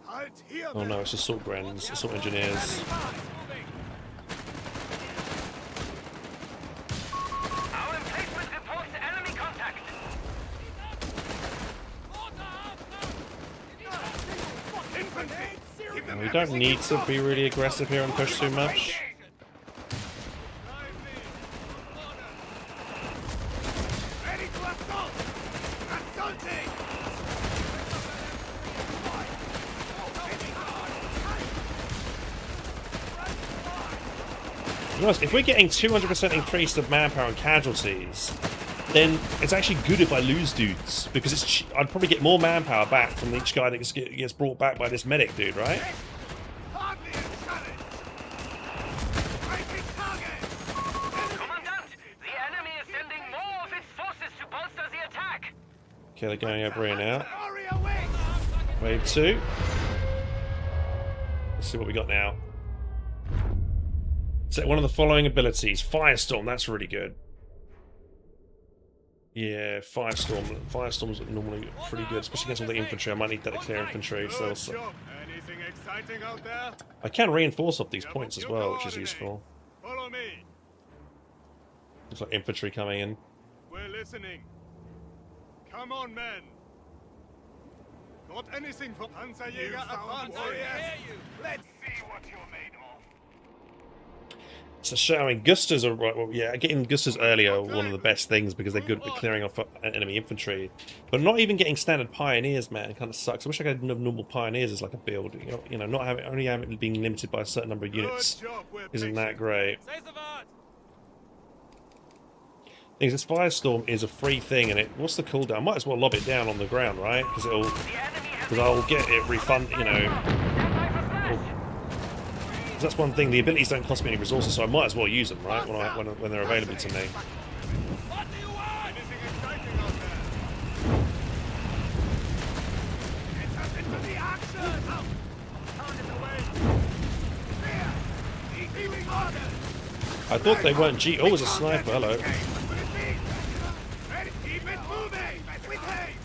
Halt here. Oh no, it's assault engineers. Our emplacement reports enemy contact. We don't need to be really aggressive here and push too much. Ready to assault. Assaulting. To be honest, if we're getting 200% increase of manpower and casualties, then it's actually good if I lose dudes, because I'd probably get more manpower back from each guy that gets brought back by this medic dude, right? Hardly a challenge. Breaking target. Commandant, the enemy is sending more of its forces to bolster the attack. Okay, they're going over here now. Warrior wing. Wave 2. Let's see what we got now. Set one of the following abilities. Firestorm, that's really good. Yeah, Firestorm. Firestorm's normally pretty good, especially against all the infantry. I might need that to clear infantry, so Good job. Anything exciting out there? I can reinforce off these points as well, which is useful. Follow me. Looks like infantry coming in. We're listening. Come on, men. Got anything for Panzerjäger advance? Oh, yes. Let's see what you're made of. So showing Gustas are right. Well, yeah, getting Gustas earlier are one of the best things because they're good at clearing off enemy infantry. But not even getting standard pioneers, man, kind of sucks. I wish I could have normal pioneers as like a build. You know, not having only having being limited by a certain number of units isn't that great. Say the word. Thing is, this Firestorm is a free thing, and what's the cooldown? I might as well lob it down on the ground, right? Because I'll get it refund. You know. That's one thing. The abilities don't cost me any resources, so I might as well use them, right? When they're available to me. What do you want? Anything exciting out there? Get us into the action! Target away! Clear! Receiving orders! I thought they weren't G. Oh, there's a sniper. Hello. Ready? Keep it moving! With haste!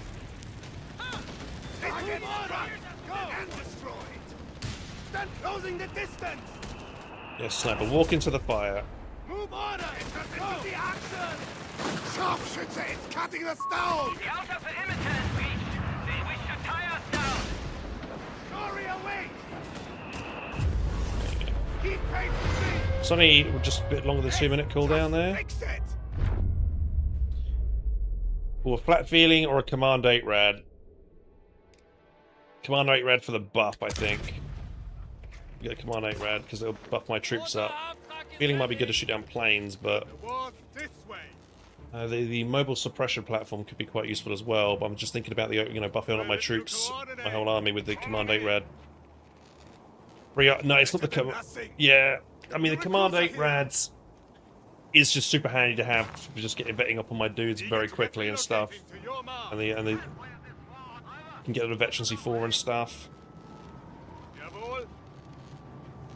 Target struck! And destroyed! Stand closing the distance! Yes, sniper. Walk into the fire. Move order! Get us into the action! Scharfschütze! It's cutting us down! The outer perimeter is breached. They wish to tie us down. Glory away! Keep pace with me! It's only just a bit longer than 2-minute cooldown there. Fix it! Or a flat feeling or a command 8 rad. Command 8 rad for the buff, I think. Get a command 8 rad because it'll buff my troops up. Feeling might be good to shoot down planes, but The war's this way! the mobile suppression platform could be quite useful as well. But I'm just thinking about the buffing up my troops, my whole army with the command 8 rad. No, it's not the command. Yeah, I mean the command 8 rads is just super handy to have to just get vetting up on my dudes very quickly and stuff, and they can get a veteran C4 and stuff. Jawohl!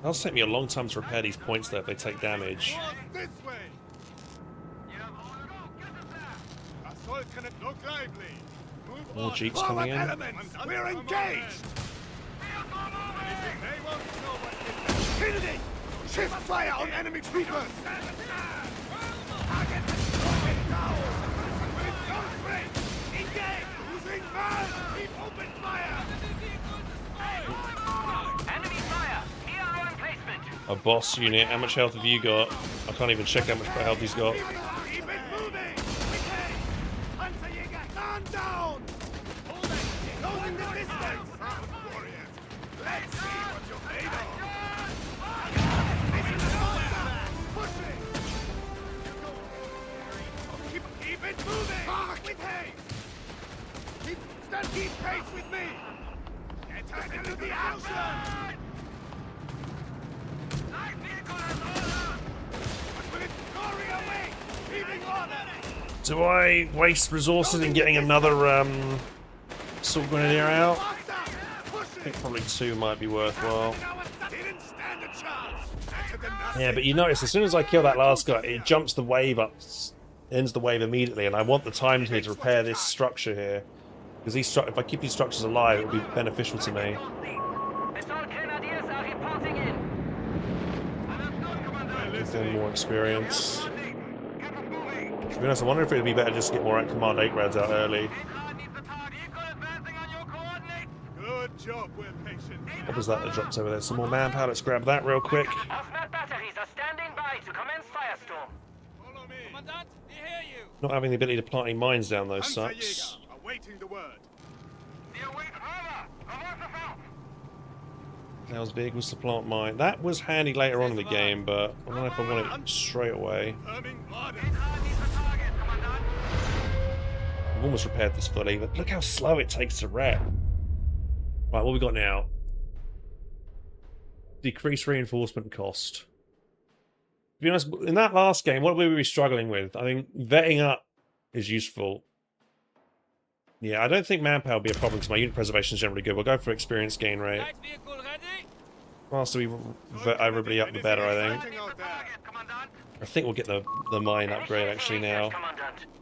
It'll take me a long time to repair these points though if they take damage. This way! Assault can it look lively! Move More on. jeeps coming in. Elements, we're engaged! They won't know what hit them. Kennedy! Shift fire on enemy troopers! Target destroyed! Down! With gunfree! Engage! Losing man! Keep open fire! Enemy fire. Near our emplacement. A boss unit. How much health have you got? I can't even check how much health he's got. Keep it moving! Quickly! Panzerjäger, stand down! Closing the distance! Let's see what you're made of. Keep it moving! With haste! Keep pace with me! Get us into the action! Light vehicle has order! What will it glory away? Leaving order! Do I waste resources in getting another assault grenadier out? I think probably 2 might be worthwhile. Didn't stand a chance. Better than nothing. Yeah, but you notice as soon as I kill that last guy, it jumps the wave up, ends the wave immediately, and I want the time here to repair this structure here. Because if I keep these structures alive, it will be beneficial to me. Assault grenadiers are reporting in. Give them more experience. To be honest, I wonder if it would be better just to get more Command 8 rads out early. Good job, we're patient. What was that dropped over there? Some more manpower. Let's grab that real quick. Osmat batteries are standing by to commence firestorm. Follow me. Commandant, we hear you. Not having the ability to plant any mines down those sucks. Panzerjäger, awaiting the word. How's vehicles to plant mine? That was handy later on in the game, but I don't know if I want it straight away. Confirming orders. I've almost repaired this fully, but look how slow it takes to rep. Right, what we got now? Decrease reinforcement cost. To be honest, in that last game, what were we struggling with? I think vetting up is useful. Yeah, I don't think manpower will be a problem because my unit preservation is generally good. We'll go for experience gain rate. Light vehicle ready. Faster we vet everybody up, the better, I think. Out there. I think we'll get the mine upgrade actually now.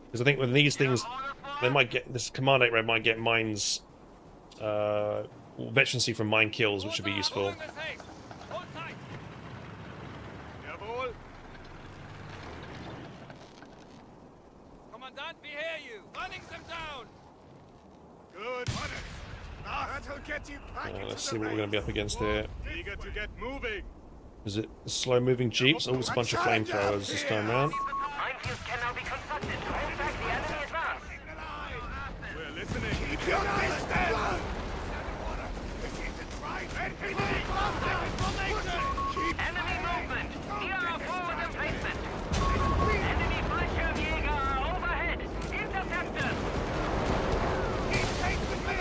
Because I think with these things, they might get this Command 8 red might get mines, veterancy from mine kills, which would be useful. Hold tight. Jawohl. Commandant, we hear you. Running them down. Good. That'll get you back into Let's the see what we're going to be up against here. Eager to get moving. Is it slow-moving jeeps? Oh, it's a bunch of flamethrowers this time around. Minefields can now be constructed to hold back the enemy advance. We're listening. Keep your distance. Enemy movement. Here are forward emplacement. Enemy Fallschirmjäger are overhead. Interceptors. Keep pace with me.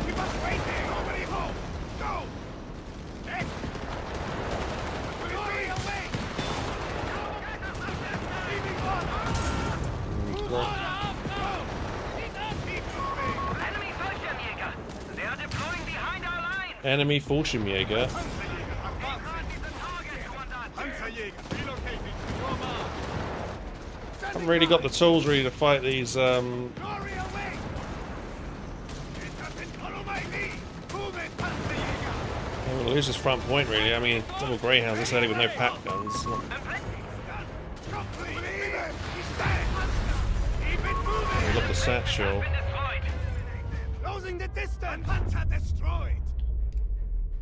We must wait here. Nobody home. Go. Yes. Glory away. Leaving order. Enemy Fallschirmjäger. They are deploying behind our lines. Enemy Fallschirmjäger. Panzerjäger, relocating to your mark. Haven't really got the tools really to fight these. Glory away. Get up and follow my lead. Move it, Panzerjäger. We'll lose this front point really. I mean, double greyhounds this early with no pack guns. Look at the satchel. Closing the distance. Panzer destroyed.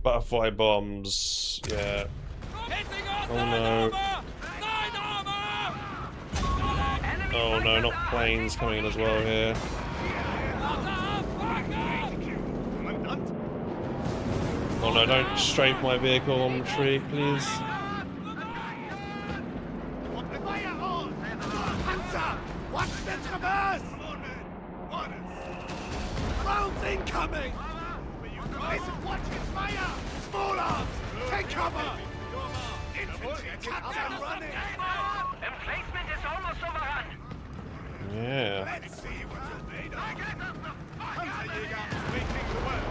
Butterfly bombs. Yeah. Hitting us. Oh no. Side armor. Oh no, not planes coming in as well here. Commandant. Oh no, don't strafe my vehicle on retreat, please. What the fire on? Panzer! Watch the traverse! Rounds incoming! Listen, watch his fire! Small arms! Take cover! Infantry attack them running! Emplacement is almost overrun. Yeah. Let's see what you're made of! Panzerjäger, waiting the word!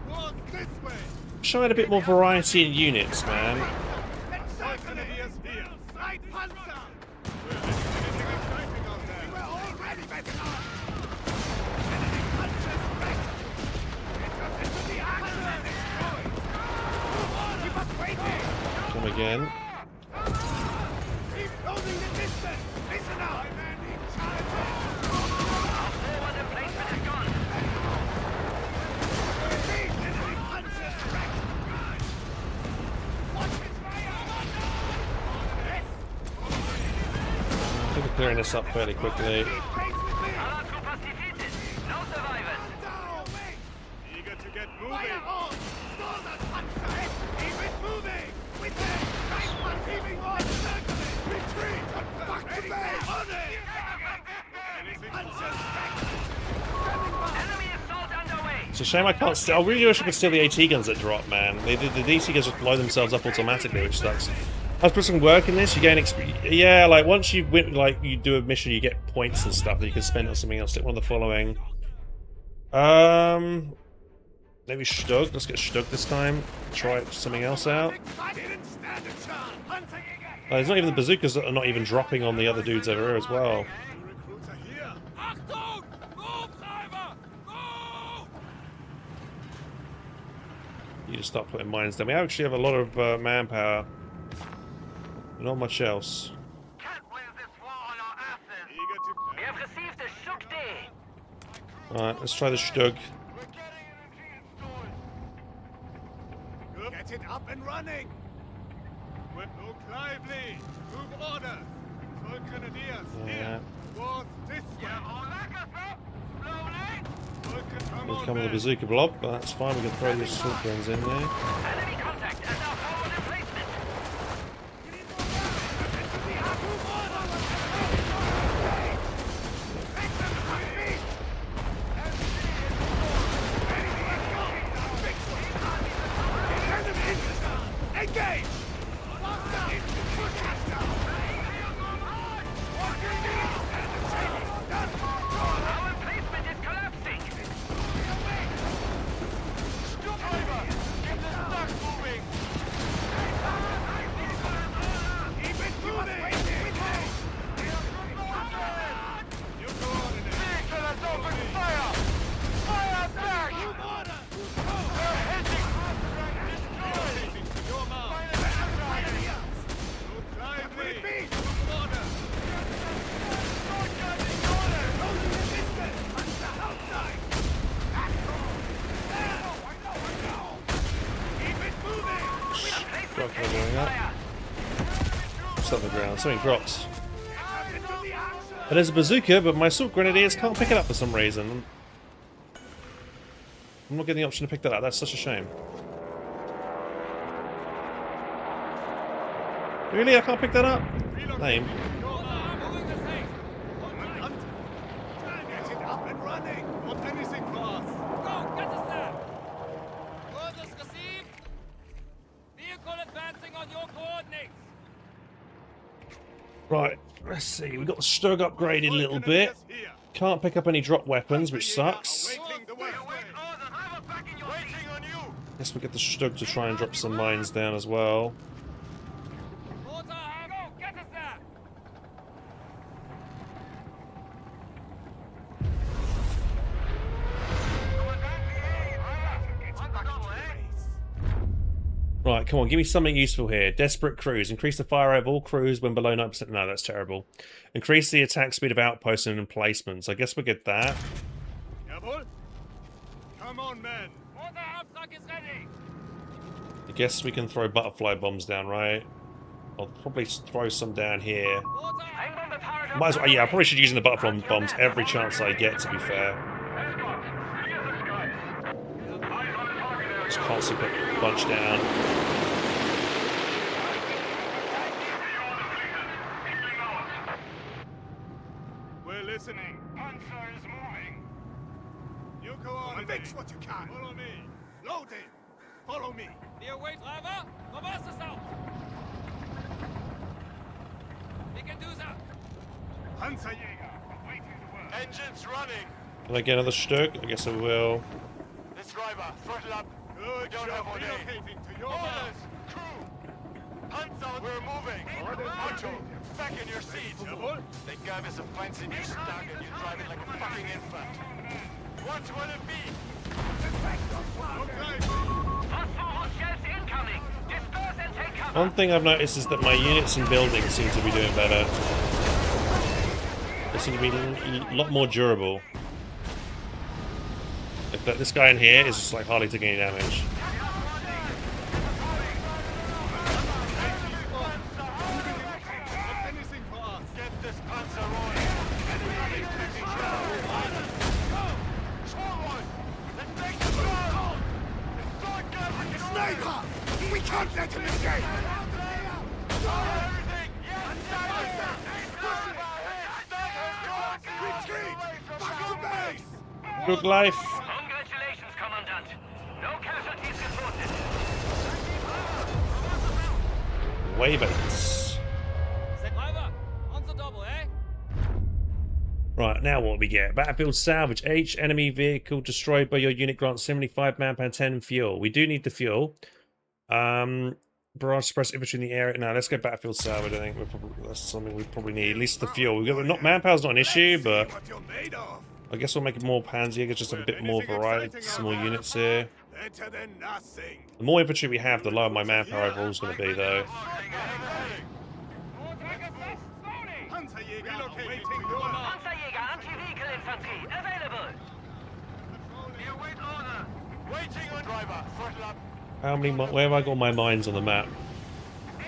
Towards this way! Show it a bit more variety in units, man. Let's certainly is here! Right, Panzer! We're listening and sniping out there! We're already better off! Enemy Panzer's back! Get us into the action! Destroyed! Keep us waiting! Come again. Keep closing the distance! Listen up! I'm in charge! Forward emplacement is gone. Enemy Panzer's wrecked! Watch his fire! Yes! I think we're clearing this up fairly quickly. Keep pace with me! Paratroopers defeated. No survivors. Down! on! Stall that Panzer! Keep it moving! With it! Right one heaving on! Circling! Retreat! Back to base! On it! Panzer's back! Enemy assault underway. It's a shame I can't steal. I really wish I could steal the AT guns that drop, man. The DC guns just blow themselves up automatically, which sucks. I was putting some work in this. You gain yeah, like once you win, like you do a mission, you get points and stuff that you can spend on something else. Stick one of the following. Maybe Stug. Let's get Stug this time. Try something else out. There's not even the bazookas that are not even dropping on the other dudes over here as well. You just start putting mines down. We actually have a lot of manpower. Not much else. Can't win this war on our asses. We have received a shook day. Alright, let's try the Stug. Get it up and running! Look lively! Move orders! Full grenadiers, here! Wars this way! We'll come with a bazooka blob, but that's fine. We can throw the assault guns in there. Enemy contact and our forward replacement. Engage! Our replacement is collapsing. Keep it moving! You go on in there. Move order! Your mouth! Look lively! Move order! Keep it moving! Drop her going up. What's on the ground? Something drops. And there's a bazooka, but my assault grenadiers can't pick it up for some reason. I'm not getting the option to pick that up. That's such a shame. Really? I can't pick that up? Lame. Get it up and running! Want anything for us? Go, get us there! Orders received. Vehicle advancing on your coordinates. Right, let's see. We got the Stug upgraded a little bit. Can't pick up any drop weapons, which sucks. Waiting the west way. Waiting on you! Guess we get the Stug to try and drop some mines down as well. Mortar, go, get us there! Right, come on, give me something useful here. Desperate crews. Increase the fire rate of all crews when below 9%. No, that's terrible. Increase the attack speed of outposts and emplacements. I guess we'll get that. Jawohl! Come on, men! Mortar Auftrag is ready. I guess we can throw butterfly bombs down, right? I'll probably throw some down here. Mortar, Might as well, yeah, I probably should use the butterfly bombs every chance I get, to be fair. Just constantly put a bunch down. We're listening. Panzer is moving. You go on and fix what you can. Follow me. Load in. Follow me. wir await driver. Reverse us out. We can do that. Panzerjäger, awaiting the word. Engines running. Can I get another Stug? I guess I will. This driver, throttle up. Good job relocating to your orders. Crew. Panzer, we're moving. Macho, back in your seat. Jawohl. They gave us a fancy new Stug and you drive it like a fucking infant. What will it be? Phosphorus shells incoming. Disperse and take cover. One thing I've noticed is that my units and buildings seem to be doing better. They seem to be a lot more durable. Like this guy in here is just like hardly taking any damage. Anything for us. Get this Panzer rolling. Forward. Let's make the move. Can't let him escape! Retreat! Back to base! Good life. Congratulations, Commandant. No casualties reported. Waybaits. Driver, on the double, eh? Right, now what do we get? Battlefield salvage. Each enemy vehicle destroyed by your unit grants 75 manpower, 10 fuel. We do need the fuel. Barrage suppress infantry in the area. Now let's go battlefield salvage. I think that's something we probably need. At least the fuel. We've got not manpower's not an issue, but What you're made of. I guess we'll make it more Panzerjägers, just have a bit more variety, some more units here. Better than nothing. The more infantry we have, the lower my manpower overall is going to be, though. Panzerjäger awaiting the order. Panzerjäger Anti-Vehicle Infantry available. You wait order. Waiting on driver. Throttle up. How many? Where have I got my mines on the map?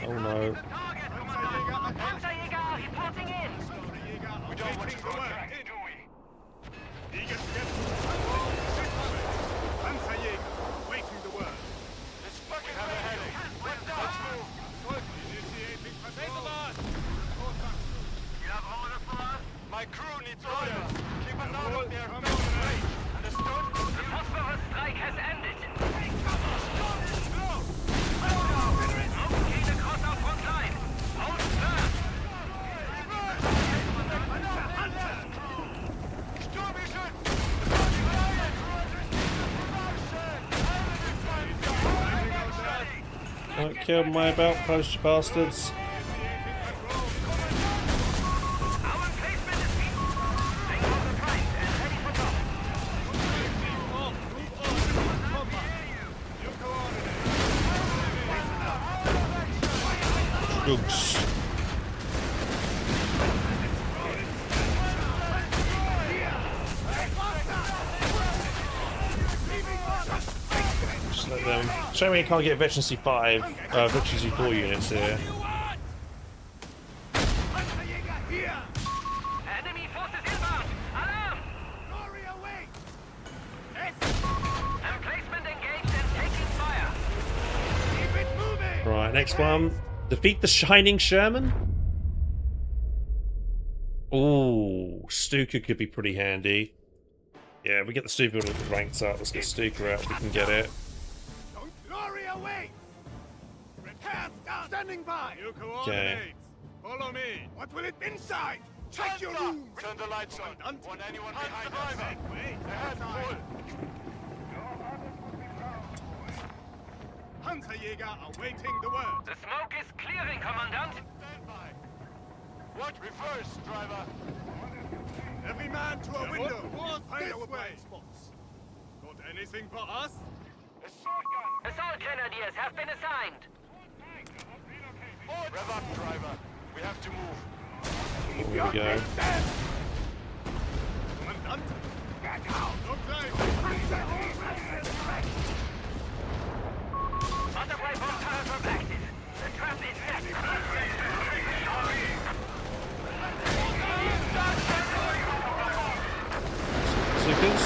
Oh no! Target, Commandant. Panzerjäger are reporting in. We don't want to go back, do we? Panzerjäger waiting the word. It's fucking heading. Let's move. Initiating Face patrol. them on. You have orders for us? My crew needs order. Keep us out of their Come face. on, mate. Understood? The phosphorus strike has ended. Smoke across our front line. Hold firm. Don't kill my belt post, you bastards. Our emplacement is being take off the price and ready for drop. Googs. Just let them. Shame we can't get Veterancy 5, Veterancy 4 units here. Panzerjäger here. Enemy forces inbound. Alarm! Glory away. Emplacement engaged and taking fire. Keep it moving. Right, next one. Defeat the Shining Sherman. Ooh, Stuka could be pretty handy. Yeah, we get the Stuka ranked up. Let's get Stuka out if we can get it. Don't glory away. Repairs done. Standing by. You Okay. Follow me. What will it inside? Check your room. Turn the lights on. Want anyone behind us? Wait. Ahead, pull. Panzerjäger awaiting the word. The smoke is clearing, Commandant. Stand by. What? Reverse, driver. Every man to a window. Find our blind spots. Got anything for us? Assault gun. Assault grenadiers have been assigned. Rev up, driver. We have to move. Here we go. Commandant, get out. No time. Butterfly bomb turret active. The trap is set. Stukas.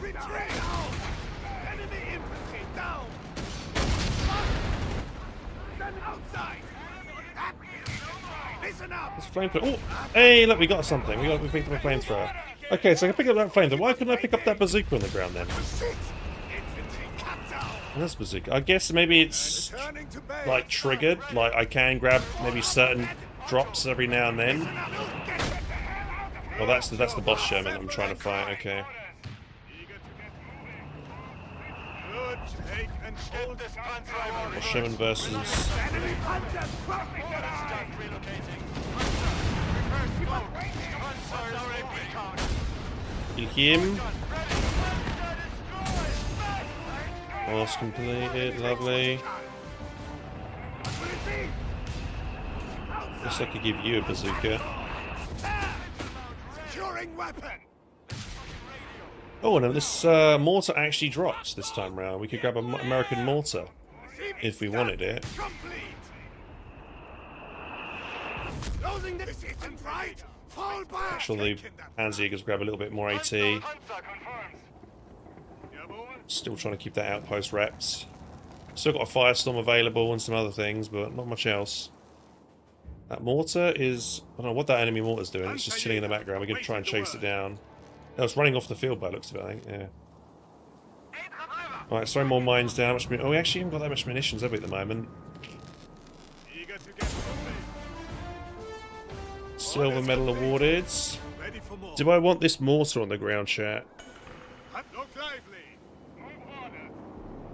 Retreat! Enemy infantry down! Stand outside! Listen up! It's flamethrower. Oh, hey, look, we got something. We picked up a flamethrower. Okay, so I can pick up that flamethrower. Why couldn't I pick up that bazooka on the ground then? Shoot! Infantry cut down! That's bazooka. I guess maybe it's Turning to base! like triggered. Like I can grab maybe certain drops every now and then. Well, that's the boss Sherman I'm trying to fight. Okay. Good, take and hold This Panzer Boss Sherman versus enemy hunters crossing the Start line! relocating. Reverse smoke. Panzer is recon. kill him. Gun ready. Boss completed. Lovely. What will it be? Guess I could give you a bazooka. Securing weapon! Oh no, this mortar actually drops this time round. We could grab an American mortar. See if we wanted it. Complete. Closing this isn't right. Fall back. Actually, the Panzerjägers grab a little bit more AT. Still trying to keep that outpost reps. Still got a firestorm available and some other things, but not much else. That mortar is... I don't know what that enemy mortar's doing. It's just chilling in the background. We're going to try and chase it down. No, it's running off the field by the looks of it, I think. Yeah. Alright, let's throw more mines down. Oh, we actually haven't got that much munitions, have we, at the moment? Eager to get moving. Silver medal awarded. Ready for more. Do I want this mortar on the ground, chat? Look lively.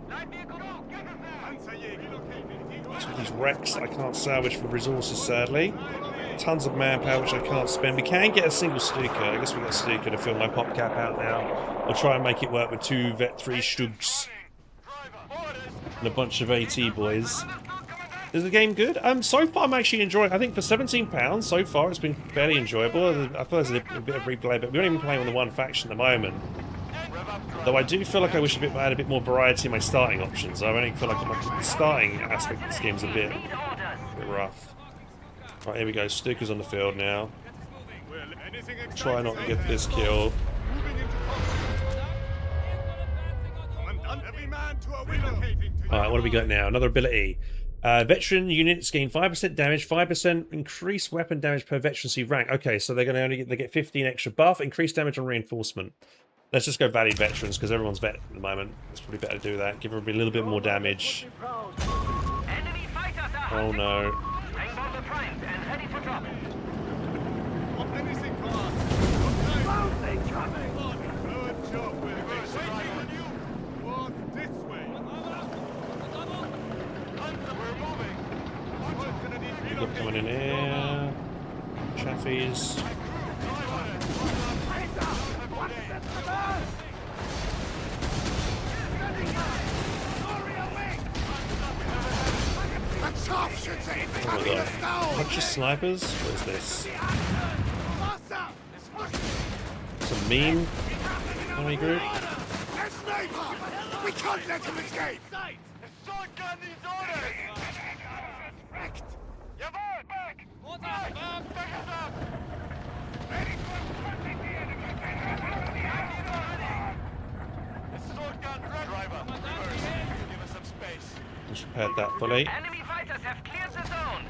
Light vehicle, go! Get us there! Panzerjäger located. Some of these wrecks that I can't salvage for resources, sadly. Tons of manpower which I can't spend. We can get a single Stuka. I guess we've got Stuka to fill my pop cap out now. I'll try and make it work with 2 Vet 3 Stugs and a bunch of AT boys. Is the game good? So far I'm actually enjoying. I think for £17 so far it's been fairly enjoyable. I feel there's a bit of replay, but we're not even playing on the one faction at the moment. Though I do feel like I wish I had a bit more variety in my starting options. I only feel like the starting aspect of this game's a bit rough. Right, here we go. Stuka's on the field now. Try not to get this kill. Alright, what do we got now? Another ability. Veteran units gain 5% damage, 5% increased weapon damage per veterancy rank. Okay, so they're going to only get 15 extra buff, increased damage on reinforcement. Let's just go valued veterans because everyone's vet at the moment. It's probably better to do that. Give everybody a little bit more damage. Oh no. People coming in here. Chaffies. Oh my god. Bunch of snipers? What is this? Some mean enemy group? We can't let him escape! Just repaired that fully. Enemy fighters have cleared the zone.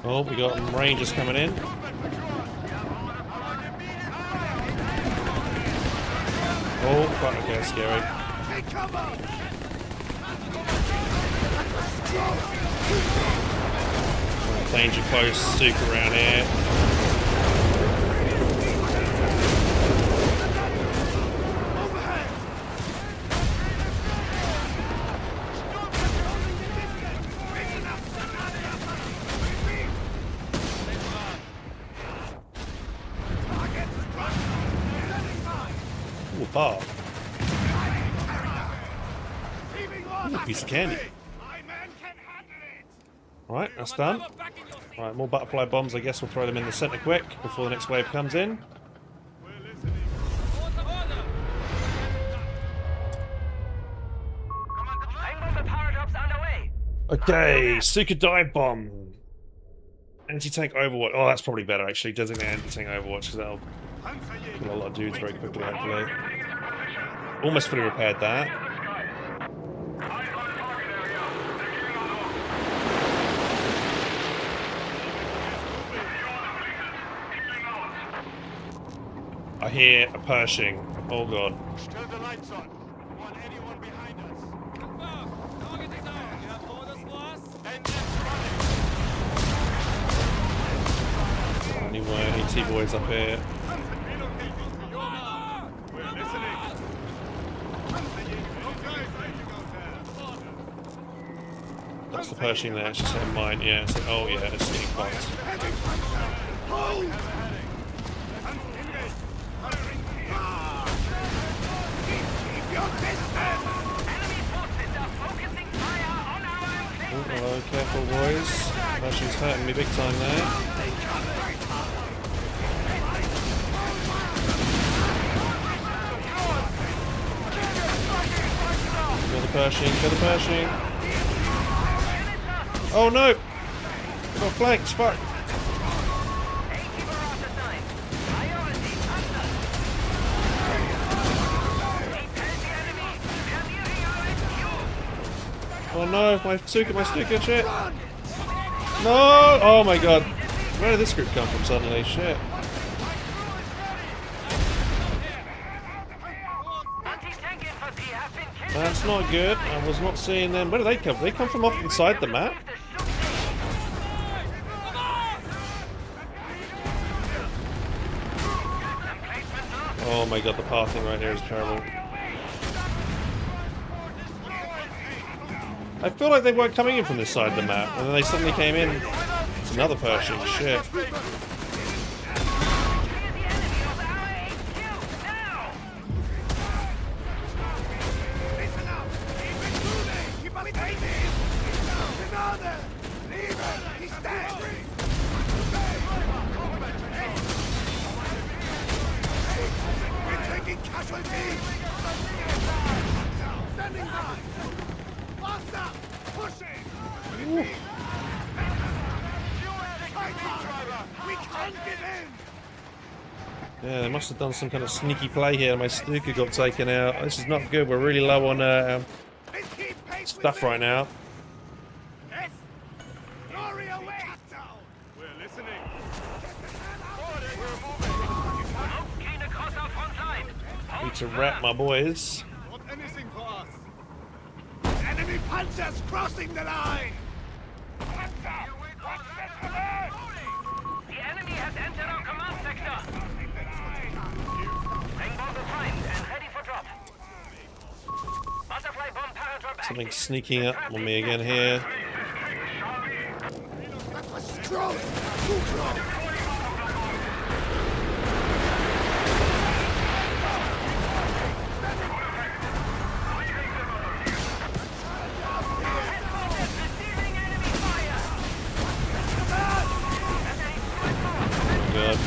Oh, we got Rangers coming in. Oh, quite okay, that's scary. Danger post, super around here. Ooh, bar. Ooh, piece of candy. Alright, that's done. Alright, more butterfly bombs. I guess we'll throw them in the centre quick before the next wave comes in. Okay, Suka dive bomb. Anti-tank overwatch. Oh, that's probably better actually. Designate anti-tank overwatch because that'll kill a lot of dudes very quickly, hopefully. Almost fully repaired that. I hear a Pershing. Oh god. Turn the lights on. Want anyone behind us? Anyway, AT boys up here. We're listening. That's the Pershing there. She said mine. Yeah. It's like, oh yeah, it's getting fucked. Oh, hello, careful boys. Pershing's hurting me big time there. Pershing, kill the Pershing. Oh no! Got flanks, fuck. Oh no, my Stuka, shit. No! Oh my god. Where did this group come from suddenly? Shit. That's not good. I was not seeing them. Where do they come from? They come from off inside the map? Oh my god, the pathing right here is terrible. I feel like they weren't coming in from this side of the map, and then they suddenly came in. It's another Pershing, shit. Yeah, they must have done some kind of sneaky play here. My Stuka got taken out. This is not good. We're really low on stuff right now. Need to wrap my boys. Not anything for us. Enemy panzers crossing the line. The enemy has entered our command sector. Ring bomb defined and ready for drop. Butterfly bomb paratrop active. Something sneaking up on me again here. That was strong. Too strong. Good.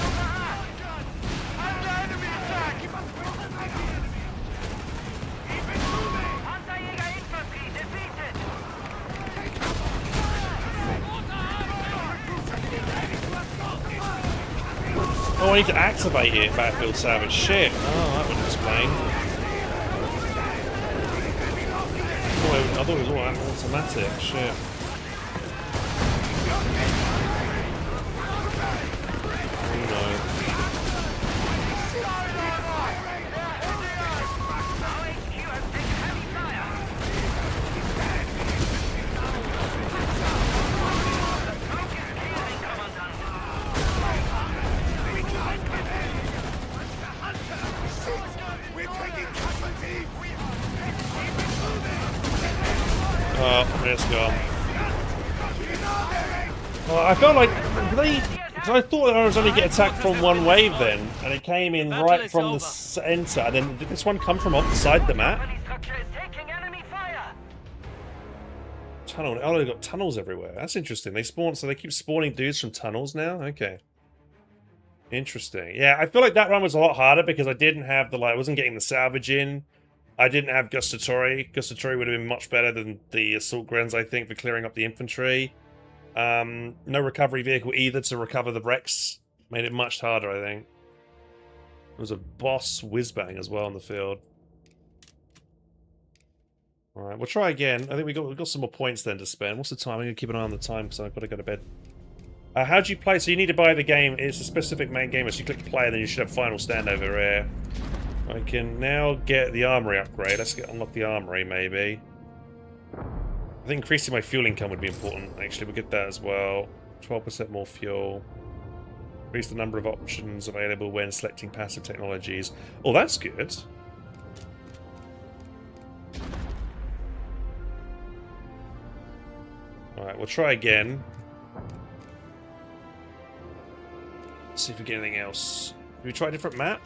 Oh, I need to activate it, Battlefield Savage. Shit. Oh, that would explain. Oh, I thought it was all automatic. Shit. Oh no. Oh, it's gone. Well, I felt like because I thought I was only get attacked from one wave then, and it came in right from the center. And then did this one come from off the side of the map? Tunnel. Oh, they've got tunnels everywhere. That's interesting. They spawn, so they keep spawning dudes from tunnels now. Okay. Interesting. Yeah, I feel like that run was a lot harder because I didn't have the I wasn't getting the salvage in. I didn't have Gustatori. Gustatori would have been much better than the assault guns, I think, for clearing up the infantry. No recovery vehicle either to recover the wrecks. Made it much harder, I think. There was a boss whiz-bang as well on the field. Alright, we'll try again. I think we've got some more points then to spend. What's the time? I'm going to keep an eye on the time because I've got to go to bed. How do you play? So you need to buy the game. It's a specific main game. So you click play, and then you should have final stand over here. I can now get the armory upgrade. Let's unlock the armory, maybe. I think increasing my fuel income would be important. Actually, we'll get that as well. 12% more fuel. Increase the number of options available when selecting passive technologies. Oh, that's good. Alright, we'll try again. Let's see if we get anything else. Can we try a different map?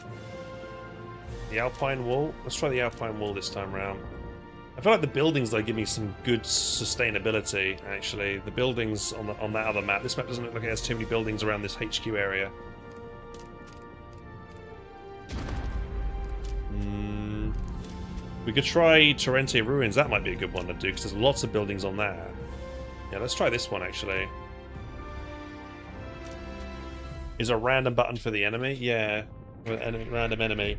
The Alpine Wall? Let's try the Alpine Wall this time around. I feel like the buildings, though, give me some good sustainability, actually. The buildings on that other map. This map doesn't look like it has too many buildings around this HQ area. We could try Torrente Ruins. That might be a good one to do because there's lots of buildings on that. Yeah, let's try this one actually. Is a random button for the enemy? Yeah, random enemy.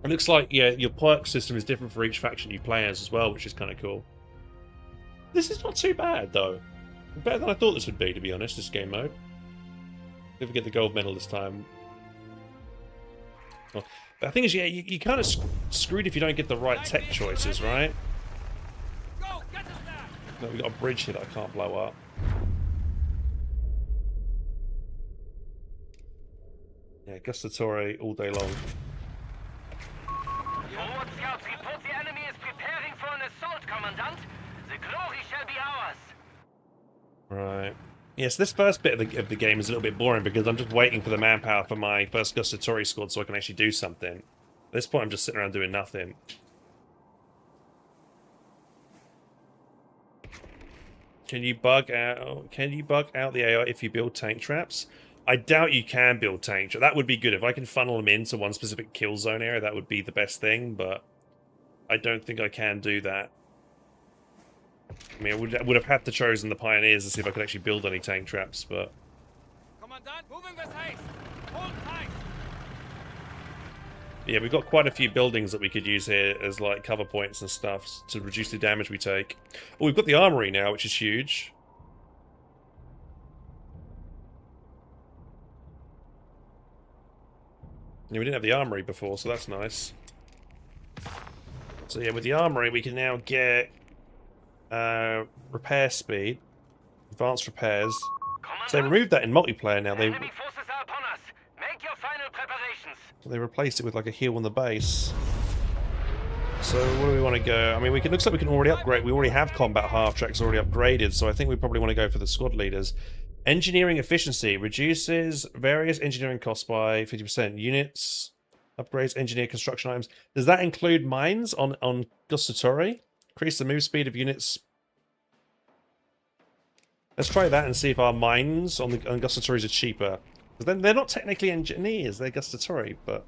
It looks like, yeah, your perk system is different for each faction you play as well, which is kind of cool. This is not too bad, though. Better than I thought this would be, to be honest, this game mode. If we get the gold medal this time. Well, but the thing is, yeah, you kind of screwed if you don't get the right tech choices, right? Go, get us there. No, we've got a bridge here that I can't blow up. Yeah, Gustatore all day long. Forward scouts report the enemy is preparing for an assault, Commandant. The glory shall be ours. Right. Yes, this first bit of the game is a little bit boring because I'm just waiting for the manpower for my first Gustatore squad so I can actually do something. At this point, I'm just sitting around doing nothing. Can you bug out the AI if you build tank traps? I doubt you can build tank traps. That would be good. If I can funnel them into one specific kill zone area, that would be the best thing, but I don't think I can do that. I mean, I would have had to chosen the Pioneers to see if I could actually build any tank traps, but... Commandant, moving with haste. Hold tight. Yeah, we've got quite a few buildings that we could use here as, like, cover points and stuff to reduce the damage we take. Oh, we've got the armory now, which is huge. Yeah, we didn't have the armory before, so that's nice. So yeah, with the armory, we can now get repair speed, advanced repairs. So they removed that in multiplayer now. Enemy forces are upon us. Make your final preparations. They replaced it with like a heal on the base. So where do we want to go? I mean, looks like we can already upgrade. We already have combat half tracks already upgraded, so I think we probably want to go for the squad leaders. Engineering efficiency reduces various engineering costs by 50%. Units, upgrades, engineer construction items. Does that include mines on Gustatore? Increase the move speed of units. Let's try that and see if our mines on Gustatores are cheaper. Because then they're not technically engineers, they're Gustatore, but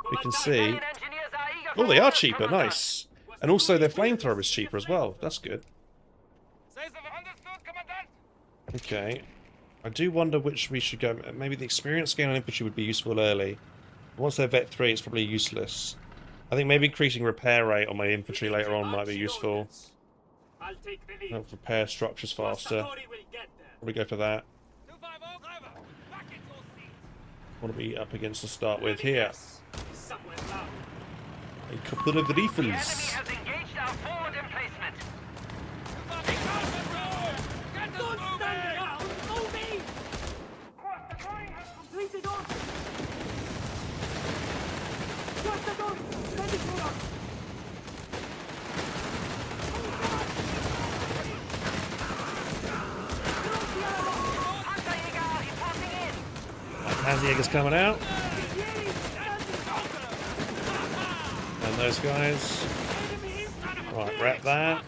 we can see. Oh, they are cheaper, nice. And also their flamethrower is cheaper as well. That's good. Okay. I do wonder which we should go. Maybe the experience gain on infantry would be useful early. Once they're Vet 3, it's probably useless. I think maybe increasing repair rate on my infantry later on might be useful. Help repair structures faster. Probably go for that. What are we up against to start with here? A couple of rifles. The enemy has engaged our forward emplacement. Don't stand around! Moving! Gustatore has completed orders! Gustatore, ready for us! Panzerjäger's coming out. And those guys. Right, wrap that.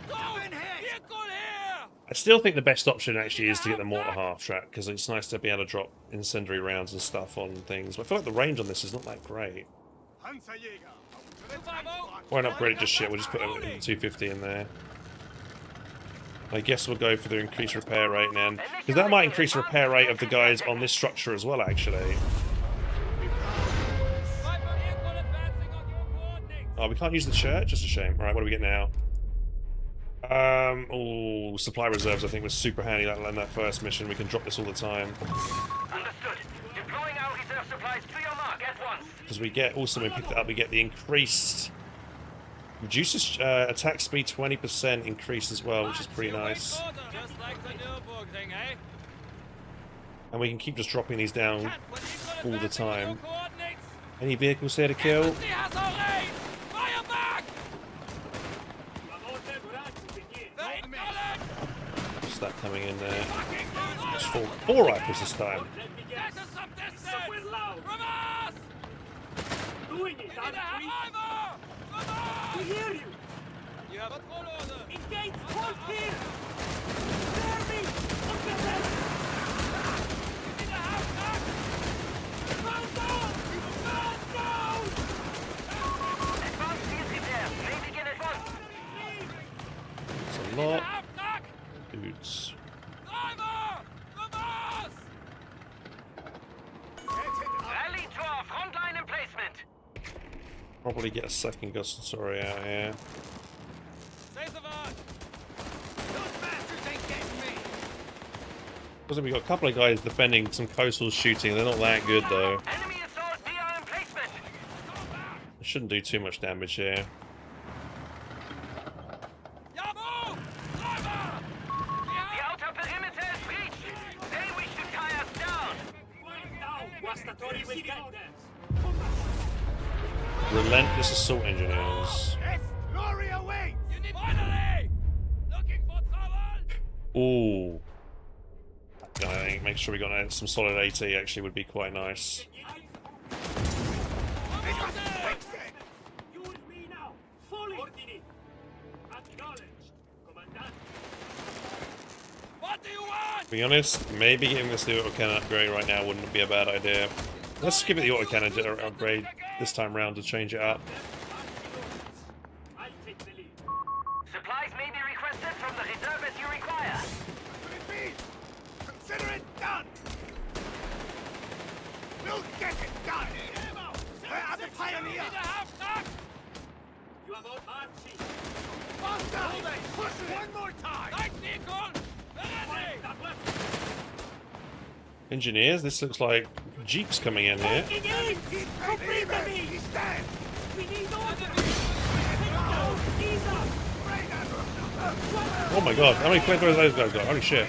I still think the best option actually is to get the mortar half track because it's nice to be able to drop incendiary rounds and stuff on things. But I feel like the range on this is not that great. Won't upgrade it just yet. We'll just put a 250 in there. I guess we'll go for the increased repair rate now, because that might increase the repair rate of the guys on this structure as well, actually. Oh, we can't use the church? Just a shame. Alright, what do we get now? Oh, supply reserves I think was super handy in that first mission. We can drop this all the time. Understood. Deploying our reserve supplies to your mark at once. Because we get, also when we pick that up, we get the increased... Reduces attack speed 20% increase as well, which is pretty nice. And we can keep just dropping these down all the time. Any vehicles here to kill? What's that coming in there? It's four rifles this time. We hear you! You have a full order. Engage! Hold here! Spare me! Look at them! In the house, back! Man down! Man down! Advanced lot. Auftrag! Dudes. Driver! Reverse! Rally to our frontline emplacement. Probably get a second gust of story out here. Stay the word! Those bastards ain't getting me! Because we got a couple of guys defending some coastal shooting. They're not that good though. Enemy assault near our emplacement. It shouldn't do too much damage here. Ja, move! Driver! The outer perimeter is breached. They wish to tie us down. Guastatori will get them. Relentless assault engineers. Yes, glory awaits! You need finally! Looking for trouble? Ooh. I think make sure we got some solid AT actually would be quite nice. You with me now. Fully. Ordini. Acknowledged. Commandant. What do you want? To be honest, maybe giving this the autocannon upgrade right now wouldn't be a bad idea. Let's give it the autocannon upgrade this time round to change it up. I'll take the lead. Supplies may be requested from the reserve as you require. Will it be? Consider it done! We'll get it done! Where are the pioneers? Need a Auftrag? You have out marching. Faster! Push it! One more time! Light vehicle! Ready! Engineers, this looks like jeeps coming in here. Taking aim! Complete the me! He's dead! We need order! Take down Isa! Oh my god, how many flamethrowers those guys got? Holy shit.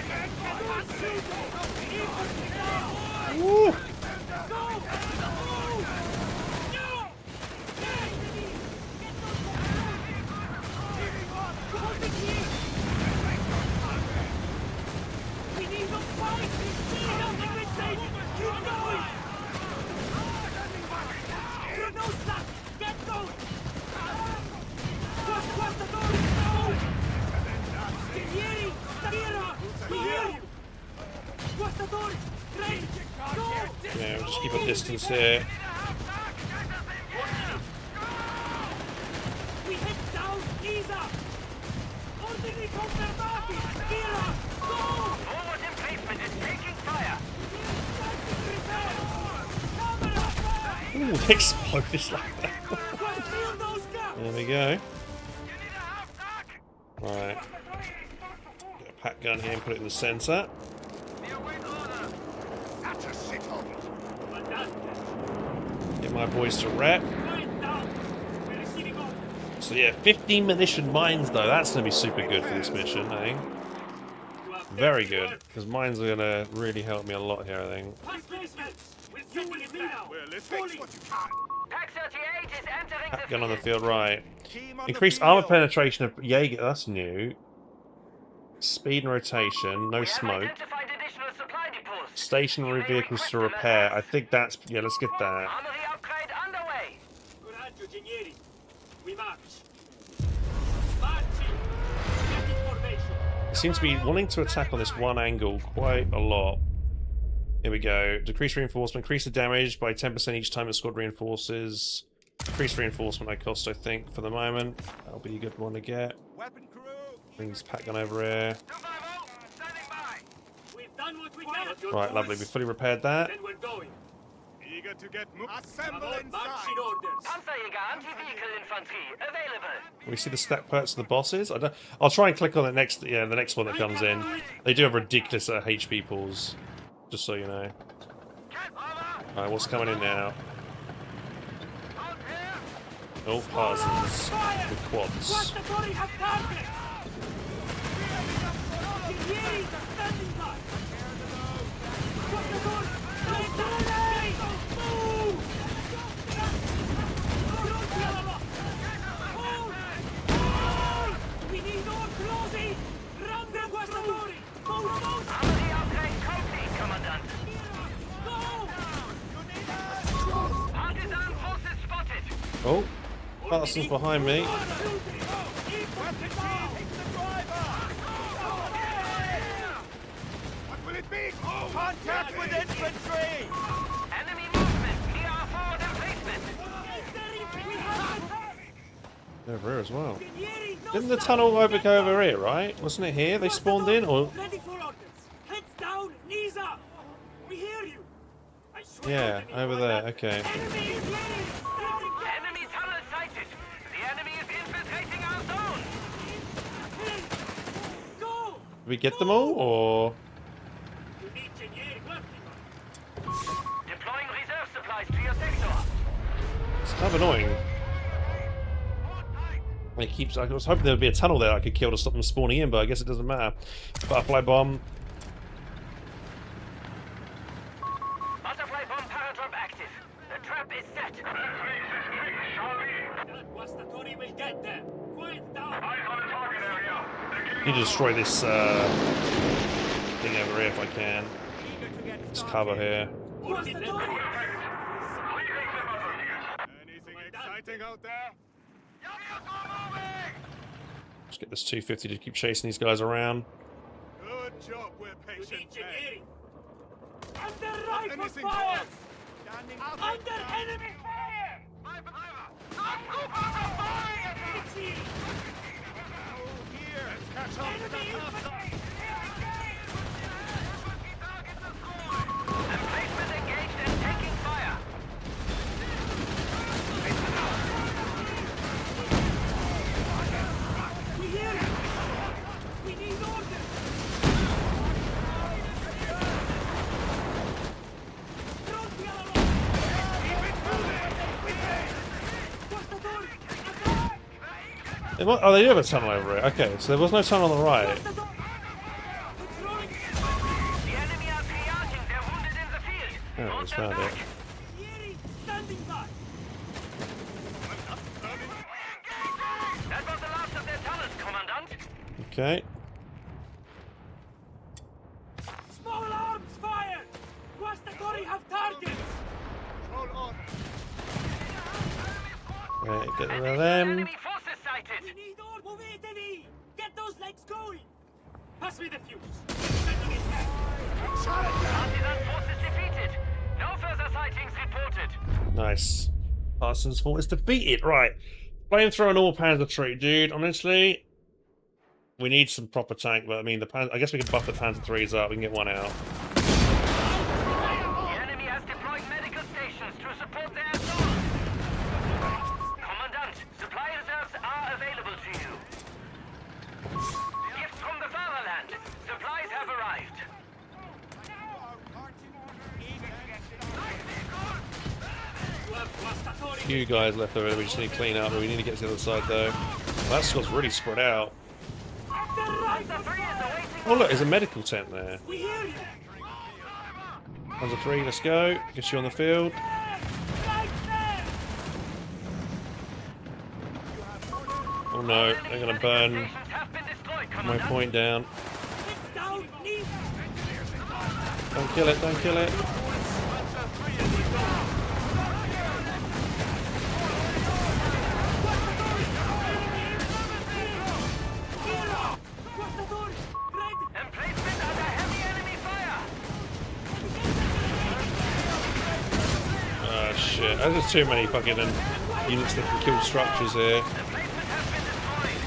Woo! We need to fight! Nothing will save it! Keep going! You're no slack! Get going! What's the door? No! Guerrieri! Stavira! We hear you! What's the door? Great! Go! Yeah, we'll just keep a distance here. We hit down Isa! Ordinary confermati! Stavira! Go! Forward emplacement is taking fire. Ooh, they exploded like that. There we go. Right. Get a pack gun here and put it in the center. Such a shithole! Get my boys to rep. So yeah, 15 munition mines though. That's going to be super good for this mission, I think. Very good. Because mines are going to really help me a lot here, I think. Well, let's fix what you can. Pack 38 is entering Pack the gun on the field. field, right. Team on Increased the armor field. penetration of Jaeger, that's new. Speed and rotation, no We have smoke. identified additional supply depots. Stationary vehicles to repair. I think that's, yeah, let's get that. Armory upgrade underway. Coraggio, Genieri. We march. Marching. Get in formation. It seems to be wanting to attack on this one angle quite a lot. Here we go. Decrease reinforcement. Increase the damage by 10% each time the squad reinforces. Decrease reinforcement I cost, I think, for the moment. That'll be a good one to get. Weapon crew! Bring this pack gun over here. Survival, standing by. We've done what we can. Right, lovely. We fully repaired that. Then we're going. Eager to get moved. Assemble About inside! marching orders. Panzerjäger anti-vehicle infantry available. We see the stat perks of the bosses. I'll try and click on the next one that comes in. They do have ridiculous HP pools, just so you know. Alright, what's coming in now? Oh, Parsons with quads. Guastatori have target. Guerrieri are standing by. Guastatori, Guastatori, move! Pronti alla lotta. Hold! Hold! We need more closing. Run the Guastatori. Move! Armory upgrade complete, Commandant. Go! Partisan forces spotted. Oh, Parsons behind me. What will it be? Contact with infantry! Enemy movement near our forward emplacement. Over here as well. Guerrieri, Didn't the tunnel go over here, right? Wasn't it here? They spawned in, or Ready for orders. Heads down, knees up. We hear you. I swear yeah, enemy over right there. now. Okay. Enemy is leading. Enemy tunnel sighted. The enemy is infiltrating our zone. Go. Did we get them all, or Deploying reserve supplies to your sector. it's kind of annoying. It keeps. I was hoping there would be a tunnel there I could kill to stop them spawning in, but I guess it doesn't matter. Butterfly bomb. Butterfly bomb paradrop active. The trap is set. Guastatori will get there. Quiet down. Need to destroy this thing over here if I can. Let's cover here. Guastatori. Anything exciting out there? Let's get this 250 to keep chasing these guys around. Good job, we're patient. Engineering. Under rifle Anything fire. close? Standing out. Under enemy fire. It's here. Here, let's catch up. Enemy infantry. Emplacement engaged and taking fire. We hear you. We need orders. Drone the other Oh, they do have a tunnel over here. Okay, so there was no tunnel on the right. It's rolling. The enemy are triaging their wounded in the field. Oh, Hold it's them found back. it. Yeri, standing by. That was the last of their tunnels, Commandant. Okay. Small arms fired. Guastatori have targets. Hold on. Right, get rid of Additional them. enemy forces sighted. We need orders. Muovetevi. Get those legs going. Pass me the fuse. Sending it back. Partisan forces defeated. No further sightings reported. Nice. Parsons Fort is defeated. Right. Flamethrower and all Panzer III. Dude, honestly, we need some proper tank, but I mean, I guess we can buff the Panzer IIIs up. We can get one out. The enemy has deployed medical stations to support their assault. Commandant, supply reserves are available to you. Gifts from the fatherland. Supplies have arrived. Few guys left over there. We just need to clean up, but we need to get to the other side though. Well, that squad's really spread out. Panzer III is awaiting. Oh look, there's a medical tent there. We hear you. Panzer III, let's go. Get you on the field. Right there. Oh no, they're gonna burn Stations have been destroyed, my Commandant. point down. Heads down, knees. Don't kill it, don't kill it. Guastatori. Right. Emplacement under heavy enemy fire. Oh shit, there's just too many fucking units that can kill structures here. Emplacement has been destroyed.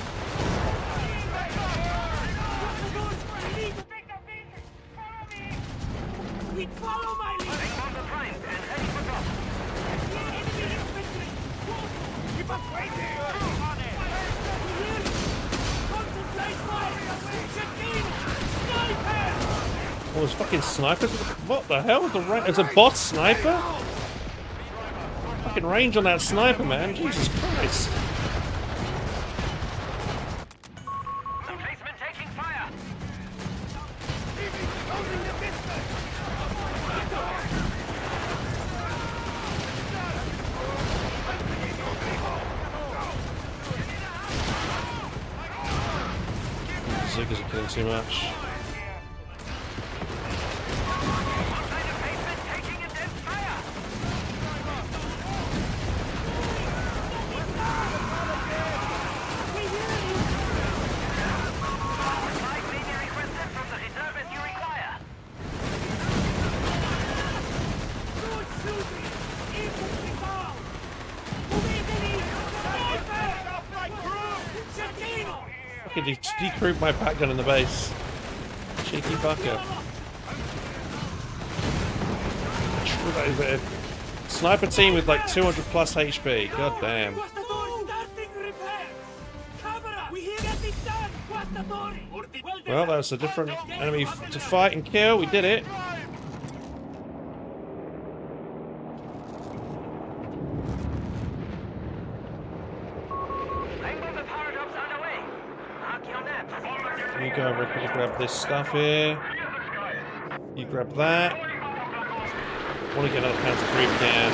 We follow my lead. Bring on the primes and ready for drop. Enemy infantry. Keep us waiting. Concentrate fire. Checking. Sniper. Oh, there's fucking snipers? What the hell? There's a boss sniper? Fucking range on that sniper, man. Jesus Christ. Emplacement taking fire. Ziggas are killing too much. Outside emplacement taking intense fire. Supplies may be requested from the reserve as you require. Good shooting. Infantry down. Muovetevi. Sniper. Cecchino. Fucking decrewed my back gun in the base. Cheeky fucker. That is a sniper team with like 200 plus HP. God damn. Well, that was a different enemy to fight and kill. We did it. You go over and grab this stuff here. You grab that. I want to get another Panzer III if we can.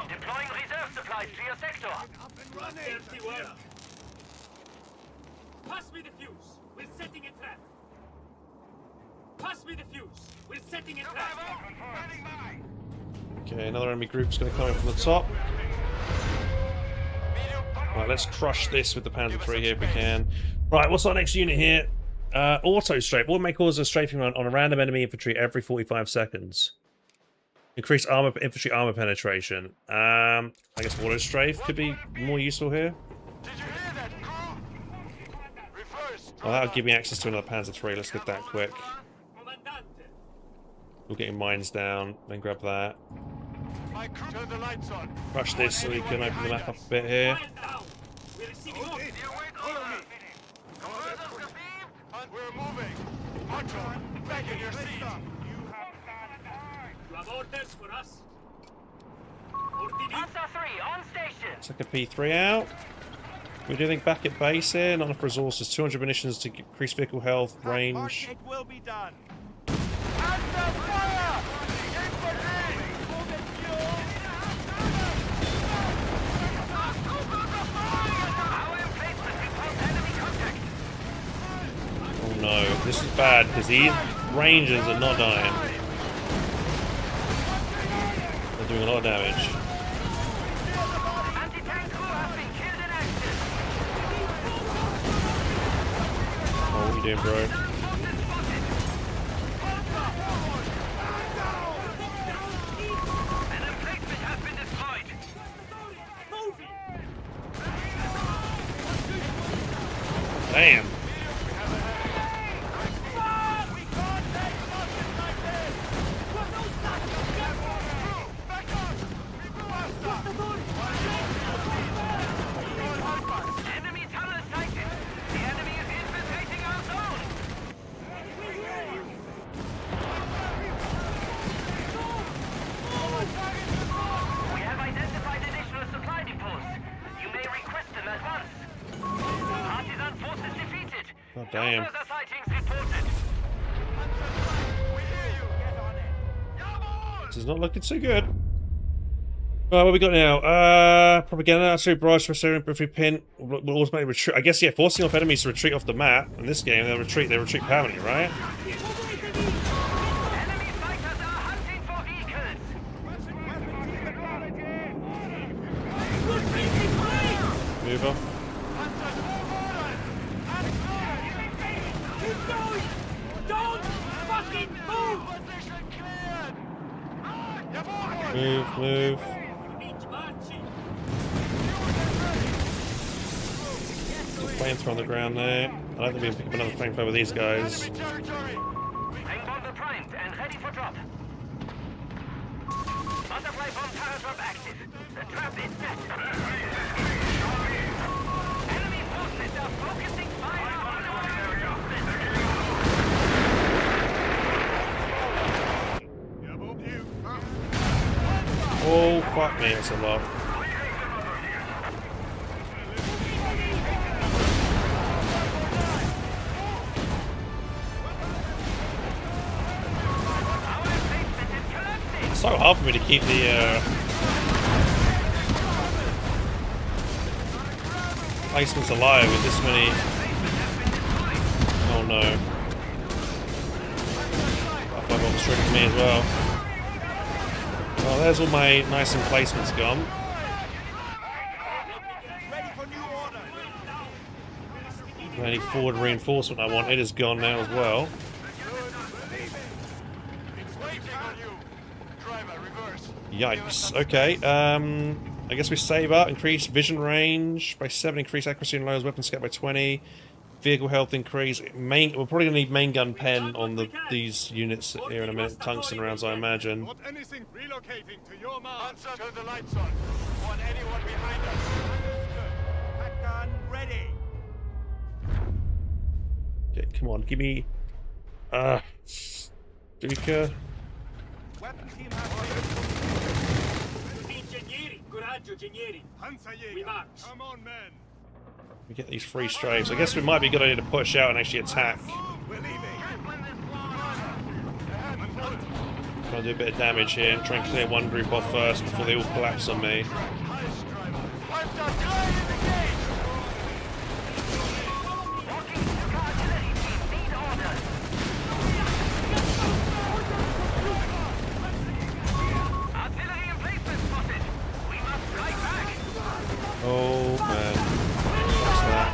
Deploying reserve supplies to your sector. Dirty work. Pass me the fuse. We're setting a trap. Pass me the fuse. We're setting a trap. Okay, another enemy group's going to come in from the top. Right, let's crush this with the Panzer III here if we can. Right, what's our next unit here? Auto strafe. What may cause a strafing run on a random enemy infantry every 45 seconds? Increase infantry armor penetration. I guess auto strafe could be more useful here. Well, that'll give me access to another Panzer III. Let's get that quick. We're getting mines down. Then grab that. Crush this so we can open the map up a bit here. We're moving. Poncho, back in your seat. You have orders for us? Panzer III on station. Take a P3 out. We do think back at base here. Not enough resources. 200 munitions to increase vehicle health, range. It will be done. Oh no, this is bad because these rangers are not dying. They're doing a lot of damage. Anti-tank crew has been killed in action. Oh, what are you doing, bro? An emplacement has been destroyed. Damn. Enemy tunnel sighted. The enemy is infiltrating our zone. We have identified additional supply depots. You may request them at once. Partisan forces defeated. Oh, damn. No further sightings reported. This is not looking so good. Right, what we got now? Propaganda, artillery barrage, pursuing infantry pin, will automatically retreat. I guess, yeah, forcing off enemies to retreat off the map. In this game, they retreat permanently, right? Enemy fighters are hunting for vehicles. Move on. Keep going! Don't fucking move! Move. Flamethrower on the ground there. I don't think we can pick up another flamethrower with these guys. Ring bomber primed and ready for drop. Butterfly bomb paratrap active. The trap is set. Enemy forces are focusing fire on our Oh, fuck me, that's a lot. It's so hard for me to keep the placements alive with this many. Oh no. That bomb's tricking me as well. Oh, there's all my nice emplacements gone. Any forward reinforcement I wanted is gone now as well. Yikes. Okay. I guess we save up. Increase vision range by 7. Increase accuracy and lowers weapon scope by 20. Vehicle health increase. We're probably gonna need main gun pen on these units here in a minute. Tungsten rounds, I imagine. Not anything relocating to your mark. Panzer, turn the lights on. Want anyone behind us? Pack gun ready. Okay, come on, give me. Stuka. Weapon team has Ingegneri, coraggio, ingegneri. We march. Come on, men. We get these free strafes. I guess we might be a good idea to push out and actually attack. We're leaving. Try to do a bit of damage here and try and clear one group off first before they all collapse on me. Oh man. What's that?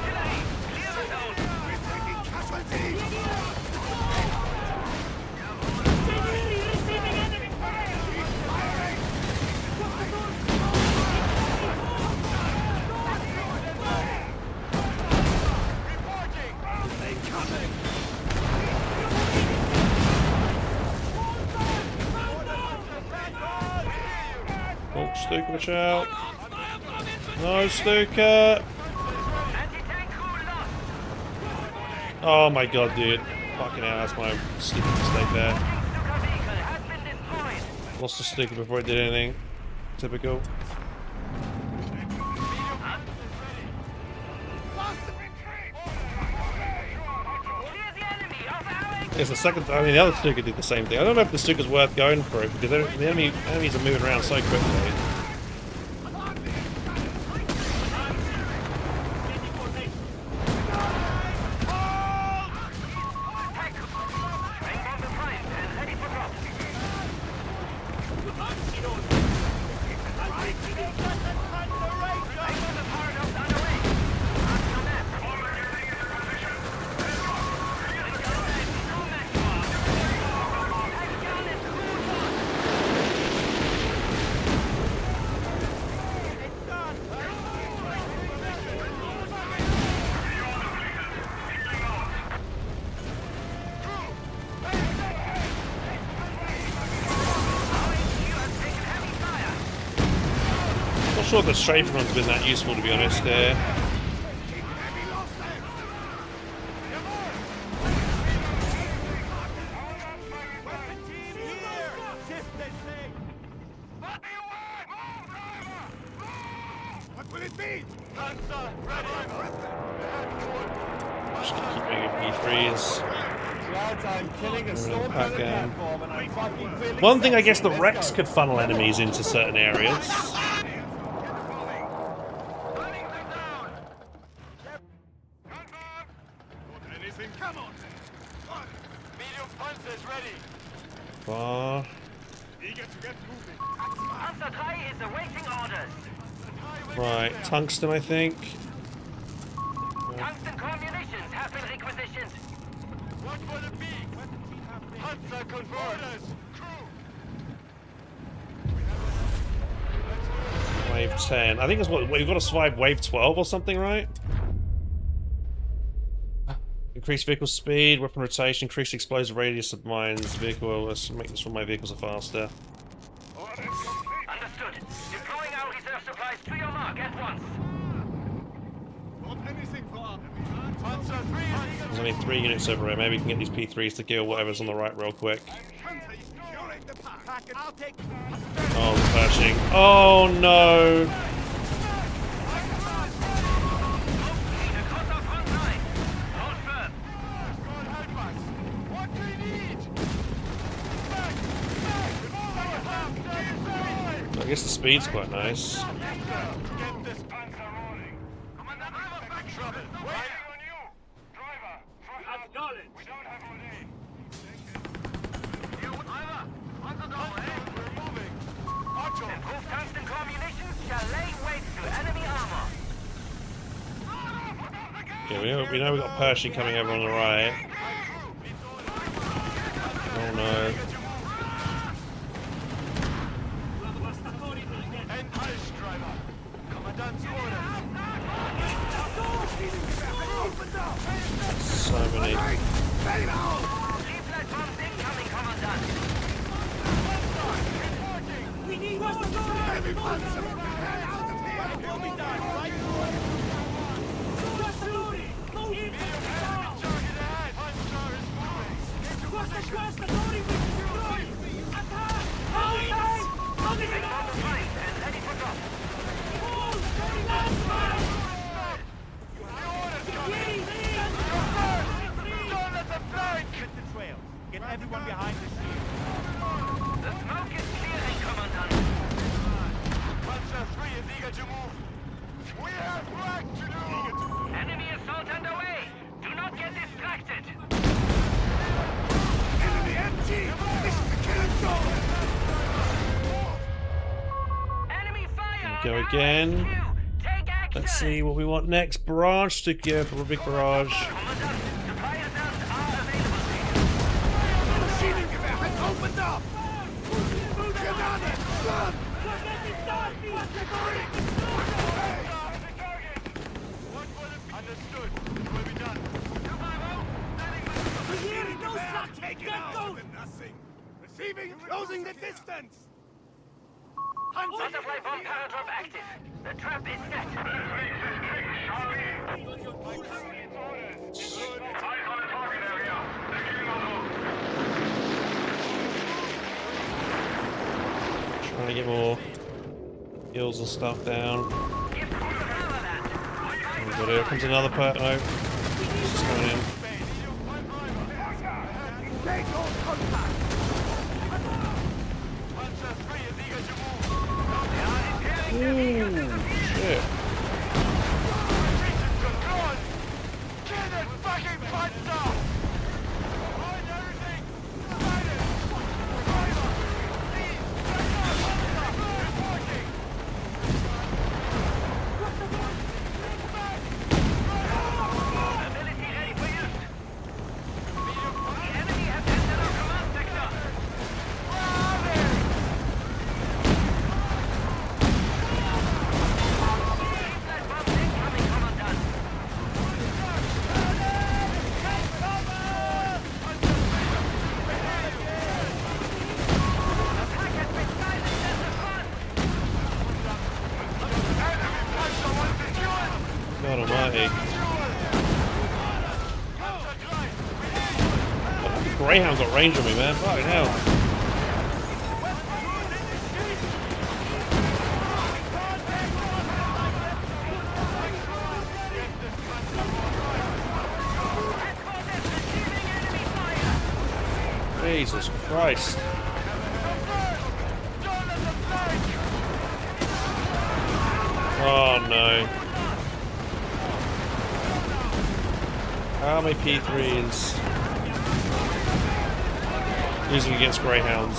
Oh, Stuka, watch out. No, Stuka! Oh my god, dude. Fucking hell, that's my stupid mistake there. Lost the Stuka before I did anything. Typical. It's the second time. I mean, the other Stuka did the same thing. I don't know if the Stuka's worth going for it because the enemies are moving around so quickly. Not sure the strafe run's been that useful, to be honest. What will it be? Just keep making P3s. One thing, I guess the Rex could funnel enemies into certain areas. Come on. Medium Panzers ready. Bar. Eager to get moving. Panzer 3 is awaiting orders. Right, tungsten, I think. Tungsten core munitions have been requisitioned. What will it be? Panzer converters. Wave 10. I think it's what we've got to survive wave 12 or something, right? Increase vehicle speed, weapon rotation, increase explosive radius of mines. Vehicle. Let's make this one my vehicles are faster. Understood. Deploying our reserve supplies to your mark at once. Not anything for Panzer 3 is There's only 3 units over here. Maybe we can get these P3s to kill whatever's on the right real quick. securing the pack. I'll take. Oh, I'm crashing. Oh no! What do you need? I guess the speed's quite nice. Get this Panzer rolling. Commander, trouble. Waiting on you. Driver, front out. Acknowledge. We don't have all day. You, driver. Panzer down, eh? We're moving. Archer. Improved tungsten core munitions shall lay waste to enemy armor. Yeah, we know we've got Pershing coming over on the right. Oh no. Panzer, get the hell out of here! It will be done, right? Cross the loading! Infantry down! Cross the loading with destroyed! Attack! Outside! Coming in! On the flank and ready for drop. Hold! Going outside! Don't let them blind! Hit the trails. Get everyone behind the shield. The smoke is clearing, Commandant. Panzer 3 is eager to move. We have work to do! Enemy assault underway. Do not get distracted. Enemy MG! This is the killing zone! Enemy fire! Go on again. HQ. Take action. Let's see what we want next. Barrage, secure for a big barrage. Commandant, supply reserves are available. Machine gewehr has opened up! Grenade! Run! Understood. It will be done. Take it out! Nothing. Receiving, closing the distance! Butterfly bomb paratrap active. The trap is set. Trying to get more kills and stuff down. Give full power that. Oh, but here comes another part. No, it's just coming in. Engage all contact! Panzer 3 is eager to move. Shit. Run! Get it, fucking Panzer! Find everything! Find it! Driver! Lead! Reporting! Ability ready for use. The enemy has entered our command sector. Flat bombs incoming, Commandant. Attack has been silenced at the front. God almighty. Greyhound got range on me, man. Fucking hell. Headquarters receiving enemy fire. Jesus Christ. Oh no. How many P3s? Using against Greyhounds.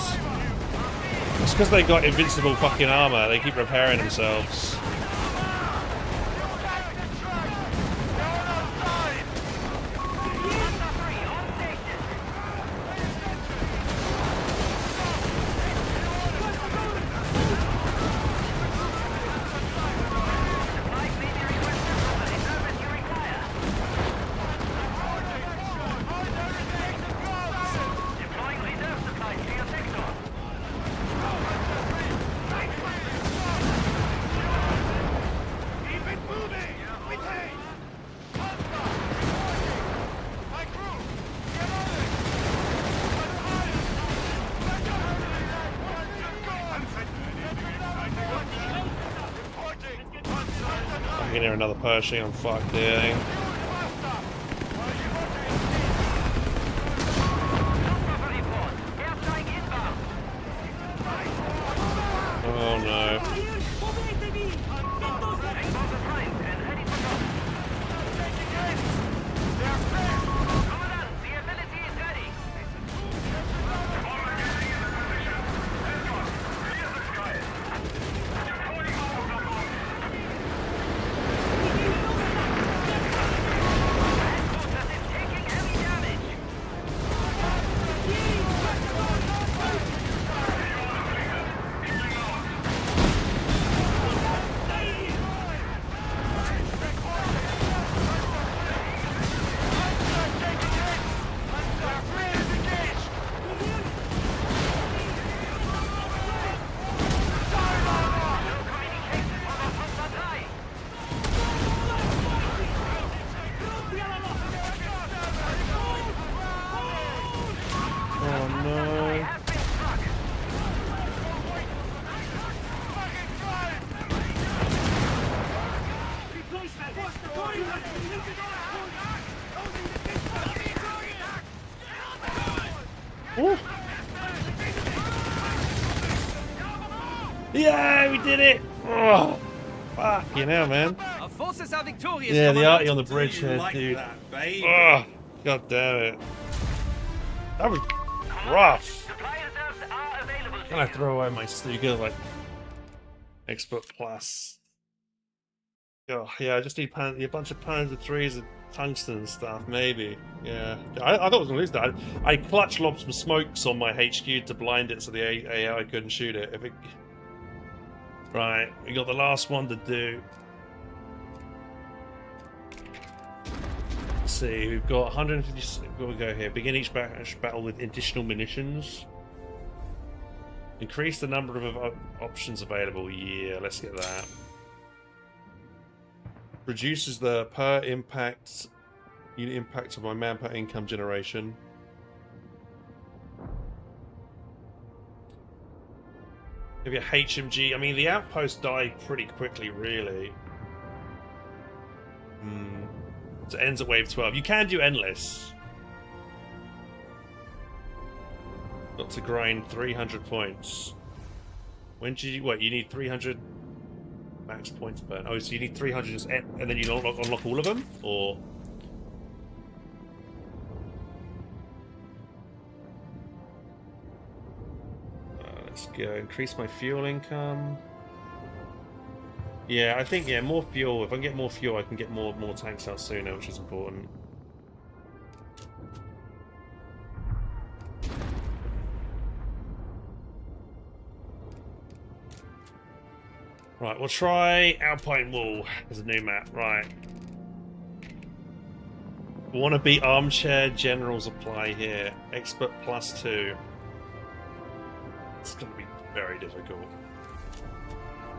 It's because they got invincible fucking armor. They keep repairing themselves. Deploying reserve supplies to your sector. Keep it moving! Retain! My crew! Get on it! I'm gonna hear another Pershing. I'm fucked here. Luftwaffe report. Air strike inbound. Oh no. Bring both the primes and ready for drop. Commandant, the ability is ready. Woo. Yeah, we did it! Oh, fuck you now, man. Our forces are victorious, Yeah, the arty Commandant. on the bridge You here, like dude. that, baby. Oh, god damn it. That was rough. Supply reserves are available to Can I you. throw away my Stuga, like, Expert Plus? Oh, yeah, I just need a bunch of pounds of threes and tungsten and stuff, maybe. Yeah. I thought I was going to lose that. I clutch lobbed some smokes on my HQ to blind it so the AI couldn't shoot it. Right, we got the last one to do. Let's see, we've got 150. Where we go here? Begin each battle with additional munitions. Increase the number of options available. Yeah, let's get that. Reduces the per impact unit impact of my manpower income generation. Maybe a HMG. I mean, the outposts die pretty quickly, really. So it ends at wave 12. You can do endless. Got to grind 300 points. When do you... What, you need 300 max points per... Oh, so you need 300 just and then you unlock all of them? Or... let's go. Increase my fuel income. Yeah, I think, yeah, more fuel. If I can get more fuel, I can get more tanks out sooner, which is important. Right, we'll try Alpine Wall as a new map. Right. We want to beat Armchair Generals apply here. Expert +2. It's going to be very difficult.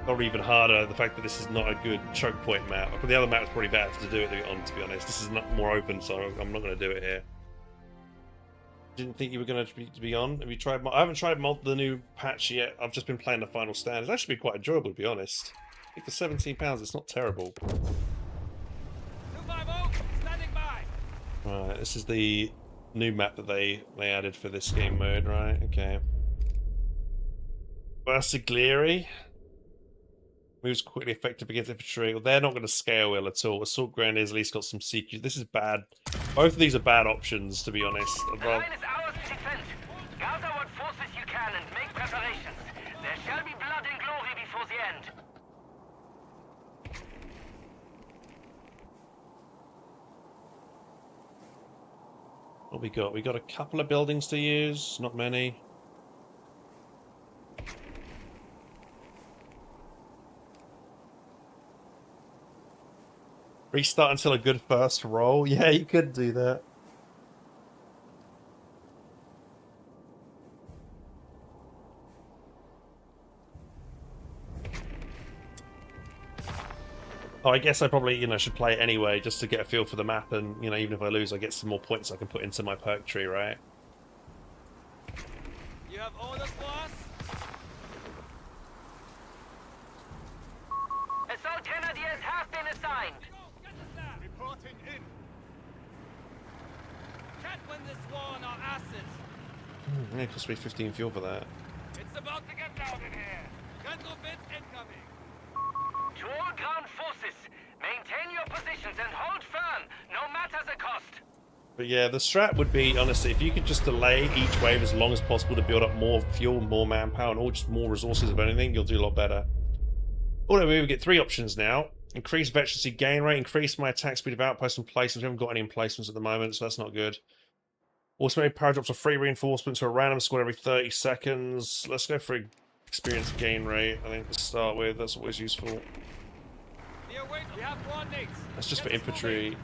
Probably even harder, the fact that this is not a good choke point map. But the other map is probably better to do it on, to be honest. This is not more open, so I'm not going to do it here. Didn't think you were going to be on. Have you tried? I haven't tried the new patch yet. I've just been playing the final stand. It's actually been quite enjoyable, to be honest. I think for £17, it's not terrible. 250, standing by. Right, this is the new map that they added for this game mode, right? Okay. Bersaglieri. Moves quickly, effective against infantry. Well, they're not going to scale well at all. Assault Grenadiers at least got some CQ. This is bad. Both of these are bad options, to be honest. The line is ours to defend. Gather what forces you can and make preparations. There shall be blood and glory before the end. What we got? We got a couple of buildings to use, not many. Restart until a good first roll. Yeah, you could do that. Oh, I guess I probably, should play it anyway, just to get a feel for the map, and, even if I lose, I get some more points I can put into my perk tree, right? You have orders for us? Assault Grenadiers have been assigned. Get us there. Reporting in. Can't win this war on our asses. Yeah, it cost me 15 fuel for that. It's about to get loud in here. Control bits incoming. To all ground forces, maintain your positions and hold firm, no matter the cost. But yeah, the strat would be, honestly, if you could just delay each wave as long as possible to build up more fuel, more manpower, and all just more resources of anything, you'll do a lot better. Although we get 3 options now. Increase veterancy gain rate, increase my attack speed of outposts and placements. We haven't got any emplacements at the moment, so that's not good. Automated power drops of free reinforcements to a random squad every 30 seconds. Let's go for experience gain rate, I think, to start with. That's always useful. We have coordinates. That's just for infantry.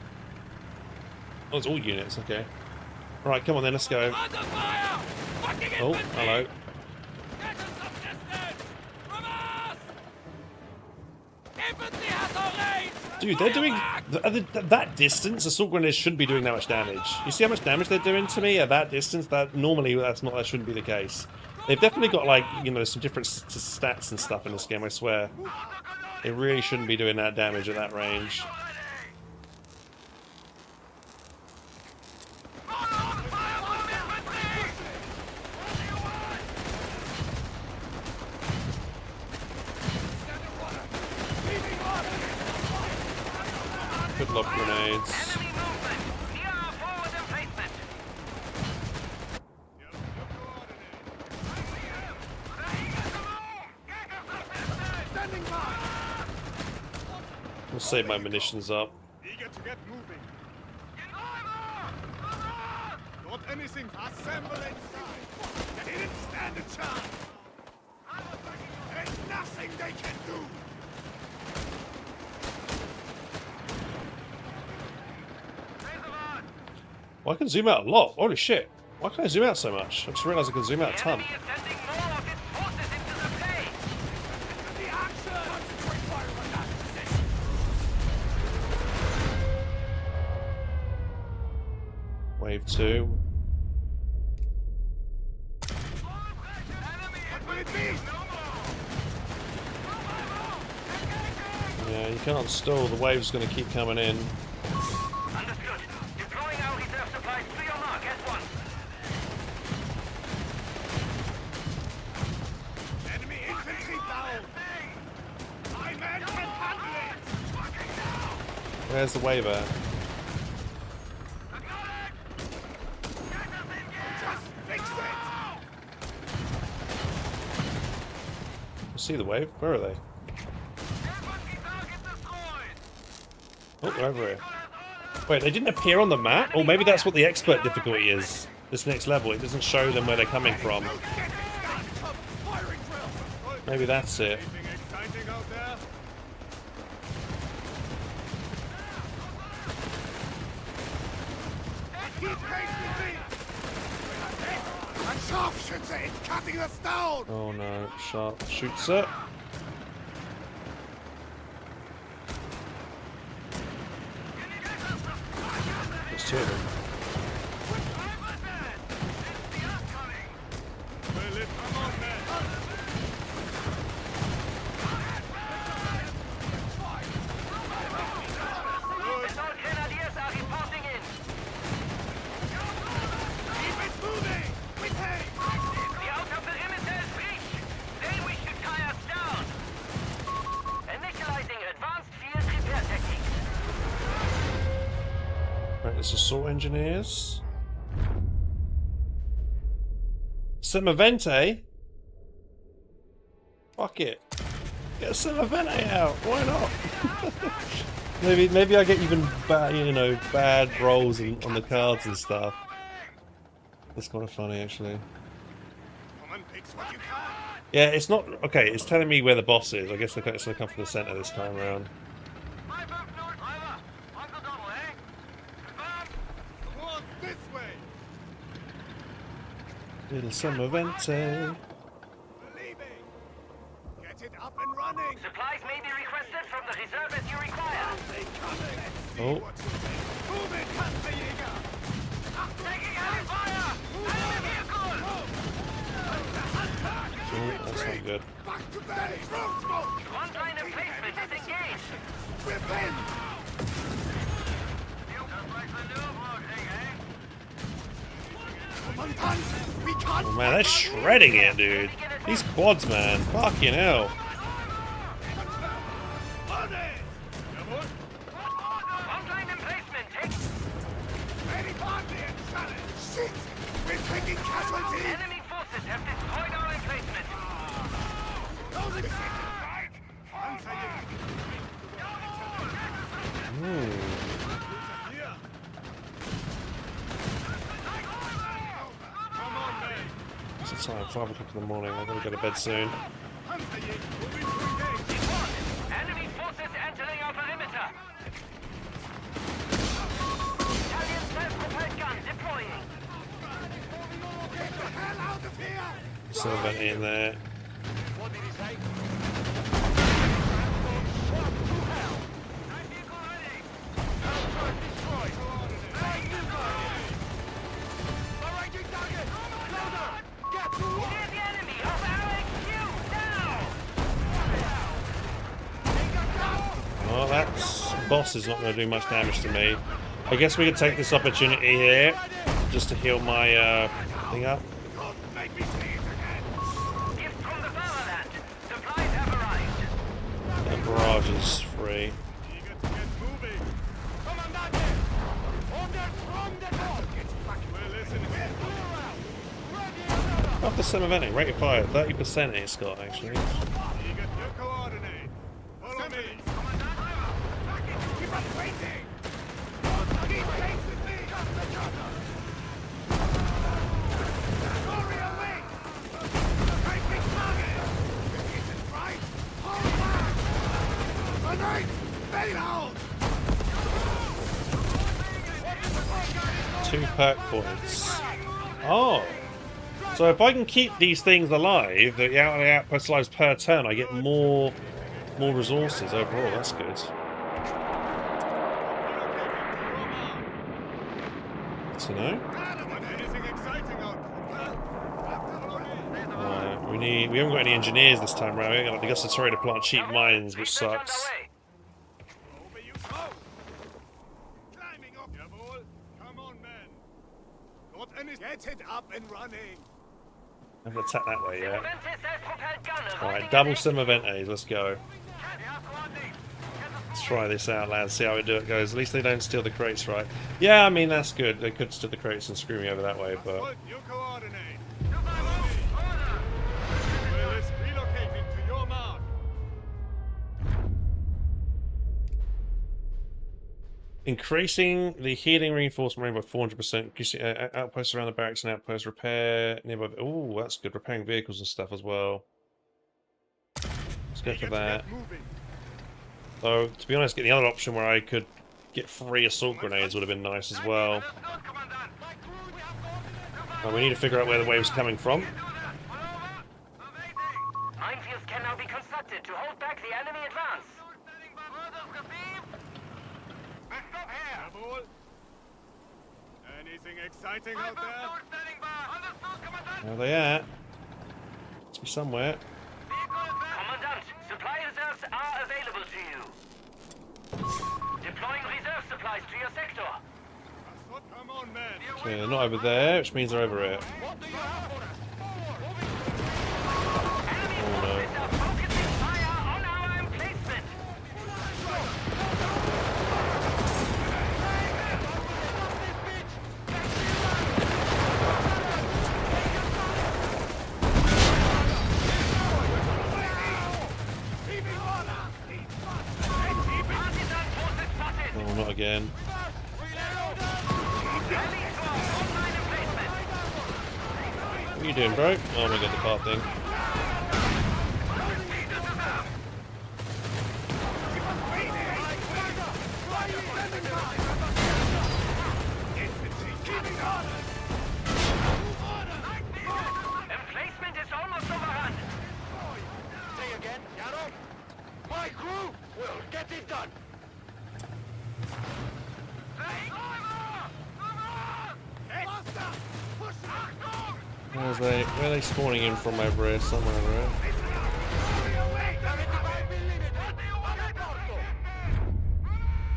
Oh, it's all units, okay. Right, come on then, let's go. Under fire! Fucking Oh, infantry! hello. Get us some distance! From us! Infantry has our range! Dude, they're doing... Fire back! that distance, assault grenades shouldn't be doing that much damage. You see how much damage they're doing to me at that distance? Normally, that shouldn't be the case. They've definitely got, like, some different stats and stuff in this game, I swear. They really shouldn't be doing that damage at that range. Lob grenades. Enemy movement. Near our forward emplacement. Standing by! I'll save my munitions up. Eager to get moving. Not anything. Assemble inside. They didn't stand a chance. There's nothing they can do. Well, I can zoom out a lot. Holy shit. Why can I zoom out so much? I just realised I can zoom out a The ton. enemy is sending more of its forces into the play. The action! Concentrate fire on that position! Wave 2. What will it be? Yeah, you can't stall. The wave's going to keep coming in. Understood. Deploying our reserve supplies to your mark at once. Enemy infantry down. My men can handle it. Where's the wave at? Just fix it. I see the wave. Where are they? Oh, they're over here. Wait, they didn't appear on the map? Or maybe that's what the expert difficulty is. This next level, it doesn't show them where they're coming from. Maybe that's it. Anything exciting out there? Keep pace with me. A sharpshooter is cutting us down. Oh no, sharp shoots it. There's two of them. Well, it come on then. Assault grenadiers are reporting in. Keep it moving. With haste. The outer perimeter is breached. They wish to tie us down. Initializing advanced field repair techniques. Right, this is assault engineers. Semavente? Fuck it. Get Semavente out. Why not? maybe I get even bad, bad rolls on the cards and stuff. That's kind of funny, actually. Come and fix what you can. Yeah, it's not okay. It's telling me where the boss is. I guess it's gonna come from the center this time around. Towards this way. Little Semavente. Leaving. Get it up and running. Supplies may be requested from the reservists you require. They coming. Let's see Oh. what you think. Move it, Panzerjäger. Taking heavy fire! Enemy vehicle! Oh, that's not good. Back to base. Throw smoke. Frontline emplacement is engaged. Within. Commandant, we can't. Oh man, they're shredding it, dude. These quads, man. Fucking hell. On it. Jawohl. Frontline emplacement. Very badly and challenge. Shit. We're taking casualties. Enemy forces have destroyed our emplacement. Those are right. Panzerjäger. Here. Come on, man. What's the time? 5 o'clock in the morning. I gotta go to bed soon. Panzerjäger, moving to engage. Enemy forces entering our perimeter. Italian self-propelled gun deploying. Get the hell out of here. Semavente in there. What did he say? Near the enemy of our HQ now. Oh, that boss is not going to do much damage to me. I guess we could take this opportunity here just to heal my thing up. Don't make me see it again. Gift from the fatherland. Supplies have arrived. That barrage is free. Eager to get moving. After some eventing, rate of fire, 30% it's got actually. You get your coordinates. Follow me. Keep on waiting. Keep pace with me. Warrior wing. Taking target. This isn't right. Hold back. Grenade. Fail out. 2 perk points. Oh! So if I can keep these things alive, the outpost lives per turn, I get more resources overall. That's good. Good to know. Anything exciting out? We haven't got any engineers this time around. We ain't got the Gustatory to plant cheap mines, which Treatment sucks. underway. Over you go. Climbing up, your ball. Come on, men. Got any? Get it up and running. I haven't attacked that way yet. Ventes self-propelled gun arriving Alright, at double exit. sim eventes, let's go. Let's try this out, lads, see how it goes. At least they don't steal the crates, right? Yeah, I mean, that's good. They could steal the crates and screw me over that way, but... Hold your coordinates. Well, it's relocating to your mark. Increasing the healing reinforcement range by 400%. Increasing outposts around the barracks and outposts. Repair nearby... Oh, that's good. Repairing vehicles and stuff as well. Let's go for that. Though, to be honest, getting the other option where I could get 3 assault grenades would have been nice as well. We need to figure out where the wave's coming from. Minefields can now be constructed to hold back the enemy advance. Anything exciting out there? Where are they at? Must be somewhere. Commandant, supply reserves are available to you. Deploying reserve supplies to your sector. Come on, men. Okay, they're not over there, which means they're over here. Oh no. Forces are focusing fire on our emplacement. Partisan forces spotted. Oh, not again. Rally squad online emplacement. What are you doing, bro? Oh my god, the car thing. Emplacement is almost overrun. Say again, Yarrow. My crew will get it done. Where are they spawning in from over here? Somewhere over here.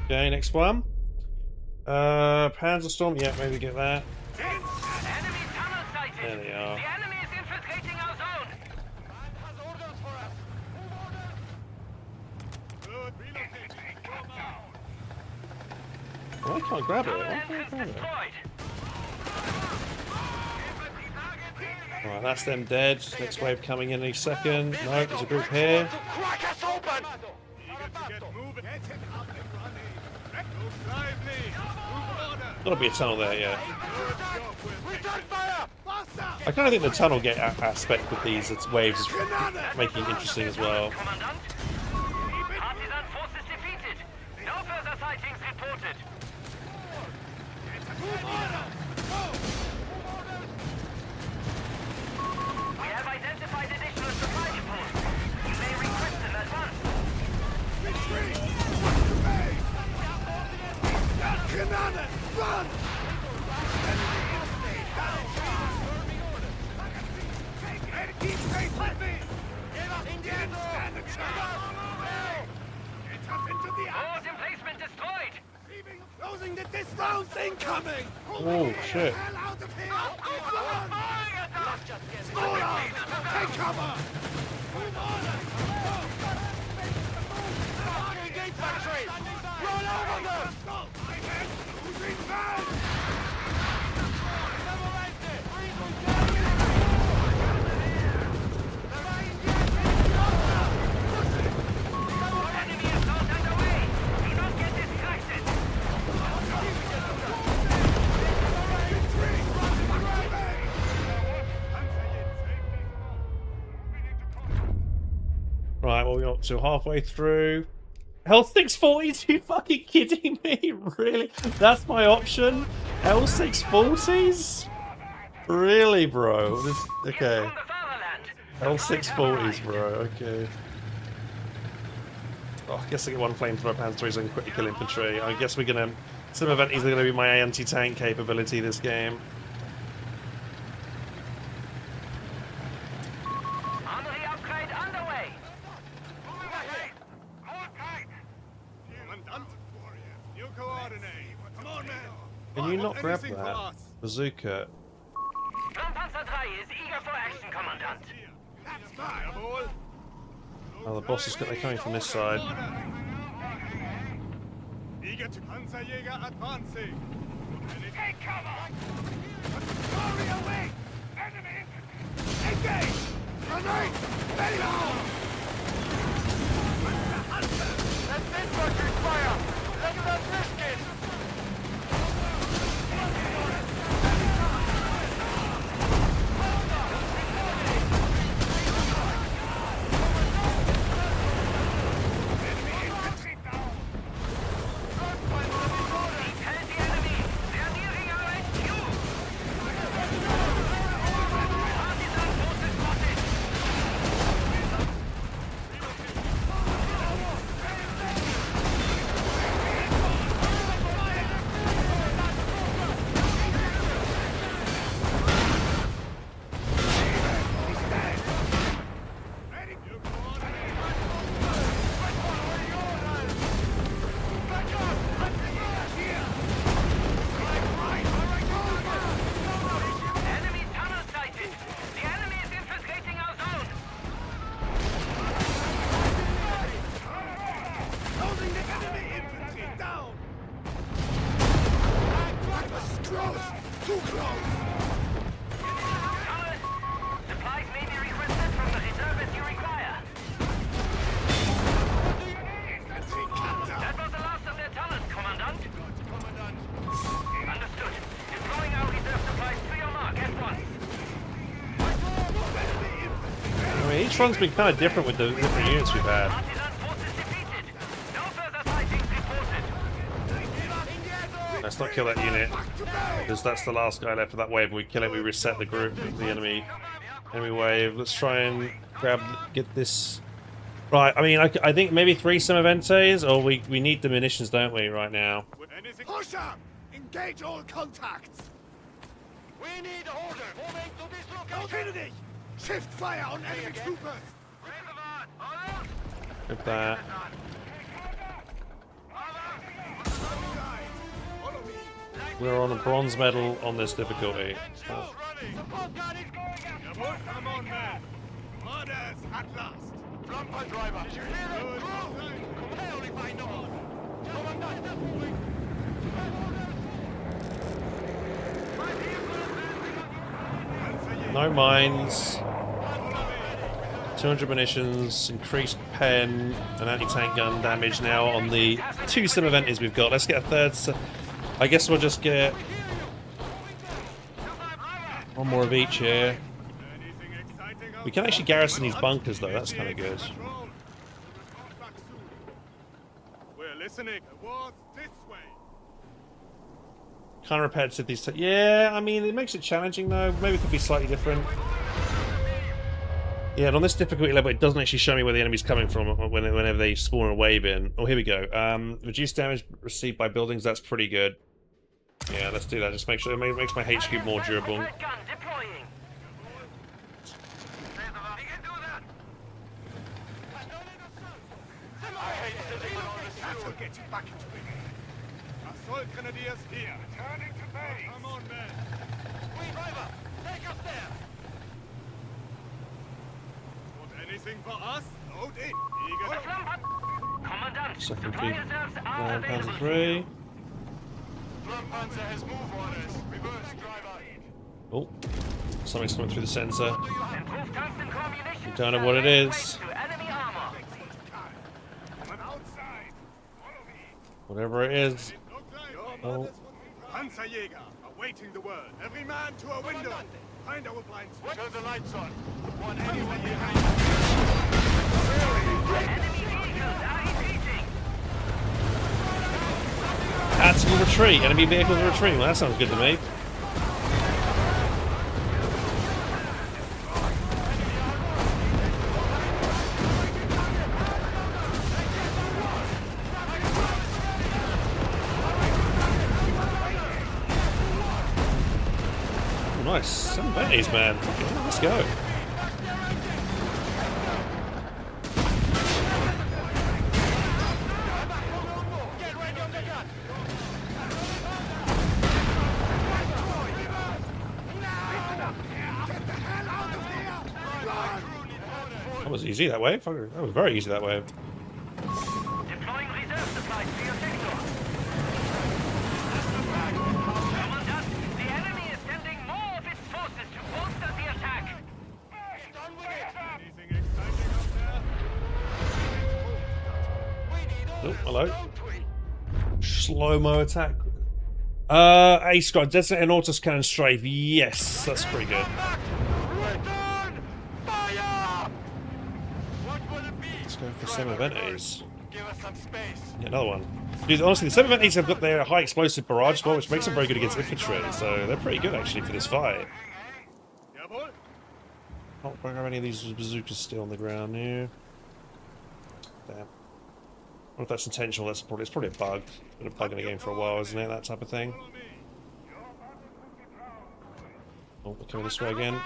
Okay, next one. Panzerstorm, yeah, maybe get that. Enemy tunnel sighted. There they are. The enemy is infiltrating our zone. Good. Relocating to your mark. Oh, I can't grab it. Tunnel Why can't I entrance grab it? destroyed. Alright, that's them dead. Next wave coming in any second. No, there's a group here. Crack us open! Eager to get moving. Get it up and running. Move lively. Move order. Gotta be a tunnel there, yeah. Good job, Will. Return fire! Faster. I kind of think the tunnel get aspect with these waves is making it interesting as well. Commandant. Partisan forces defeated. No further sightings reported. We have identified additional supply depots. You may request them at once. Cannon. Run. Keep pace with me. Stand a chance. Get us into the Force emplacement destroyed. Closing the distance incoming! Oh, shit. Hell out of here! Run! Smaller! Take cover! Move on! Fucking gate factories! Roll over them! Losing van! Right, what are we up to? Halfway through. L640s? Are you fucking kidding me? Really? That's my option? L640s? Really, bro? Okay. From the fatherland. L640s, bro. Okay. Oh, I guess I get one flamethrower panzer so I can quickly kill infantry. I guess we're gonna. Some event is gonna be my anti-tank capability this game. Armory upgrade underway. Commandant? New coordinate. Come on, man. Can you not grab Anything for that? us? Bazooka. Panzer 3 is eager for action, Commandant. That's fine. Jawohl. Oh, the boss is coming from this side. Eager to Panzerjäger advancing. Take cover! Hurry away! Enemy infantry! Engage! Grenade! Ready now! Let infantry fire! Let them risk it! Each one's been kind of different with the different units we've had. Let's not kill that unit, because that's the last guy left of that wave. If we kill it, we reset the group, the enemy wave. Let's try and get this. Right, I mean, I think maybe 3 Semaventes, or we need the munitions, don't we, right now? Push up! Engage all contacts! We need order. Moving to this location. Infinity! Shift fire on enemy troopers! Grab that. We're on a bronze medal on this difficulty. Oh. Jawohl, come on, man! Orders at last! Flamper driver. Did you hear that? Come hell if I know. Commandant, moving. No mines. 200 munitions, increased pen, and anti-tank gun damage now on the 2 Semaventes we've got. Let's get a third. I guess we'll just get one more of each here. We can actually garrison these bunkers though, that's kind of good. We're listening. The war's this way. Kind of repetitive these. Yeah, I mean, it makes it challenging though. Maybe it could be slightly different. Yeah, and on this difficulty level, it doesn't actually show me where the enemy's coming from whenever they spawn a wave in. Oh, here we go. Reduced damage received by buildings. That's pretty good. Yeah, let's do that. Just make sure it makes my HQ more durable. Gun deploying. That'll get you back into the game. Assault grenadiers here. Turning to base. Come on, men. We driver. Take us there. Want anything for us? Load in. Eager to... Commandant, Second supply peak. reserves are available. Panzer 3. Flampanzer has move orders. Reverse driver. Oh, something's coming through the sensor. Improved tungsten core munitions. Don't know what it is. To enemy armor. Come outside. Follow me. Whatever it is. Oh. Panzerjäger, awaiting the word. Every man to a window. Find our blind spot. Turn the lights on. Want anyone behind? Tactical retreat. Enemy vehicles are retreating. Well, that sounds good to me. Oh, nice. 7 Bentley's, man. Yeah, let's go. That was easy that way. That was very easy that way. Deploying reserve supplies to your sector. Commandant, the enemy is sending more of its forces to bolster the attack. Anything exciting out there? Oh, hello. Slow-mo attack. A squad, designate an auto cannon strafe. Yes, that's pretty good. Return! Fire! What will it be? Let's go for 7 Ventes. Give us some space. Yeah, another one. Dude, honestly, the 7 Ventes have got their high explosive barrage as well, which makes them very good against infantry. So they're pretty good actually for this fight. Jawohl. Can't grab any of these bazookas still on the ground here. Damn. I wonder if that's intentional. It's probably a bug. It's been a bug in the game for a while, isn't it? That type of thing. Oh, we're coming this way again.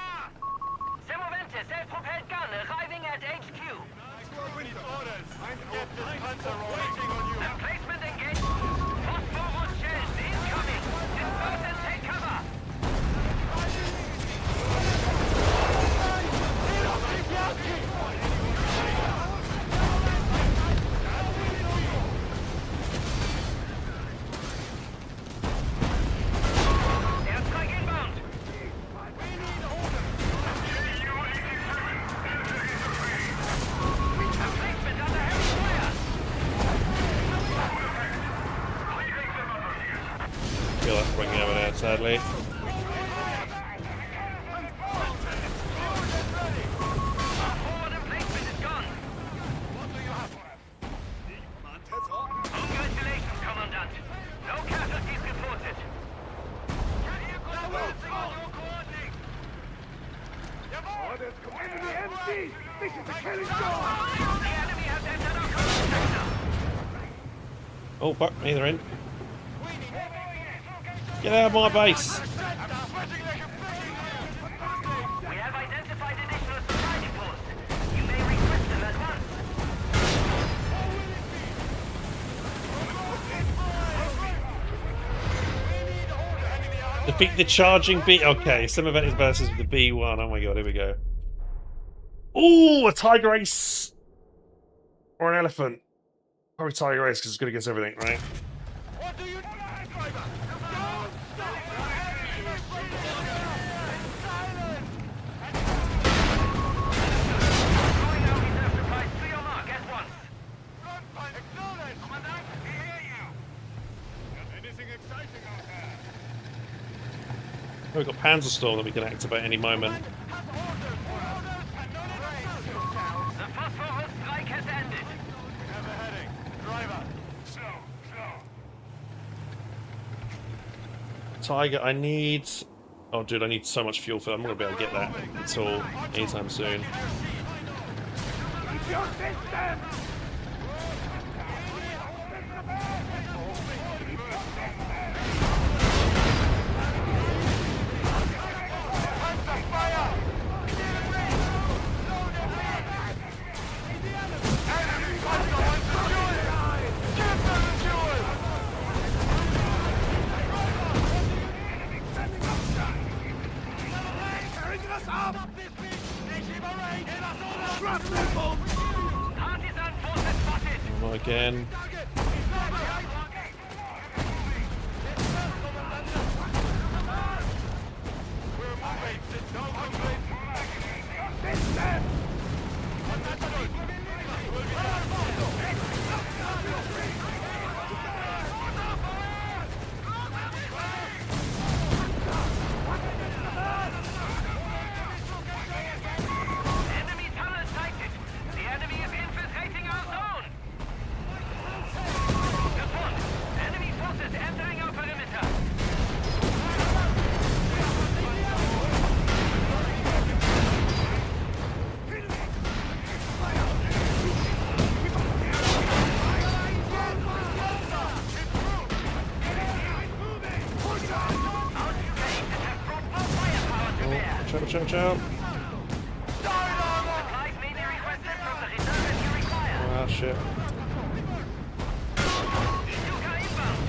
Semovente, self-propelled gun arriving at HQ. We need orders. Get this panzer waiting on you. Emplacement engaged. Phosphorus shells incoming. Disperse and take cover. Airstrike inbound. Emplacement under heavy fire. Feel like bringing over there, sadly. Forward emplacement is gone. Congratulations, Commandant. No casualties reported. Orders come enemy empty. This is a killing zone. The enemy has entered our command sector. Oh, fuck me, they're in. Get out of my base. We have identified additional supply depots. You may request them at once. Defeat the charging B. Okay, 7 Ventes versus the B1. Oh my god, here we go. Ooh, a tiger ace. Or an elephant. Probably tiger ace because it's good against everything, right? What do you driver? Deploying our reserve supplies to your mark at once. Commandant, we hear you. Anything exciting out there? Oh, we've got Panzerstorm that we can activate any moment. The phosphorus strike has ended. Have a heading. Driver. Slow. Tiger, I need... Oh, dude, I need so much fuel for that. I'm not going to be able to get that at all anytime soon. Keep your distance. Partisan forces spotted. Not again. Enemy tunnel sighted. The enemy is Watch out. Supplies may be requested from the reserve you require. Oh, shit. Stuka inbound.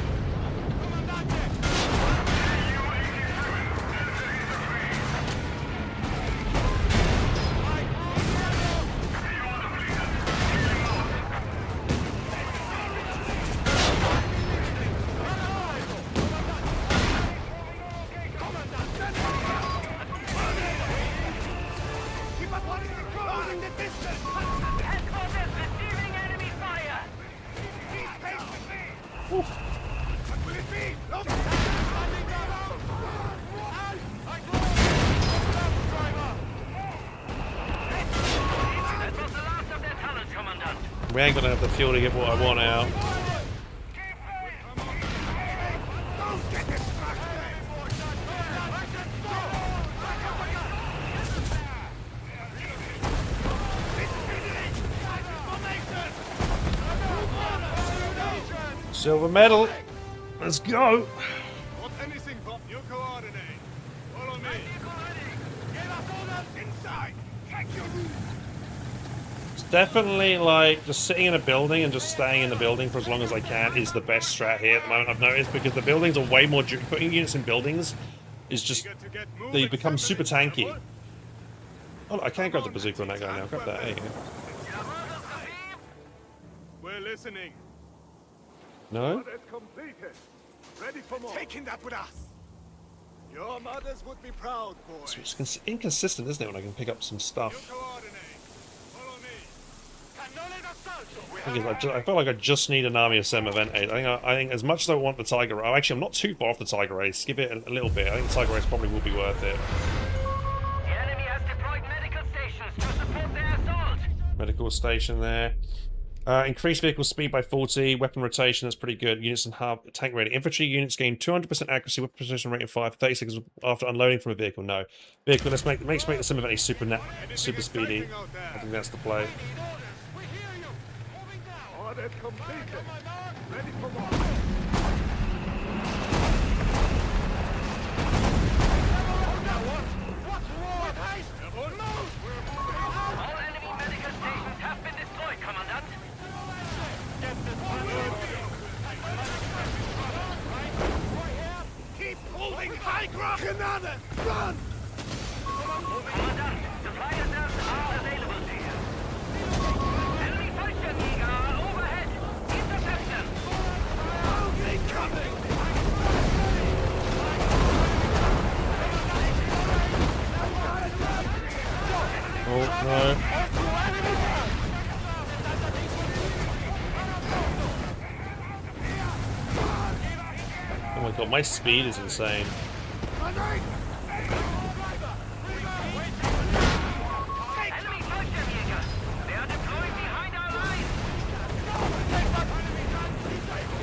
Keep us closing the distance! Headquarters receiving enemy fire. Keep pace with me! What will it be? Look! That was the last of their talents, Commandant. We ain't gonna have the fuel to get what I want out. Don't get distracted! Silver medal. Let's go. Want anything from your coordinate? Follow me. Inside! Check your route! It's definitely like just sitting in a building and just staying in the building for as long as I can is the best strat here at the moment, I've noticed, because the buildings are way more... Putting units in buildings is just... Eager to get moving, They become super somebody? tanky. Oh, I can't grab the bazooka on that guy now. Grab that. There you go. We're listening. No? Orders completed. Ready for more. Taking that with us. Your mothers would be proud, boy. It's inconsistent, isn't it, when I can pick up some Your stuff? coordinate. Follow me. Cannone d'assalto. I feel like I just need an army of Semaventes. I think as much as I want the Tiger Race... Actually, I'm not too far off the Tiger Race. Skip it a little bit. I think the Tiger Race probably will be worth it. The enemy has deployed medical stations to support their assault. Medical station there. Increased vehicle speed by 40. Weapon rotation, that's pretty good. Units and half tank rating. Infantry units gain 200% accuracy, weapon precision rating 5 for 30 seconds after unloading from a vehicle. No. Vehicle, let's make the Semaventes super speedy. I think that's the play. Orders completed. Ready for more. All enemy medical stations have been destroyed, Commandant. Keep holding high ground. Canada, run! Commandant, supply reserves are available to you. Enemy Fallschirmjäger are overhead. Intercept them. Incoming! Oh, no. Oh my god, my speed is insane. Enemy Fallschirmjäger. They are deploying behind our lines.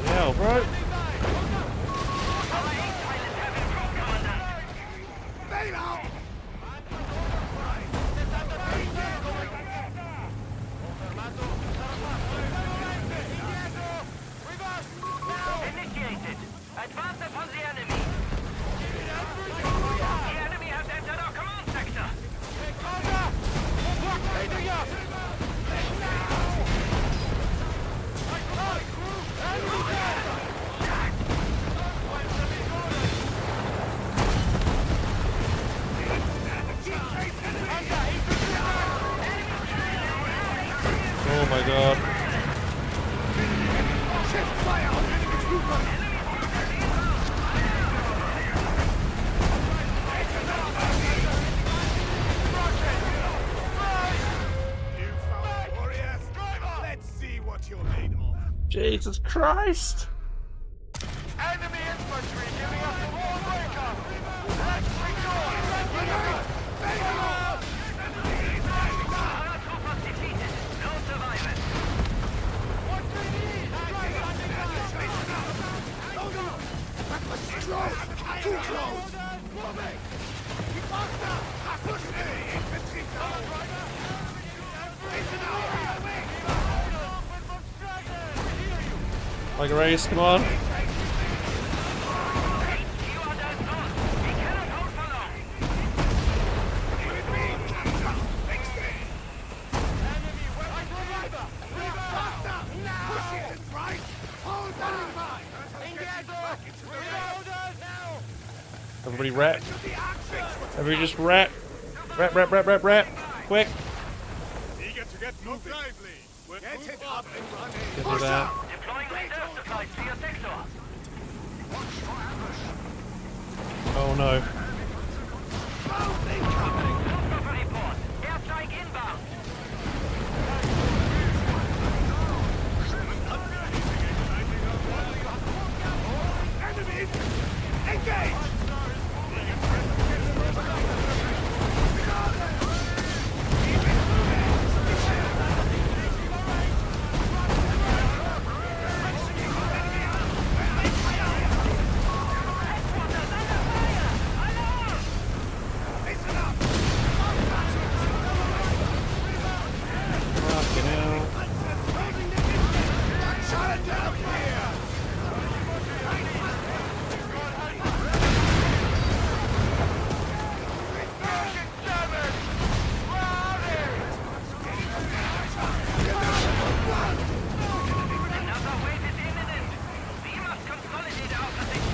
Yeah, bro. Our aim pilots have improved, Commandant. They now! Initiated. Advance upon the enemy. The enemy has entered our command sector. Oh my god. Shift fire on enemy trooper! You found warriors! Let's see what you're made of. Jesus Christ. Enemy infantry giving us a wall breaker! Let's rejoice! Our troopers defeated. No survivors. What do you need? That was close! Too close! Keep faster! Push me! Infantry down! Listen out! Tiger Race, come on. HQ are down north. We cannot hold for long. Everybody rep. Everybody just rep. Rep, rep, rep, rep, rep. Quick. Eager to get moving. Get it up and running. Get rid of that. Deploying reserve supplies to your sector. Oh no. Luftwaffe report. Airstrike inbound. Enemies! Engage! Fucking hell. Challenge out here! Another wave is imminent. We must consolidate our position.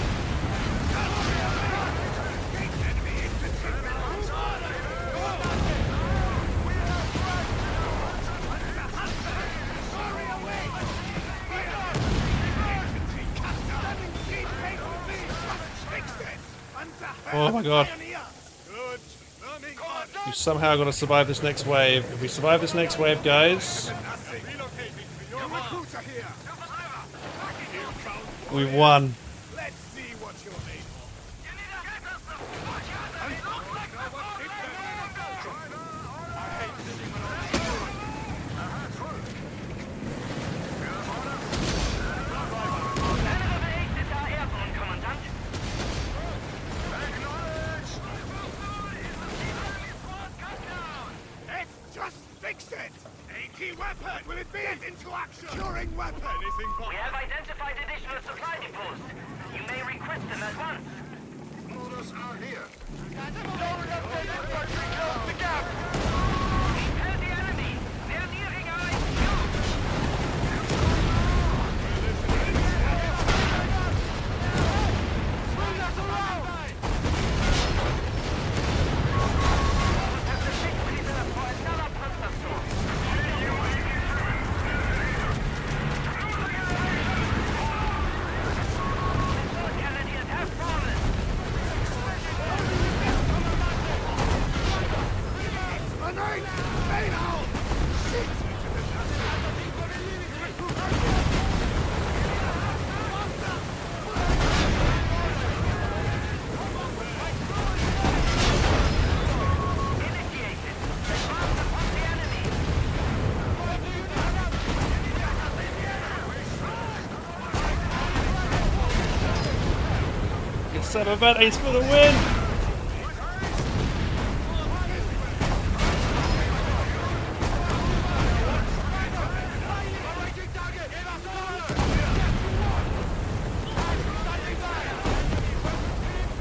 Oh my god. Good. Learning order. We've somehow got to survive this next wave. If we survive this next wave, guys, Relocating to your recruiter here. we won. Let's see what you're made of. Another exit are airborne, Commandant. Let's just fix it. A key weapon. Will it be into action? Securing weapon. Anything but We have identified additional supply depots. You may request them at once. orders are here. Repel the enemy. They're nearing our HQ. Have the ship reserved for another Panzerstorm. Canadians have fallen. Grenade! Fail! Shit! Initiated. Advance upon the enemy. It's 7 Ace for the win.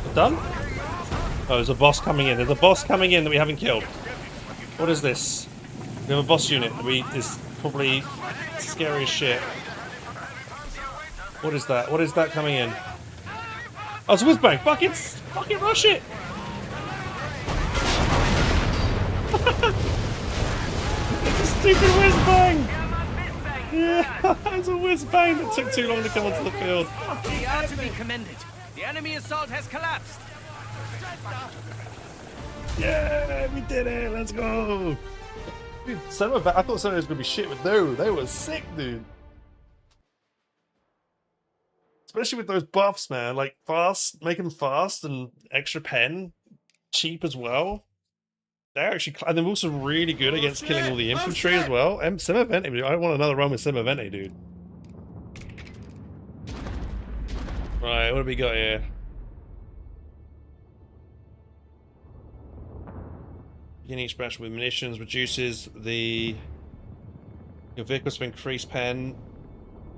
We're done? Oh, there's a boss coming in. There's a boss coming in that we haven't killed. What is this? We have a boss unit that is probably scary as shit. What is that? What is that coming in? Oh, it's a whiz-bang! Fucking rush it! It's a stupid whiz-bang! Yeah, it's a whiz-bang that took too long to come onto the field. They are to be commended. The enemy assault has collapsed. Yeah, we did it! Let's go! Dude, I thought Senna was gonna be shit, but no, they were sick, dude. Especially with those buffs, man. Like, fast, make them fast and extra pen. Cheap as well. They're actually, and they're also really good against killing all the infantry as well. And Semivente, dude. I want another run with Semivente, dude. Right, what have we got here? Beginning expansion with munitions reduces your vehicles to increase pen,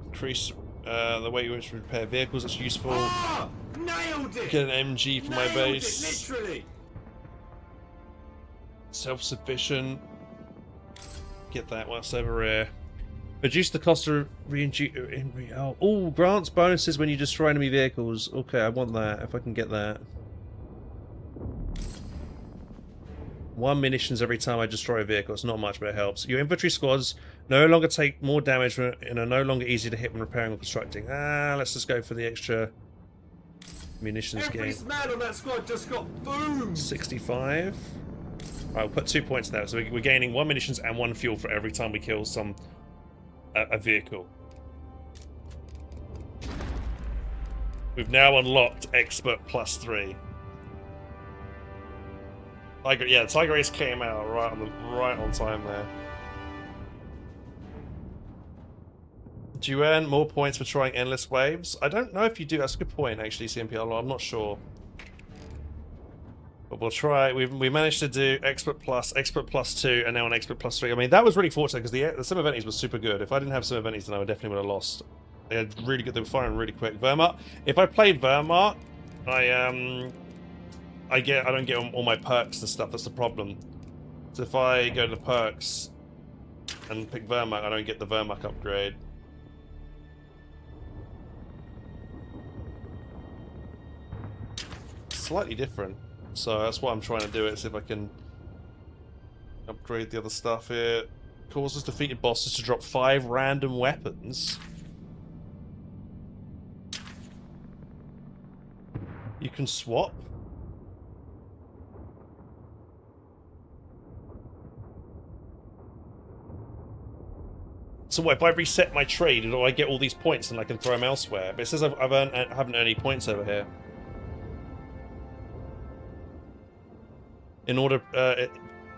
increase the way you wish to repair vehicles. That's useful. Ah! Nailed it! Get an MG for my Nailed base. it, literally. Self-sufficient. Get that whilst over here. Reduce the cost of grants bonuses when you destroy enemy vehicles. Okay, I want that if I can get that. 1 munitions every time I destroy a vehicle. It's not much, but it helps. Your infantry squads no longer take more damage and are no longer easy to hit when repairing or constructing. Let's just go for the extra munitions Every gain. man on that squad just got boomed. 65. Right, we'll put 2 points there. So we're gaining 1 munitions and 1 fuel for every time we kill a vehicle. We've now unlocked Expert +3. Yeah, Tiger Ace came out right on time there. Do you earn more points for trying endless waves? I don't know if you do. That's a good point, actually, CMPR. I'm not sure. But we'll try. We managed to do Expert Plus, Expert +2, and now an Expert +3. I mean, that was really fortunate because the Sim Eventies was super good. If I didn't have Sim Eventies, then I definitely would have lost. They had really good. They were firing really quick. Wehrmacht. If I played Wehrmacht, I don't get all my perks and stuff. That's the problem. So if I go to the perks and pick Wehrmacht, I don't get the Wehrmacht upgrade. Slightly different. So that's what I'm trying to do. See if I can upgrade the other stuff here. Causes defeated bosses to drop 5 random weapons. You can swap. So what, if I reset my trade, do I get all these points and I can throw them elsewhere? But it says I haven't earned any points over here. In order,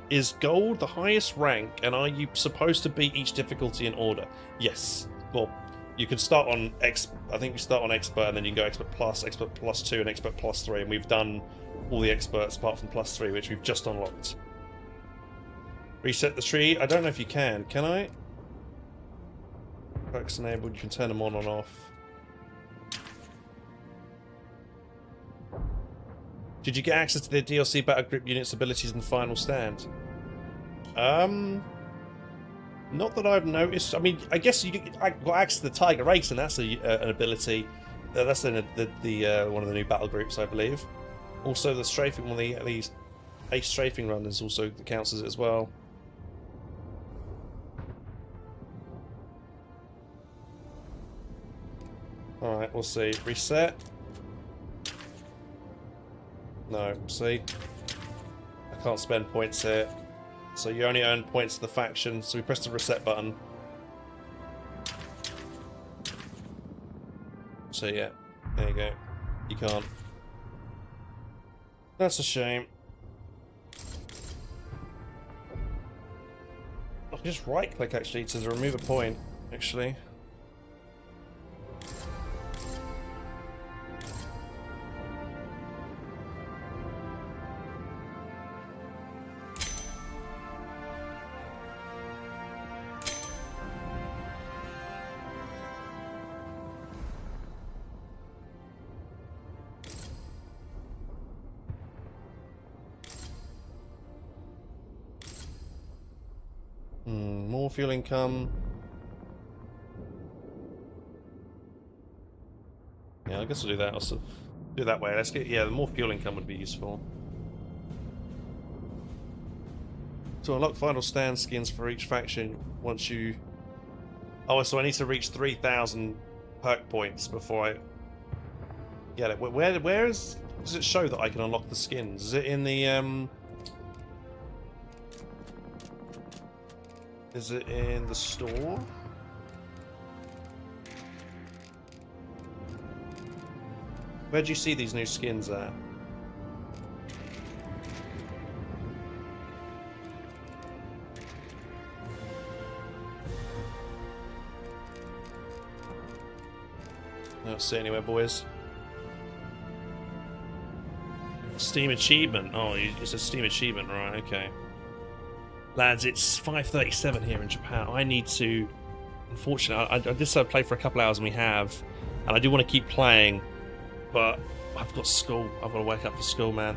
is gold the highest rank, and are you supposed to beat each difficulty in order? Yes. Well, you can start on I think you start on expert, and then you can go expert plus, expert +2, and expert +3, and we've done all the experts apart from +3, which we've just unlocked. Reset the tree. I don't know if you can. Can I? Perks enabled. You can turn them on and off. Did you get access to the DLC battle group units, abilities, and final stand? Not that I've noticed. I mean, I guess I got access to the Tiger Race, and that's an ability. That's in one of the new battle groups, I believe. Also, the strafing, one of the Ace strafing runners also counts as it as well. All right, we'll see. Reset. No, see? I can't spend points here. So you only earn points to the faction, so we press the reset button. So yeah, there you go. You can't. That's a shame. I can just right click actually to remove a point, actually. More fuel income. Yeah, I guess I'll do that. I'll do it that way. Let's get, yeah, the more fuel income would be useful. To unlock final stand skins for each faction, once you... Oh, so I need to reach 3,000 perk points before I get it. Where does it show that I can unlock the skins? Is it in the Is it in the store? Where do you see these new skins at? I don't see it anywhere, boys. Steam achievement. Oh, it's a Steam achievement, right? Okay. Lads, it's 5:37 here in Japan. I need to... Unfortunately, I did play for a couple hours and we have. And I do want to keep playing. But I've got school. I've got to wake up for school, man.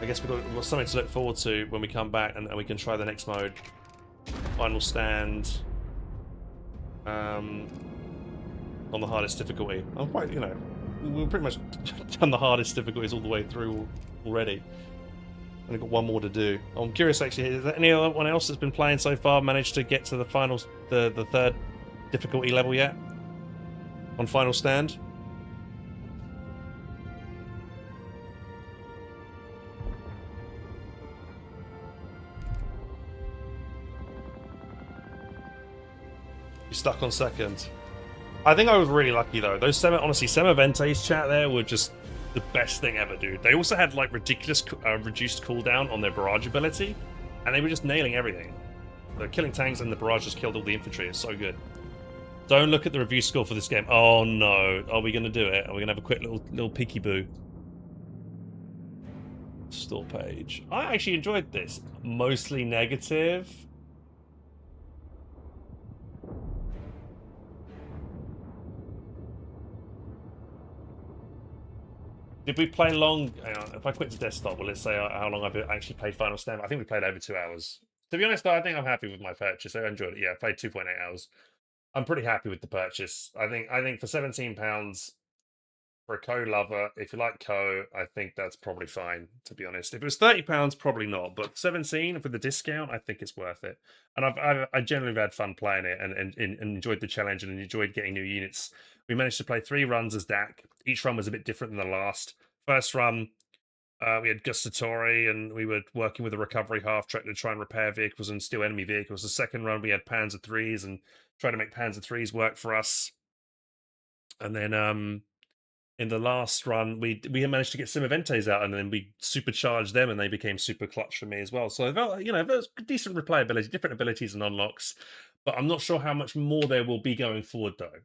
I guess we've got something to look forward to when we come back and we can try the next mode. Final stand. On the hardest difficulty. I'm quite, we've pretty much done the hardest difficulties all the way through already. Only got one more to do. I'm curious, actually, is there anyone else that's been playing so far managed to get to the final, the third difficulty level yet? On Final Stand? You stuck on second. I think I was really lucky though. Those honestly, Semoventes chat there were just the best thing ever, dude. They also had like ridiculous reduced cooldown on their barrage ability, and they were just nailing everything. The killing tanks and the barrage just killed all the infantry. It's so good. Don't look at the review score for this game. Oh no, are we gonna do it? Are we gonna have a quick little peeky boo? Store page. I actually enjoyed this. Mostly negative. Did we play long? Hang on, if I quit the desktop, well, let's say how long I've actually played Final Stand. I think we played over 2 hours. To be honest, though, I think I'm happy with my purchase. I enjoyed it. Yeah, I played 2.8 hours. I'm pretty happy with the purchase. I think for £17 for a Co lover, if you like Co, I think that's probably fine. To be honest, if it was £30, probably not. But 17 with the discount, I think it's worth it. And I generally have had fun playing it and enjoyed the challenge and enjoyed getting new units. We managed to play 3 runs as DAC. Each run was a bit different than the last. First run, we had Gustatori, and we were working with a recovery half track to try and repair vehicles and steal enemy vehicles. The second run, we had Panzer threes and try to make Panzer threes work for us. And then in the last run, we managed to get Simaventes out, and then we supercharged them, and they became super clutch for me as well. So there's decent replayability, different abilities and unlocks, but I'm not sure how much more there will be going forward, though.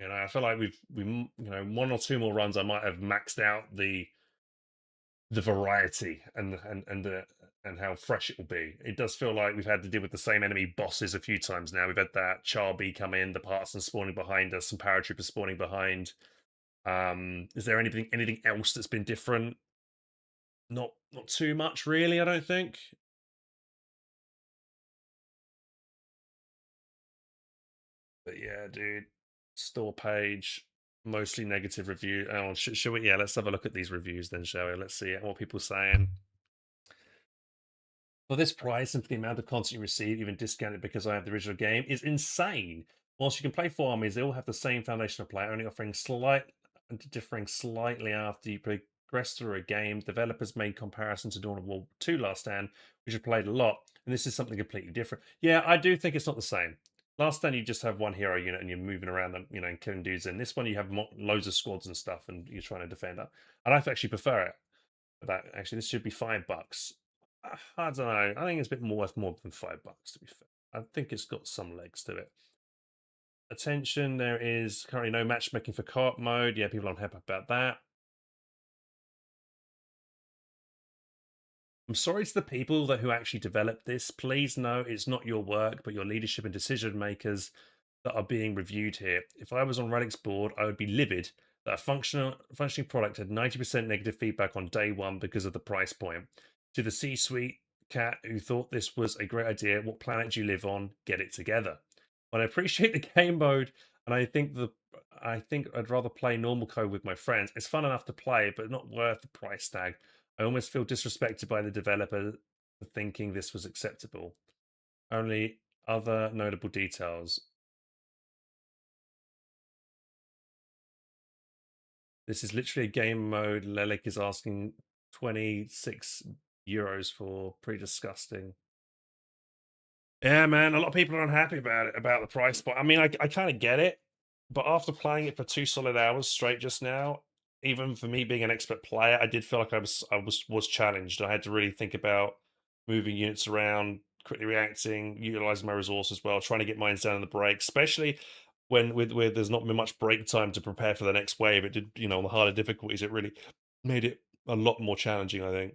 I feel like we 1 or 2 more runs, I might have maxed out the variety and how fresh it will be. It does feel like we've had to deal with the same enemy bosses a few times now. We've had that Charby come in, the Partisan spawning behind us, some paratroopers spawning behind. Is there anything else that's been different? Not too much, really, I don't think. But yeah, dude, store page, mostly negative review. Oh, should we? Yeah, let's have a look at these reviews then, shall we? Let's see what people are saying. For this price and for the amount of content you receive, even discounted because I have the original game, is insane. Whilst you can play 4 armies, they all have the same foundation of play, only differing slightly after you progress through a game. Developers made comparison to Dawn of War 2 Last Stand, which I played a lot, and this is something completely different. Yeah, I do think it's not the same. Last Stand, you just have one hero unit and you're moving around and and killing dudes. In this one, you have loads of squads and stuff, and you're trying to defend up. And I actually prefer it. That actually, this should be $5. I don't know. I think it's a bit more worth more than $5, to be fair. I think it's got some legs to it. Attention, there is currently no matchmaking for co-op mode. Yeah, people aren't happy about that. I'm sorry to the people who actually developed this. Please know it's not your work, but your leadership and decision makers that are being reviewed here. If I was on Relic's board, I would be livid that a functioning product had 90% negative feedback on day one because of the price point. To the C-suite cat who thought this was a great idea, what planet do you live on? Get it together. But I appreciate the game mode, and I think I'd rather play normal code with my friends. It's fun enough to play, but not worth the price tag. I almost feel disrespected by the developer for thinking this was acceptable. Only other notable details. This is literally a game mode. Lelic is asking €26 for. Pretty disgusting. Yeah, man, a lot of people are unhappy about it, about the price point. I mean, I kind of get it, but after playing it for 2 solid hours straight just now, even for me being an expert player, I did feel like I was challenged. I had to really think about moving units around, quickly reacting, utilizing my resources well, trying to get mines down in the break, especially when where there's not been much break time to prepare for the next wave. It did, on the harder difficulties, it really made it a lot more challenging, I think.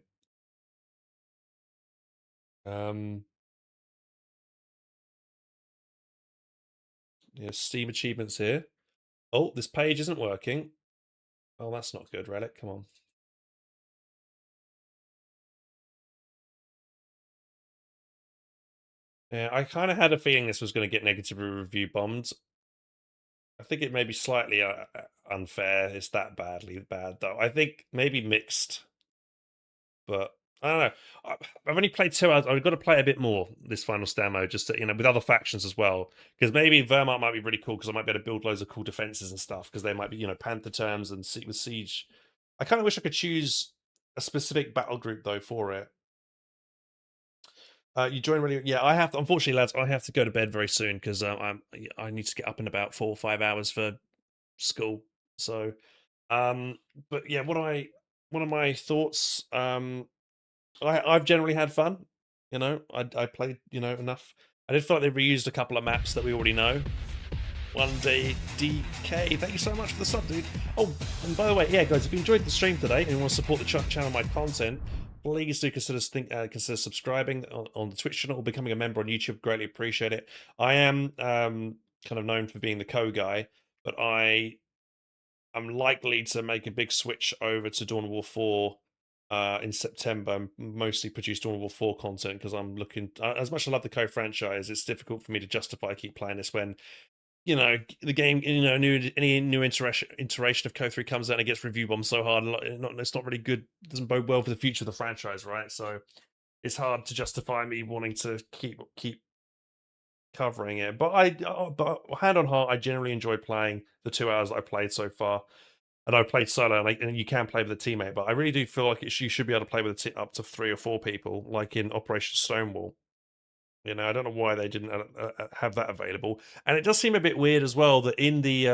Um, yeah, Steam achievements here. Oh, this page isn't working. Oh, that's not good, Relic. Come on. Yeah, I kind of had a feeling this was going to get negatively review bombed. I think it may be slightly unfair. It's that bad though. I think maybe mixed, but I don't know. I've only played 2 hours. I've got to play a bit more this final stand mode, just to, with other factions as well. Because maybe Wehrmacht might be really cool because I might be able to build loads of cool defenses and stuff. Because they might be, Panther terms and with siege. I kind of wish I could choose a specific battle group though for it. You join really, yeah. I have to, unfortunately, lads. I have to go to bed very soon because I need to get up in about 4 or 5 hours for school. So, but yeah, one of my thoughts. I've generally had fun. I played enough. I did feel like they reused a couple of maps that we already know. One day DK, thank you so much for the sub, dude. Oh, and by the way, yeah, guys, if you enjoyed the stream today and you want to support the channel, my content, please do consider subscribing on the Twitch channel or becoming a member on YouTube. Greatly appreciate it. I am kind of known for being the co-guy, but I'm likely to make a big switch over to Dawn of War 4 in September, mostly produce Dawn of War 4 content because I'm looking. As much as I love the Co franchise, it's difficult for me to justify keep playing this when the game, any new iteration of Co 3 comes out and it gets review bombed so hard. It's not really good. It doesn't bode well for the future of the franchise, right? So it's hard to justify me wanting to keep covering it. But hand on heart, I generally enjoy playing the 2 hours that I played so far. And I played solo, and you can play with a teammate, but I really do feel like you should be able to play with up to 3 or 4 people, like in Operation Stonewall. I don't know why they didn't have that available. And it does seem a bit weird as well that in the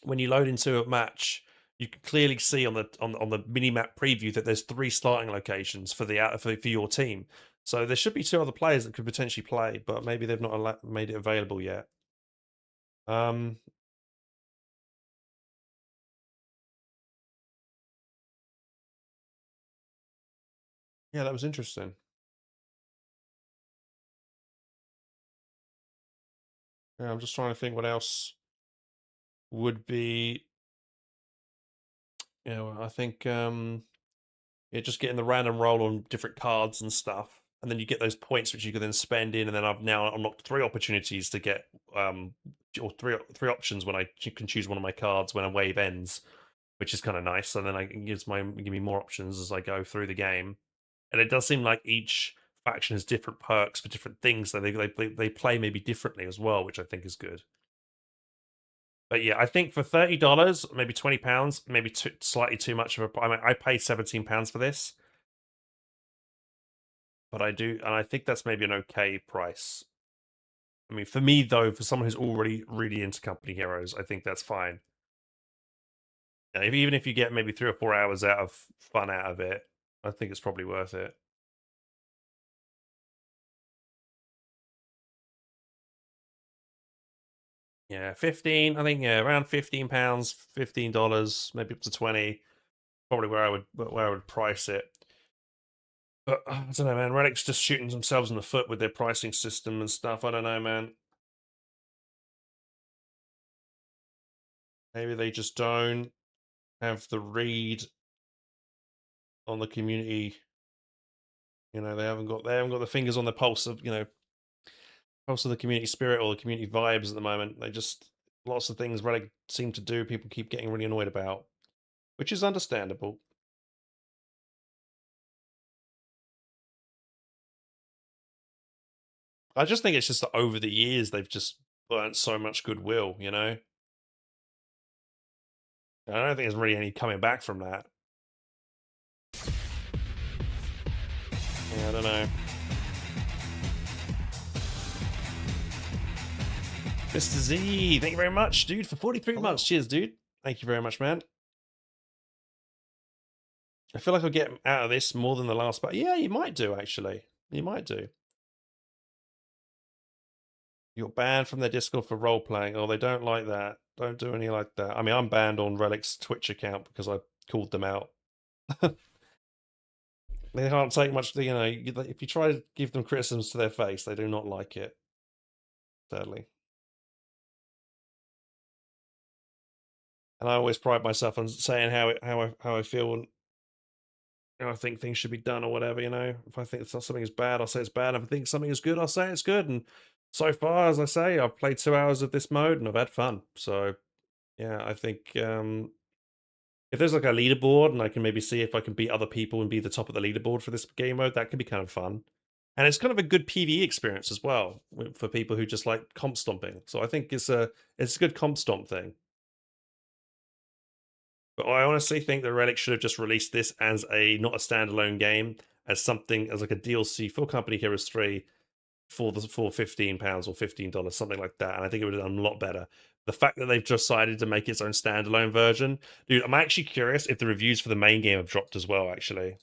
when you load into a match, you can clearly see on the mini map preview that there's 3 starting locations for for your team. So there should be 2 other players that could potentially play, but maybe they've not made it available yet. Yeah, that was interesting. Yeah, I'm just trying to think what else would be. I think just getting the random roll on different cards and stuff, and then you get those points which you can then spend in. And then I've now unlocked 3 opportunities to get or three options when I can choose one of my cards when a wave ends, which is kind of nice. And then it give me more options as I go through the game. And it does seem like each faction has different perks for different things, so they play maybe differently as well, which I think is good. But yeah, I think for $30, maybe £20, maybe slightly too much of a. I paid £17 for this, but I think that's maybe an okay price. I mean, for me though, for someone who's already really into company heroes, I think that's fine. Even if you get maybe 3 or 4 hours out of fun out of it, I think it's probably worth it. Yeah, 15. I think around £15, $15, maybe up to 20. Probably where I would price it. But I don't know, man. Relic's just shooting themselves in the foot with their pricing system and stuff. I don't know, man. Maybe they just don't have the read on the community. They haven't got the fingers on the pulse of pulse of the community spirit or the community vibes at the moment. They just lots of things Relic seem to do. People keep getting really annoyed about, which is understandable. I just think it's just that over the years they've just burnt so much goodwill. I don't think there's really any coming back from that. Yeah, I don't know. Mr. Z, thank you very much, dude, for 43 months. Cheers, dude. Thank you very much, man. I feel like I'll get out of this more than the last, but yeah, you might do, actually. You might do. You're banned from their Discord for role playing. Oh, they don't like that. Don't do any like that. I mean, I'm banned on Relic's Twitch account because I called them out. They can't take much. If you try to give them criticisms to their face, they do not like it. Sadly. And I always pride myself on saying how I feel and I think things should be done or whatever. If I think something is bad, I'll say it's bad. If I think something is good, I'll say it's good. And so far, as I say, I've played 2 hours of this mode and I've had fun. So yeah, I think If there's like a leaderboard and I can maybe see if I can beat other people and be the top of the leaderboard for this game mode, that could be kind of fun. And it's kind of a good PvE experience as well for people who just like comp stomping. So I think it's a good comp stomp thing. But I honestly think that Relic should have just released this as a not a standalone game, as something as like a DLC for Company Heroes 3 for £15 or $15, something like that. And I think it would have done a lot better. The fact that they've decided to make its own standalone version, dude, I'm actually curious if the reviews for the main game have dropped as well, actually,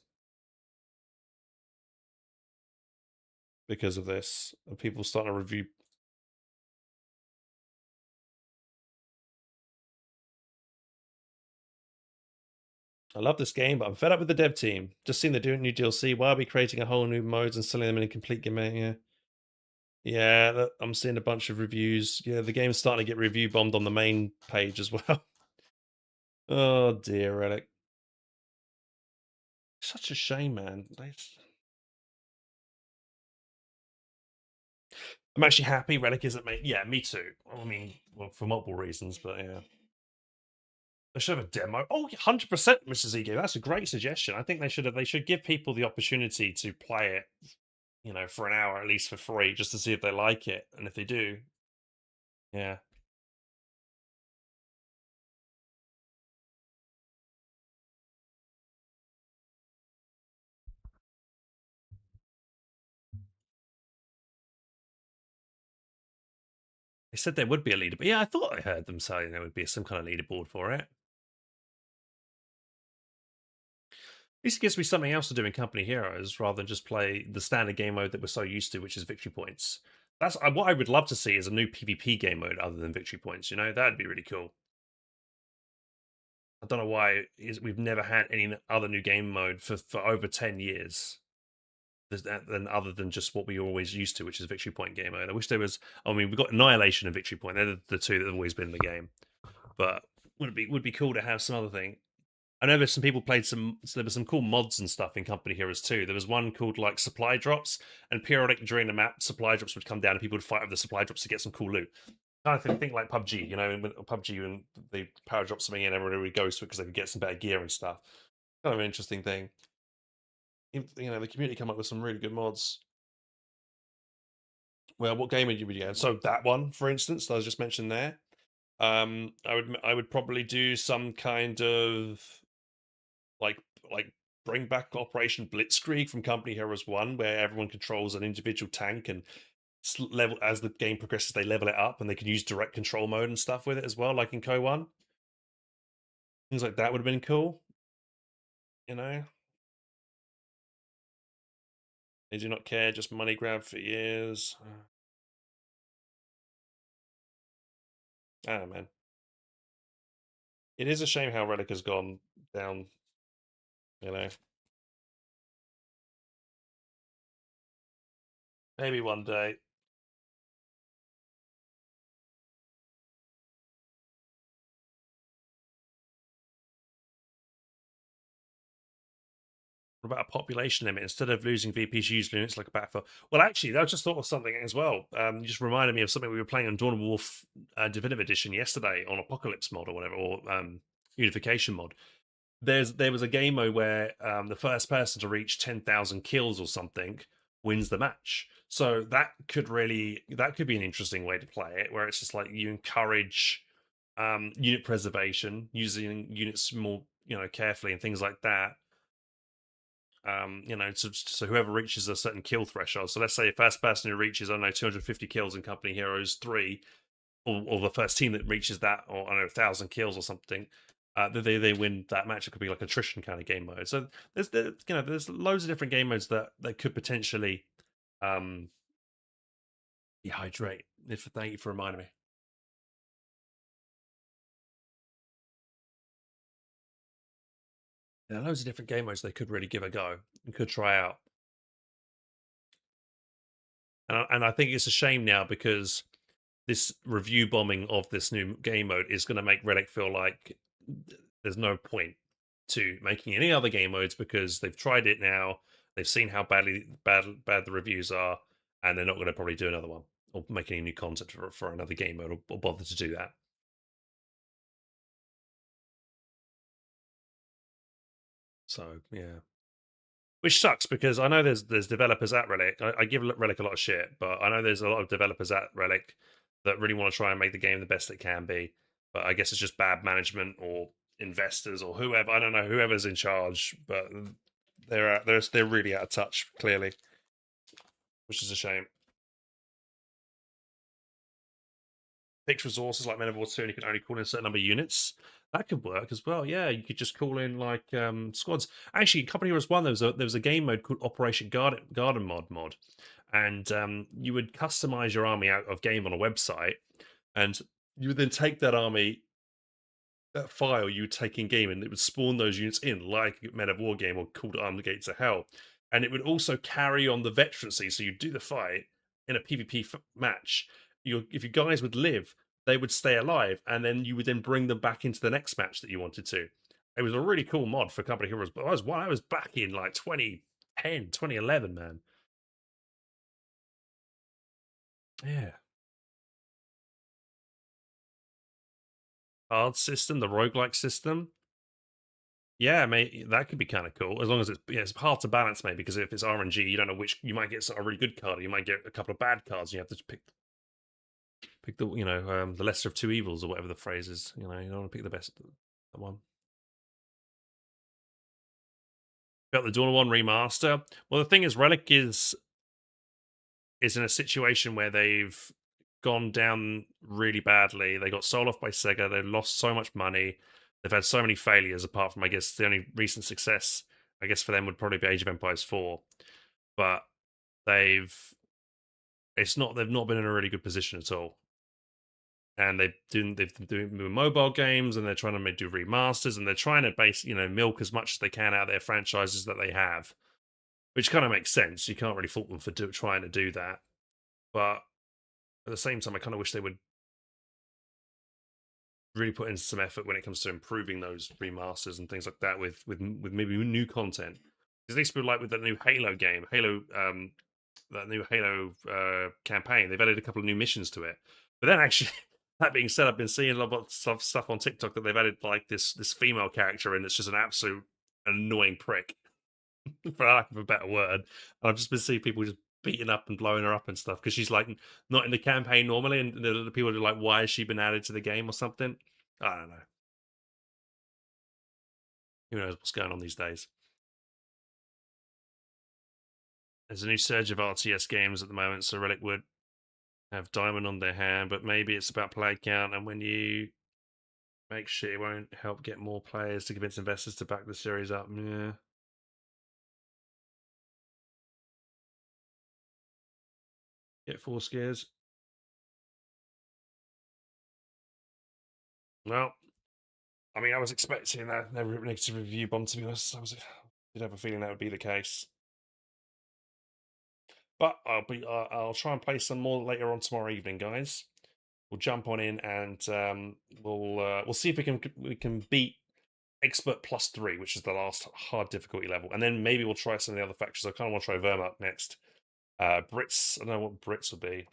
because of this. And people starting to review. I love this game, but I'm fed up with the dev team. Just seen they're doing new DLC. Why are we creating a whole new modes and selling them in a complete game? Yeah. Yeah, I'm seeing a bunch of reviews. Yeah, the game's starting to get review bombed on the main page as well. Oh dear, Relic. Such a shame, man. I'm actually happy Relic isn't made. Yeah, me too. I mean, well, for multiple reasons, but yeah. They should have a demo. Oh, 100%, Mrs. Ego. That's a great suggestion. I think they should give people the opportunity to play it, for an hour at least for free, just to see if they like it. And if they do, yeah. They said there would be a leaderboard. Yeah, I thought I heard them saying there would be some kind of leaderboard for it. At least it gives me something else to do in Company Heroes rather than just play the standard game mode that we're so used to, which is victory points. That's what I would love to see is a new PvP game mode other than victory points. That'd be really cool. I don't know why we've never had any other new game mode for over 10 years. Than other than just what we always used to, which is victory point game mode. I wish there was. I mean, we've got Annihilation and Victory Point. They're the two that have always been in the game. But would be cool to have some other thing. I know there's some people played some. So there were some cool mods and stuff in Company Heroes 2. There was one called like Supply Drops, and periodic during the map, supply drops would come down, and people would fight over the supply drops to get some cool loot. Kind of think like PUBG, when PUBG and they power drop something in, everybody goes to it because they could get some better gear and stuff. Kind of an interesting thing. The community come up with some really good mods. Well, what game would you get? So that one, for instance, that I was just mentioned there. I would probably do some kind of like bring back Operation Blitzkrieg from Company Heroes 1, where everyone controls an individual tank and level as the game progresses, they level it up and they can use direct control mode and stuff with it as well, like in Co 1. Things like that would have been cool. They do not care, just money grab for years. Ah, man. It is a shame how Relic has gone down, you know. Maybe one day. What about a population limit instead of losing VPs usually it's like a backfill? Well, actually, I just thought of something as well. You just reminded me of something we were playing on Dawn of Wolf Definitive Edition yesterday on Apocalypse mod or whatever, or Unification mod. There was a game mode where the first person to reach 10,000 kills or something wins the match. So that could be an interesting way to play it, where it's just like you encourage unit preservation, using units more carefully and things like that. So whoever reaches a certain kill threshold. So let's say first person who reaches, I don't know, 250 kills in Company Heroes 3, or the first team that reaches that, or I don't know, 1,000 kills or something, they win that match. It could be like attrition kind of game mode. So there's loads of different game modes that could potentially dehydrate. Thank you for reminding me. There are loads of different game modes they could really give a go and could try out. And I think it's a shame now because this review bombing of this new game mode is going to make Relic feel like there's no point to making any other game modes because they've tried it now, they've seen how bad the reviews are, and they're not going to probably do another one or make any new content for another game mode or bother to do that. So yeah. Which sucks because I know there's developers at Relic. I give Relic a lot of shit, but I know there's a lot of developers at Relic that really want to try and make the game the best it can be. But I guess it's just bad management or investors or whoever. I don't know whoever's in charge, but they're really out of touch clearly, which is a shame. Fixed resources like Men of War 2, and you can only call in a certain number of units. That could work as well. Yeah, you could just call in like squads. Actually, in Company Heroes 1, there was a game mode called Operation Garden mod, and you would customize your army out of game on a website, and you would then take that army, that file you would take in game, and it would spawn those units in like Men of War game or called Armed Gates of Hell, and it would also carry on the veterancy. So you do the fight in a PvP match. If you guys would live, they would stay alive, and then you would then bring them back into the next match that you wanted to. It was a really cool mod for Company Heroes, but I was back in like 2010, 2011, man. Yeah. Hard system, the roguelike system. Yeah, mate, that could be kind of cool as long as it's hard to balance, maybe, because if it's RNG, you don't know which you might get a really good card, or you might get a couple of bad cards. And you have to pick the the lesser of two evils or whatever the phrase is. You don't want to pick the best one. Got the Dawn of One remaster. Well, the thing is, Relic is in a situation where they've gone down really badly. They got sold off by Sega. They lost so much money. They've had so many failures. Apart from, I guess, the only recent success, I guess, for them would probably be Age of Empires 4. But they've not been in a really good position at all. And they've been doing mobile games, and they're trying to do remasters, and they're trying to milk as much as they can out of their franchises that they have, which kind of makes sense. You can't really fault them for trying to do that, but at the same time, I kind of wish they would really put in some effort when it comes to improving those remasters and things like that with maybe new content. Because at least like with the new Halo game, that new Halo campaign, they've added a couple of new missions to it. But then actually, that being said, I've been seeing a lot of stuff on TikTok that they've added like this female character, and it's just an absolute annoying prick, for lack of a better word. And I've just been seeing people just beating up and blowing her up and stuff because she's like not in the campaign normally, and the people are like, "Why has she been added to the game or something?" I don't know. Who knows what's going on these days? There's a new surge of RTS games at the moment, so Relic would have Diamond on their hand, but maybe it's about play count, and when you make shit, it won't help get more players to convince investors to back the series up. Yeah. Get 4 scares. Well, I mean, I was expecting that negative review bomb, to be honest. Did have a feeling that would be the case. But I'll try and play some more later on tomorrow evening, guys. We'll jump on in, and we'll see if we can beat Expert +3, which is the last hard difficulty level, and then maybe we'll try some of the other factions. I kind of want to try Wehrmacht next. Brits, I don't know what Brits would be.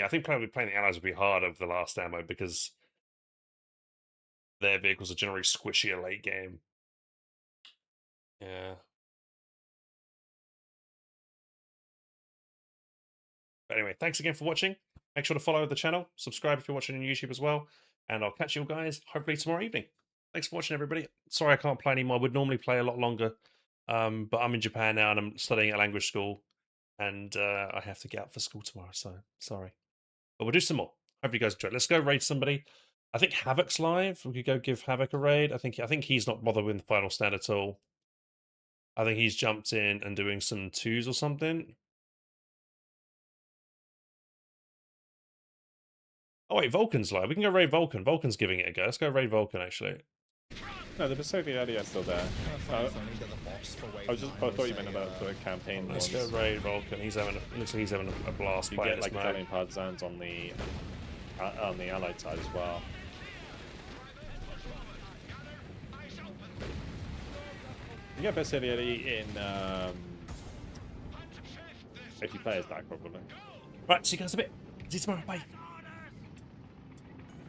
I think playing the Allies would be hard over the last ammo because their vehicles are generally squishier late game. Yeah. But anyway, thanks again for watching. Make sure to follow the channel, subscribe if you're watching on YouTube as well, and I'll catch you guys hopefully tomorrow evening. Thanks for watching, everybody. Sorry I can't play anymore. I would normally play a lot longer, but I'm in Japan now and I'm studying at language school, and I have to get up for school tomorrow, so sorry. But we'll do some more. Hope you guys enjoy. Let's go raid somebody. I think Havoc's live. We could go give Havoc a raid. I think he's not bothered with the final stand at all. I think he's jumped in and doing some 2s or something. Oh wait, Vulcan's live. We can go raid Vulcan. Vulcan's giving it a go. Let's go raid Vulcan, actually. No, the Pacific area is still there. I thought you meant about the campaign. Let's go raid Vulcan. Looks like he's having a blast. You get like Italian partisans on the Allied side as well. You get Pacific in 50 players back probably. Right, see you guys in a bit. See you tomorrow. Bye.